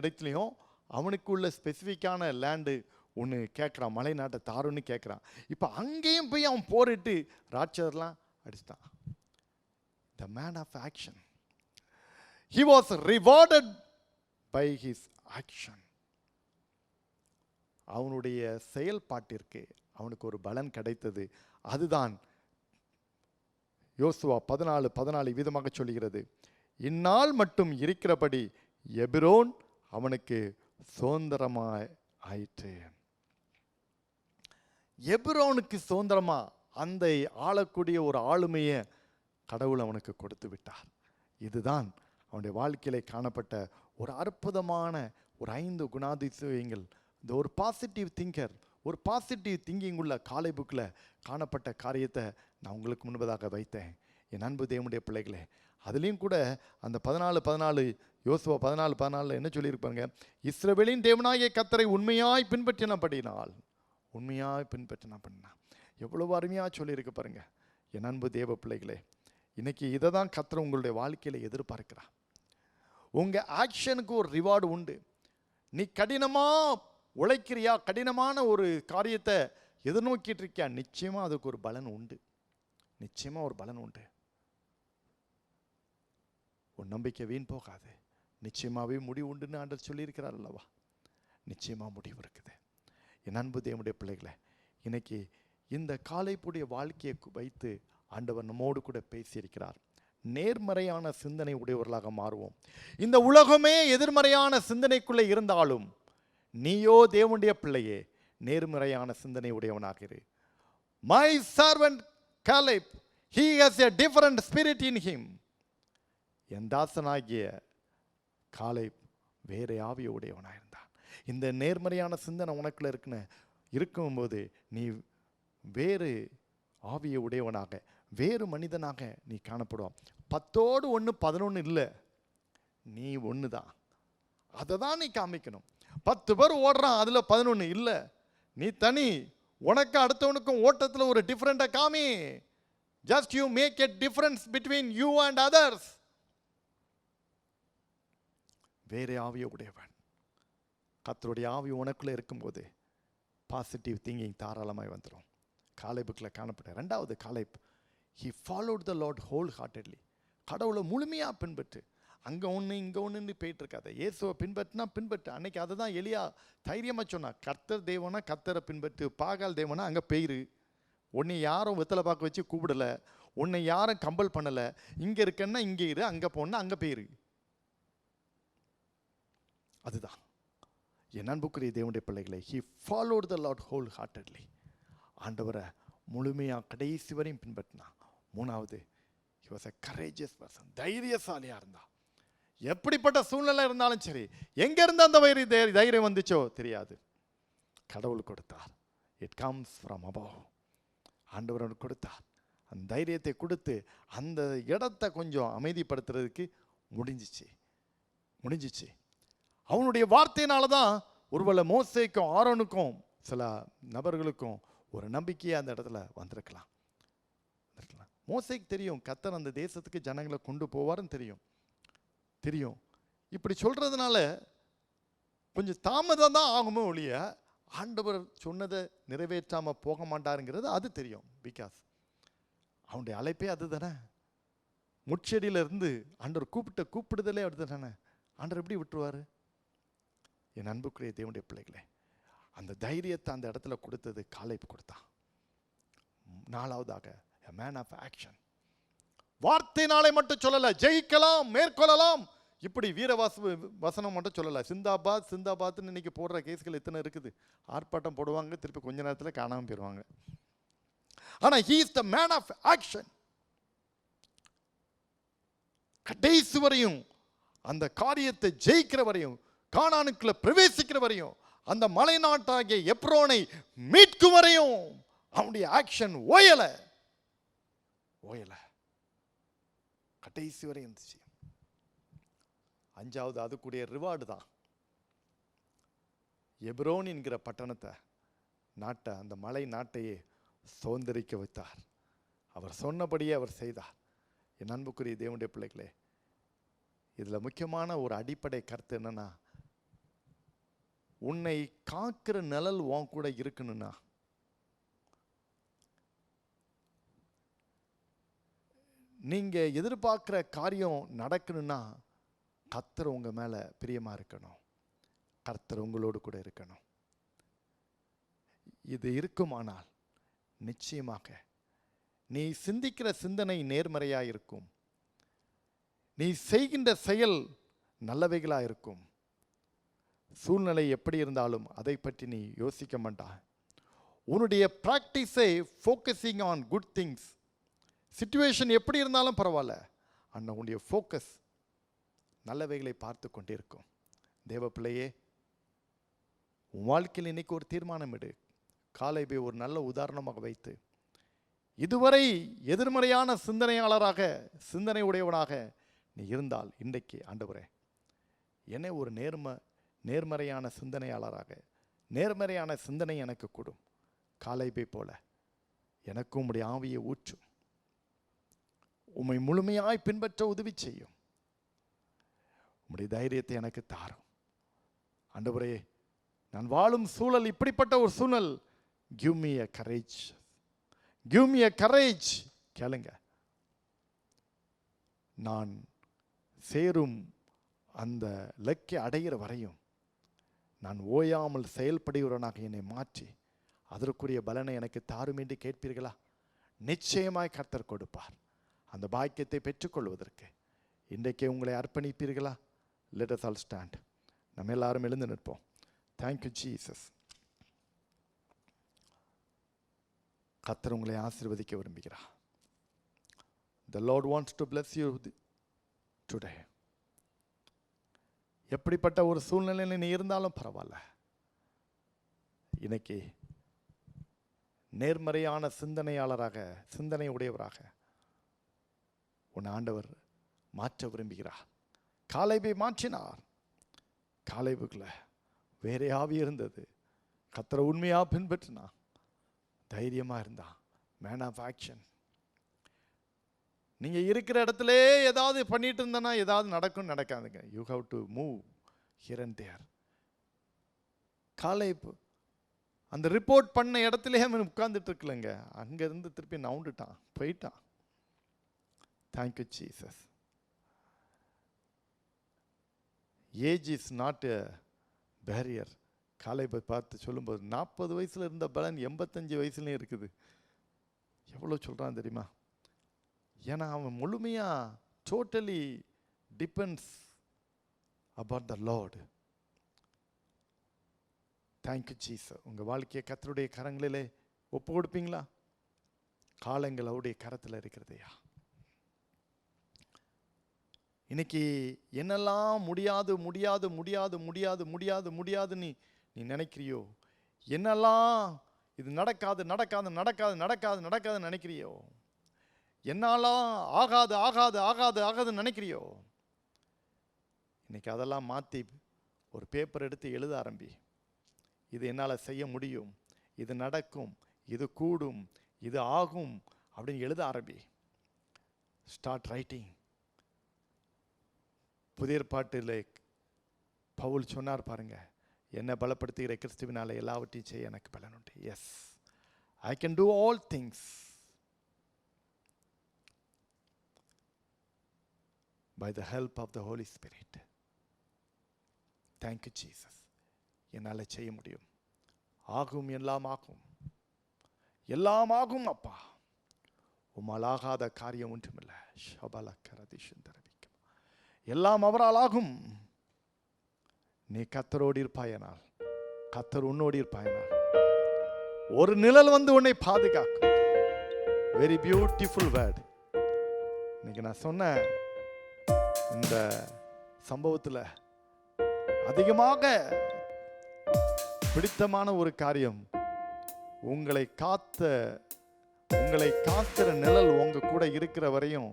இடத்துலையும் அவனுக்கு உள்ள ஸ்பெசிஃபிக்கான லேண்டு ஒன்று கேட்குறான், மலை நாட்டை தாருன்னு கேட்குறான். இப்போ அங்கேயும் போய் அவன் போரிட்டு ராட்சதர்லாம் அடிச்சிட்டான். The man of action, he was rewarded by his action. அவனுடைய செயல்பாட்டிற்கு அவனுக்கு ஒரு பலன் கிடைத்தது. அதுதான் யோசுவா 14:14 விதமாக சொல்கிறது, இந்நாள் மட்டும் இருக்கிறபடி எபிரோன் அவனுக்கு சுதந்திரமாய் ஆயிற்று. எபிரோனுக்கு சுதந்திரமா அந்த ஆளக்கூடிய ஒரு ஆளுமையை கடவுள் அவனுக்கு கொடுத்து விட்டார். இதுதான் அவனுடைய வாழ்க்கையிலே காணப்பட்ட ஒரு அற்புதமான ஒரு 5 குணாதிசயங்கள், இந்த ஒரு பாசிட்டிவ் திங்கர், ஒரு பாசிட்டிவ் திங்கிங் உள்ள காலேபுக்கில் காணப்பட்ட காரியத்தை நான் உங்களுக்கு முன்பதாக வைத்தேன். என் அன்பு தேவனுடைய பிள்ளைகளே, அதுலேயும் கூட அந்த 14 யோசுவா 14 என்ன சொல்லியிருப்பாங்க? இஸ்ரவேலின் தேவனாகிய கர்த்தரை உண்மையாய் பின்பற்றினபடினால், உண்மையாய் பின்பற்றினா எவ்வளவு அருமையாக சொல்லியிருக்கு பாருங்க. என் அன்பு தேவ பிள்ளைகளே, இன்னைக்கு இதை தான் கர்த்தர் உங்களுடைய வாழ்க்கையில் எதிர்பார்க்கிறார். உங்கள் ஆக்ஷனுக்கு ஒரு ரிவார்டு உண்டு. நீ கடினமாக உழைக்கிறியா, கடினமான ஒரு காரியத்தை எதிர்நோக்கிட்டு இருக்கியா, நிச்சயமாக அதுக்கு ஒரு பலன் உண்டு. நிச்சயமாக ஒரு பலன் உண்டு. உன் நம்பிக்கை வீண் போகாது. நிச்சயமாகவே முடிவு உண்டுன்னு ஆண்டவர் சொல்லியிருக்கிறார் அல்லவா? நிச்சயமாக முடிவு இருக்குது. என் அன்பு தேவனுடைய பிள்ளைகளை, இன்னைக்கு இந்த காலேபுடைய வாழ்க்கையை வைத்து ஆண்டவர் நம்மோடு கூட பேசியிருக்கிறார். நேர்மறையான சிந்தனை உடையவர்களாக மாறுவோம். இந்த உலகமே எதிர்மறையான சிந்தனைக்குள்ளே இருந்தாலும் நீயோ தேவனுடைய பிள்ளையே நேர்மறையான சிந்தனை உடையவனாக இரு. My servant Caleb, he has a different spirit in him. என் தாசனாகிய காலேப் வேறு ஆவிய உடையவனாக இருந்தான். இந்த நேர்மறையான சிந்தனை உனக்குள்ள இருக்கும்போது நீ வேறு ஆவிய உடையவனாக, வேறு மனிதனாக நீ காணப்படுவான். 10 1 11 இல்லை, நீ ஒன்று தான். அதை தான் நீ காமிக்கணும். 10 பேர் ஓடுறான், அதில் 11 இல்லை, நீ தனி. உனக்கு அடுத்தவனுக்கும் ஓட்டத்தில் ஒரு டிஃப்ரெண்ட்டை காமி. Just you make a difference between you and others. வேறு ஆவிய உடையவன். கர்த்தருடைய ஆவி உனக்குள்ளே இருக்கும்போது பாசிட்டிவ் திங்கிங் தாராளமாய் வந்துடும். காலேபுக்கில் காணப்பட்ட 2வது Caleb, he followed the Lord wholeheartedly. கடவுளை முழுமையாக பின்பற்று. அங்கே ஒன்று இங்கே ஒன்று போயிட்டு இருக்காத. இயேசுவை பின்பற்றினா பின்பற்று. அன்னைக்கு அதை தான் எலியா தைரியமாக சொன்னா. கர்த்தர் தேவனா கர்த்தரை பின்பற்று, பாகால் தேவனா அங்கே போயிரு. உன்னை யாரும் வெத்தலை பார்க்க வச்சு கூப்பிடலை, உன்னை யாரும் கம்பல் பண்ணலை. இங்கே இருக்கன்னா இங்கே இரு, அங்கே போனா அங்கே போயிரு. அதுதான் என் அன்புக்குரிய தேவனுடைய பிள்ளைகளை. he followed the Lord wholeheartedly. ஆண்டவரை முழுமையாக கடைசி வரையும் பின்பற்றினான். 3வது, he was a courageous person. தைரியசாலியாக இருந்தான். எப்படிப்பட்ட சூழ்நிலை இருந்தாலும் சரி, எங்கேருந்து அந்த தைரியம் வந்துச்சோ தெரியாது, கடவுள் கொடுத்தார். It comes from above. ஆண்டவர் கொடுத்தார். அந்த தைரியத்தை கொடுத்து அந்த இடத்தை கொஞ்சம் அமைதிப்படுத்துறதுக்கு முடிஞ்சிச்சு. அவனுடைய வார்த்தையினால தான் ஒருவேளை மோசேக்கும் ஆரோனுக்கும் சில நபர்களுக்கும் ஒரு நம்பிக்கையை அந்த இடத்துல வந்திருக்கலாம். மோசேக்கு தெரியும் கர்த்தர் அந்த தேசத்துக்கு ஜனங்களை கொண்டு போவார்னு தெரியும். இப்படி சொல்றதுனால கொஞ்சம் தாமதம் தான் ஆகுமோ ஒழிய ஆண்டவர் சொன்னதை நிறைவேற்றாமல் போக மாட்டாருங்கிறது அது தெரியும். பிகாஸ் அவனுடைய அழைப்பே அது தானே. முட்செடியிலிருந்து ஆண்டவர் கூப்பிடுதலே அது தானே. ஆண்டவர் எப்படி விட்டுருவார்? என் அன்புக்குரிய தேவனுடைய பிள்ளைகளே, அந்த தைரியத்தை அந்த இடத்துல கொடுத்தது காலேப் கொடுத்தான். 4வதாக a man of action. வார்த்தையினாலே மட்டும் சொல்லலை, ஜெயிக்கலாம், மேற்கொள்ளலாம், இப்படி வசனம் மட்டும் சொல்லலை. சிந்தாபாத்னு இன்னைக்கு போடுற கேஸ்கள் எத்தனை இருக்குது. ஆர்ப்பாட்டம் போடுவாங்க, திருப்பி கொஞ்ச நேரத்தில் காணாமல் போயிடுவாங்க. ஆனால் he is the man of action. கடைசி வரையும் அந்த காரியத்தை ஜெயிக்கிற வரையும், கானானுக்குள்ள பிரவேசிக்கிற வரையும், அந்த மலை நாட்டாகிய எப்ரோனை மீட்கும் வரையும் அவனுடைய ஆக்ஷன் ஓயல கடைசி வரை இருந்துச்சு. 5வது, அதுக்குடைய ரிவார்டு தான். எப்ரோன் என்கிற பட்டணத்தை, நாட்டை, அந்த மலை நாட்டையே சுதந்திரிக்க வைத்தார். அவர் சொன்னபடியே அவர் செய்தார். என் அன்புக்குரிய தேவனுடைய பிள்ளைகளே, இதுல முக்கியமான ஒரு அடிப்படை கருத்து என்னன்னா, உன்னை காக்கிற நிழல் உன் கூட இருக்கணும்னா, நீங்க எதிர்பார்க்கிற காரியம் நடக்கணும்னா, கர்த்தர் உங்க மேல பிரியமா இருக்கணும், கர்த்தர் உங்களோடு கூட இருக்கணும். இது இருக்குமானால் நிச்சயமாக நீ சிந்திக்கிற சிந்தனை நேர்மறையா இருக்கும், நீ செய்கின்ற செயல் நல்லவைகளா இருக்கும். சூழ்நிலை எப்படி இருந்தாலும் அதை பற்றி நீ யோசிக்க மாட்டாய். உன்னுடைய பிராக்டிஸை focusing on good things. Situation எப்படி இருந்தாலும் பரவாயில்ல, ஆனால் உன்னுடைய ஃபோக்கஸ் நல்லவைகளை பார்த்து கொண்டே இருக்கும். தேவ பிள்ளையே, உன் வாழ்க்கையில் இன்னைக்கு ஒரு தீர்மானம் எடு. காலேபை ஒரு நல்ல உதாரணமாக வைத்து, இதுவரை எதிர்மறையான சிந்தனை உடையவனாக நீ இருந்தால், இன்றைக்கு ஆண்டவரே என்னை ஒரு நேர்மறையான சிந்தனையாளராக, நேர்மறையான சிந்தனை எனக்கு கொடும். காலேபை போல எனக்கும் உம்முடைய ஆவியை ஊற்றும். உம்மை முழுமையாய் பின்பற்ற உதவி செய்யும். உம்முடைய தைரியத்தை எனக்கு தாரும் ஆண்டவரே. நான் வாழும் சூழல் இப்படிப்பட்ட ஒரு சூழல். Give me a courage. Give me a courage. கேளுங்க. நான் சேரும் அந்த இலக்கை அடைகிற வரையும் நான் ஓயாமல் செயல்படுகிறவனாக என்னை மாற்றி அதற்குரிய பலனை எனக்கு தாரும் என்று கேட்பீர்களா? நிச்சயமாய் கர்த்தர் கொடுப்பார். அந்த பாக்கியத்தை பெற்றுக்கொள்வதற்கு இன்றைக்கே உங்களை அர்ப்பணிப்பீர்களா? Let us all stand. நம்ம எல்லாரும் எழுந்து நிற்போம். Thank you Jesus. கர்த்தர் உங்களை ஆசீர்வதிக்க விரும்புகிறார். The Lord wants to bless you today. எப்படிப்பட்ட ஒரு சூழ்நிலையில் நீ இருந்தாலும் பரவாயில்ல, இன்னைக்கு நேர்மறையான சிந்தனை உடையவராக உன் ஆண்டவர் மாற்ற விரும்புகிறார். காலேபை மாற்றினார். காலேபுக்குள்ள வேற ஆவி இருந்தது. கர்த்தரை உண்மையா பின்பற்றினா, தைரியமா இருந்தான். Man of action. நீங்க இருக்கிற இடத்துல ஏதாவது பண்ணிட்டு இருந்தனா ஏதாவது நடக்காதுங்க. You have to move here and there. Caleb அந்த ரிப்போர்ட் பண்ண இடத்துல அவன் உட்கார்ந்துட்டு இருக்கலங்க, அங்க இருந்து திருப்பி நவுண்டுட்டான், போயிட்டான். Thank you Jesus. Age is not a barrier. காலேபை பார்த்து சொல்லும்போது 40 வயசுல இருந்த பலன் 85 வயசுலயும் இருக்குது. எவ்வளோ சொல்றான் தெரியுமா? ஏன்னா அவன் முழுமையா totally depends about the Lord. Thank you Jesus. உங்க வாழ்க்கையை கர்த்தருடைய கரங்களிலே ஒப்பு கொடுப்பீங்களா? காலங்கள் அவருடைய கரத்தில் இருக்கிறதையா? இன்னைக்கு என்னெல்லாம் முடியாது நீ நினைக்கிறியோ, என்னெல்லாம் இது நடக்காது நினைக்கிறியோ, என்னாலாம் ஆகாது நினைக்கிறியோ, இன்னைக்கு அதெல்லாம் மாற்றி ஒரு பேப்பர் எடுத்து எழுத ஆரம்பி. இது என்னால் செய்ய முடியும், இது நடக்கும், இது கூடும், இது ஆகும் அப்படின்னு எழுத ஆரம்பி. Start writing. புதிய ஏற்பாட்டில் பவுல் சொன்னார் பாருங்க, என்னை பலப்படுத்துகிற கிறிஸ்துவினால எல்லாவற்றையும் செய்ய எனக்கு பலன் உண்டு. Yes, I can do all things by the help of the Holy Spirit. Thank you Jesus. என்னால் செய்ய முடியும். ஆகும், எல்லாம் ஆகும் அப்பா. உம்மால் ஆகாத காரியம் ஒன்றுமில்லை. எல்லாம் அவரால் ஆகும். நீ கர்த்தரோடு இருப்பாயனால், கர்த்தர் உன்னோடு இருப்பாயனால், ஒரு நிழல் வந்து உன்னை பாதுகாக்கும். Very beautiful word. இன்னைக்கு நான் சொன்ன இந்த சம்பவத்தில் அதிகமாக பிடித்தமான ஒரு காரியம், உங்களை காக்கிற நிழல் உங்க கூட இருக்கிற வரையும்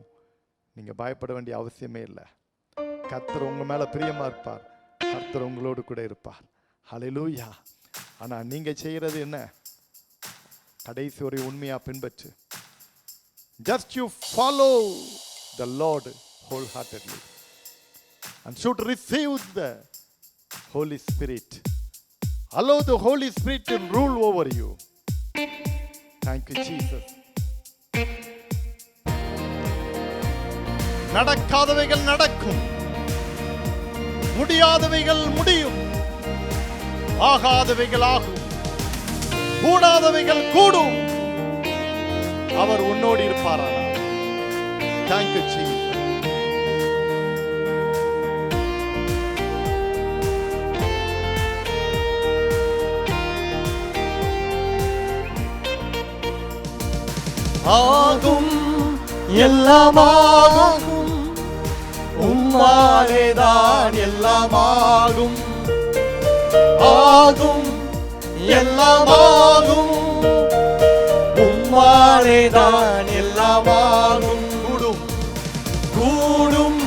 நீங்க பயப்பட வேண்டிய அவசியமே இல்லை. கர்த்தர் உங்க மேல பிரியமா இருப்பார். கர்த்தர் உங்களோடு கூட இருப்பார். ஹல்லேலூயா. ஆனா நீங்க செய்யறது என்ன? கடைசி வரை உண்மையா பின்பற்று. Just you follow the Lord wholeheartedly and should receive the Holy Spirit. Allow the Holy Spirit to rule over you. Thank you Jesus. நடக்காதவைகள் நடக்கும், முடியாதவைகள் முடியும், ஆகாதவைகள் ஆகும், கூடாதவைகள் கூடும். அவர் உன்னோடு இருப்பாரானா? Thank you Jesus. ஆகும், எல்லாமாகும், உம்மாலேதான் எல்லாமாகும். ஆகும், எல்லாமாகும். உம்மாலேதான் எல்லாமாகும். கூடும் கூடும்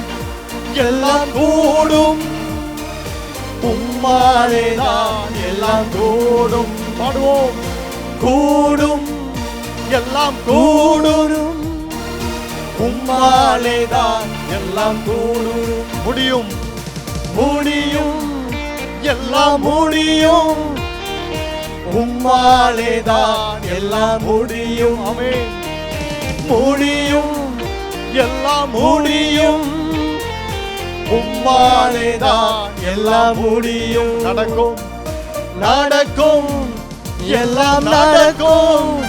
எல்லாம் கூடும். உம்மாலேதான் எல்லாம் கூடும். பாடுவோம். கூடும் எல்லாம் கூடும். உம்மாலேதான் எல்லாம் கூடும். முடியும் முடியும் எல்லாம் முடியும். உம்மாலேதான் எல்லாம் முடியும். ஆமென். முடியும் எல்லாம் முடியும். உம்மாலேதான் எல்லாம் முடியும். நடக்கும் நடக்கும் எல்லாம் நடக்கும்.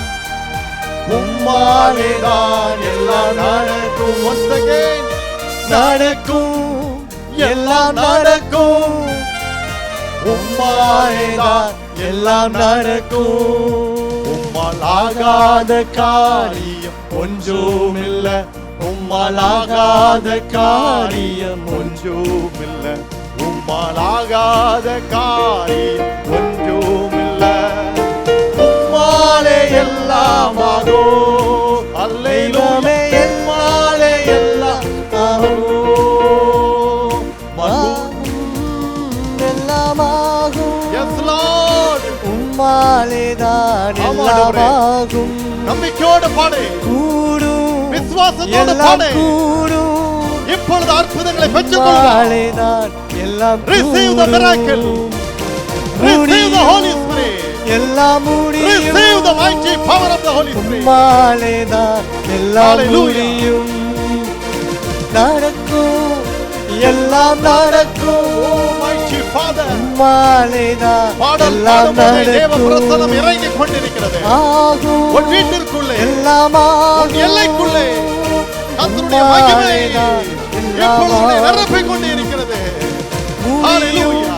உம்மாலேதான் எல்லாம் நடக்கும். Once again. நடக்கும் எல்லாம் நடக்கும். உம்மாலேதான் எல்லாம் நடக்கும். உம்மால் ஆகாத காரியம் ஒன்றுமில்ல. உம்மால் ஆகாத காரியம் ஒன்றுமில்ல. உம்மால் ஆகாத காரியம் ஒன்றுமில்ல. உம்மாலே எல்லாம் ஆகும். அல்லேலூயா. உம்மாலே எல்லாம் ஆகும். எல்லாமாகும். Yes Lord. உம்மாலேதான் எல்லாமாகும். நம்பிக்கையோடு பாடு. கூடும் விசுவாசத்தோடு எல்லாம் பாடு. கூடும். இப்பொழுது அற்புதங்களை பெற்றுக்கொள்ளுங்கள். உம்மாலேதான் எல்லாம் Receive the miracle. Receive the Holy Spirit. எல்லாம் முடியும். Receive the mighty power of the Holy Spirit. உம்மாலேதான் எல்லாம் Hallelujah. முடியும். நடக்கும் எல்லாம் நடக்கும். Oh mighty Father. உம்மாலேதான் பாடல் எல்லாம் பாடும்போதே தேவ பிரசன்னம் நடக்கும். இறங்கிக் கொண்டிருக்கிறது. ஆகும் உன் வீட்டிற்குள்ளே, எல்லாமாகும். உன் எல்லைக்குள்ளே கர்த்தருடைய மகிமை இப்பொழுது உன்னை நிரப்பிக் கொண்டு இருக்கிறது. Hallelujah.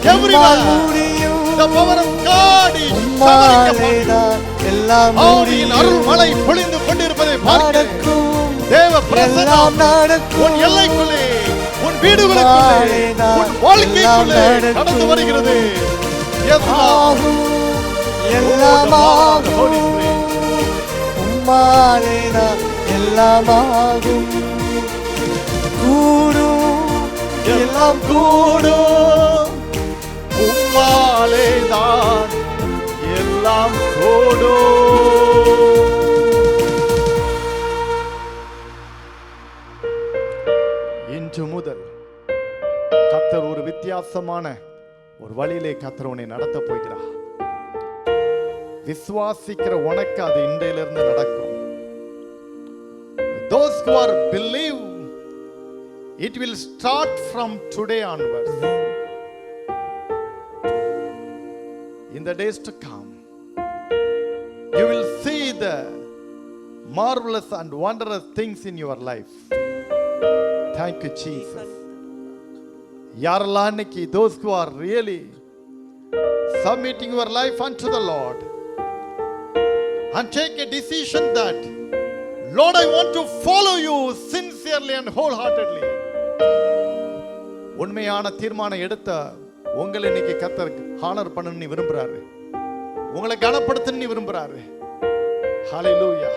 Everywhere the power of God is showering upon you. ஆவியின் அருள் மழை பொழிந்து கொண்டிருப்பதை பார்க்கிறேன். தேவ பிரசன்னம் உன் எல்லைக்குள்ளே, உன் வீடுகளுக்குள்ளே, உன் வாழ்க்கைக்குள்ளே கடந்து வருகிறது. Yes, Lord. எல்லாமாகும். உம்மாலேதான் எல்லாமாகும். கூடும் எல்லாம் கூடும். உம்மாலேதான் எல்லாம் கூடும். இன்று முதல் கர்த்தர் ஒரு வித்தியாசமான ஒரு வழியிலே கர்த்தர் உன்னை நடத்த போகிறார். விசுவாசிக்கிற உனக்கு அது இன்றையிலிருந்து நடக்கும். Those who are believe, it will start from today onwards. In the days to come, you will see the marvelous and wondrous things in your life. Thank you, Jesus. யாரெல்லாம் இன்னைக்கு those who are really submitting your life unto the Lord and take a decision that, Lord, I want to follow you sincerely and wholeheartedly. உண்மையான தீர்மானம் எடுத்த உங்களை இன்னைக்கு கர்த்தர் honour பண்ணணும்னு விரும்புறாரு. உங்களை கனப்படுத்தணும்னு விரும்புறாரு. ஹalleluya.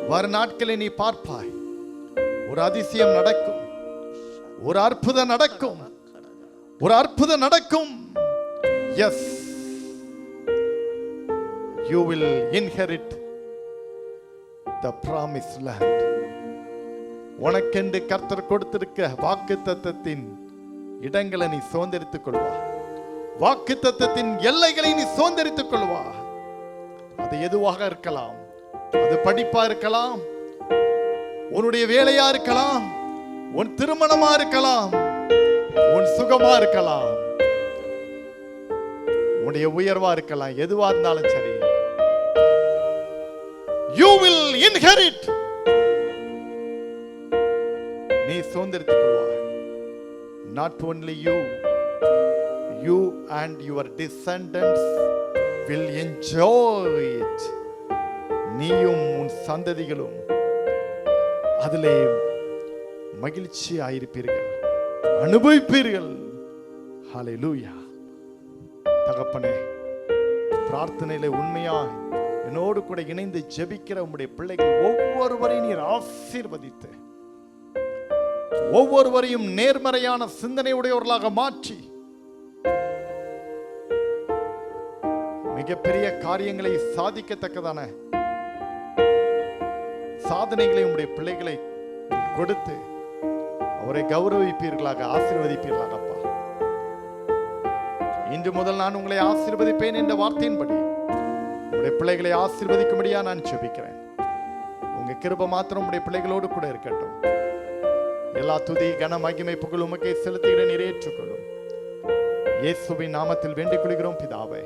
வரும் நாட்களை நீ பார்ப்பாய். ஒரு அதிசயம் நடக்கும். ஒரு அற்புதம் நடக்கும். ஒரு அற்புதம் நடக்கும். Yes. You will inherit the promised land. உனக்கென்று கர்த்தர் கொடுத்திருக்க வாக்குத்தத்தத்தின் இடங்களை நீ சுதந்தரித்துக் கொள்வா. வாக்குத்தத்தத்தின் எல்லைகளை நீ சுதந்தரித்துக் கொள்வா. அது எதுவாக இருக்கலாம். அது படிப்பா இருக்கலாம், உன்னுடைய வேலையா இருக்கலாம், உன் திருமணமா இருக்கலாம், உன் சுகமா இருக்கலாம், உன்னுடைய உயர்வா இருக்கலாம். எதுவா இருந்தாலும் சரி, you will inherit. நீ சுதந்தரித்துக் கொள்வாய். Not only you and your descendants will enjoy it. நீயும் உன் சந்ததிகளும் அதிலே மகிழ்ச்சியாயிருப்பீர்கள், அனுபவிப்பீர்கள். ஹalleluya. தகப்பனே, பிரார்த்தனையில உண்மையாக என்னோடு கூட இணைந்து ஜெபிக்கிற உம்முடைய பிள்ளைகள் ஒவ்வொருவரையும் நீர் ஆசீர்வதித்து ஒவ்வொருவரையும் நேர்மறையான சிந்தனையுடையவர்களாக மாற்றி மிகப்பெரிய காரியங்களை சாதிக்கத்தக்கதான சாதனைகளை உம்முடைய பிள்ளைகளை கொடுத்து அவரை கௌரவிப்பீர்களாக, ஆசீர்வதிப்பீர்களாக. அப்பா, இன்று முதல் நான் உங்களை ஆசீர்வதிப்பேன் என்ற வார்த்தையின்படி உங்களுடைய பிள்ளைகளை ஆசீர்வதிக்கும்படியா நான் ஜெபிக்கிறேன். உங்க கிருபை மாத்திரம் உங்களுடைய பிள்ளைகளோடு கூட இருக்கட்டும். எல்லா துதி கன மகிமை புகழ் உமக்கே செலுத்துகிற நிறைவேற்றுக்கொள்ளும். இயேசுவின் நாமத்தில் வேண்டிக் கொள்கிறோம் பிதாவே,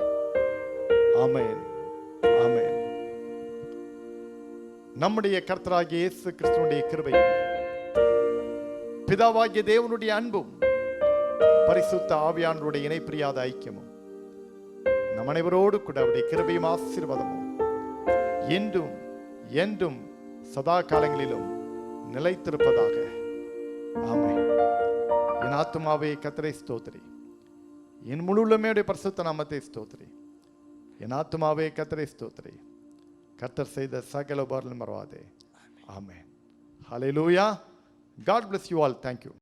ஆமென், ஆமென். நம்முடைய கர்த்தராகிய இயேசு கிறிஸ்துவினுடைய கிருபையும் பிதாவாகிய தேவனுடைய அன்பும் பரிசுத்த ஆவியானவருடைய இணைப்பிரியாத ஐக்கியமும் நம் அனைவரோடு கூட அவருடைய கிருபையும் ஆசீர்வாதமும் என்றும் என்றும் சதா காலங்களிலும் நிலைத்திருப்பதாக. ஆமென். என் ஆத்துமாவே கர்த்தரை ஸ்தோத்திரி, என் முழு உள்ளமையுடைய பரிசுத்த நாமத்தை ஸ்தோத்திரி. என் ஆத்துமாவே கர்த்தரை ஸ்தோத்திரி, கர்த்தர் செய்த சகல உபகாரங்களும் மறவாதே. ஆமென். ஹல்லேலூயா. God bless you all. Thank you.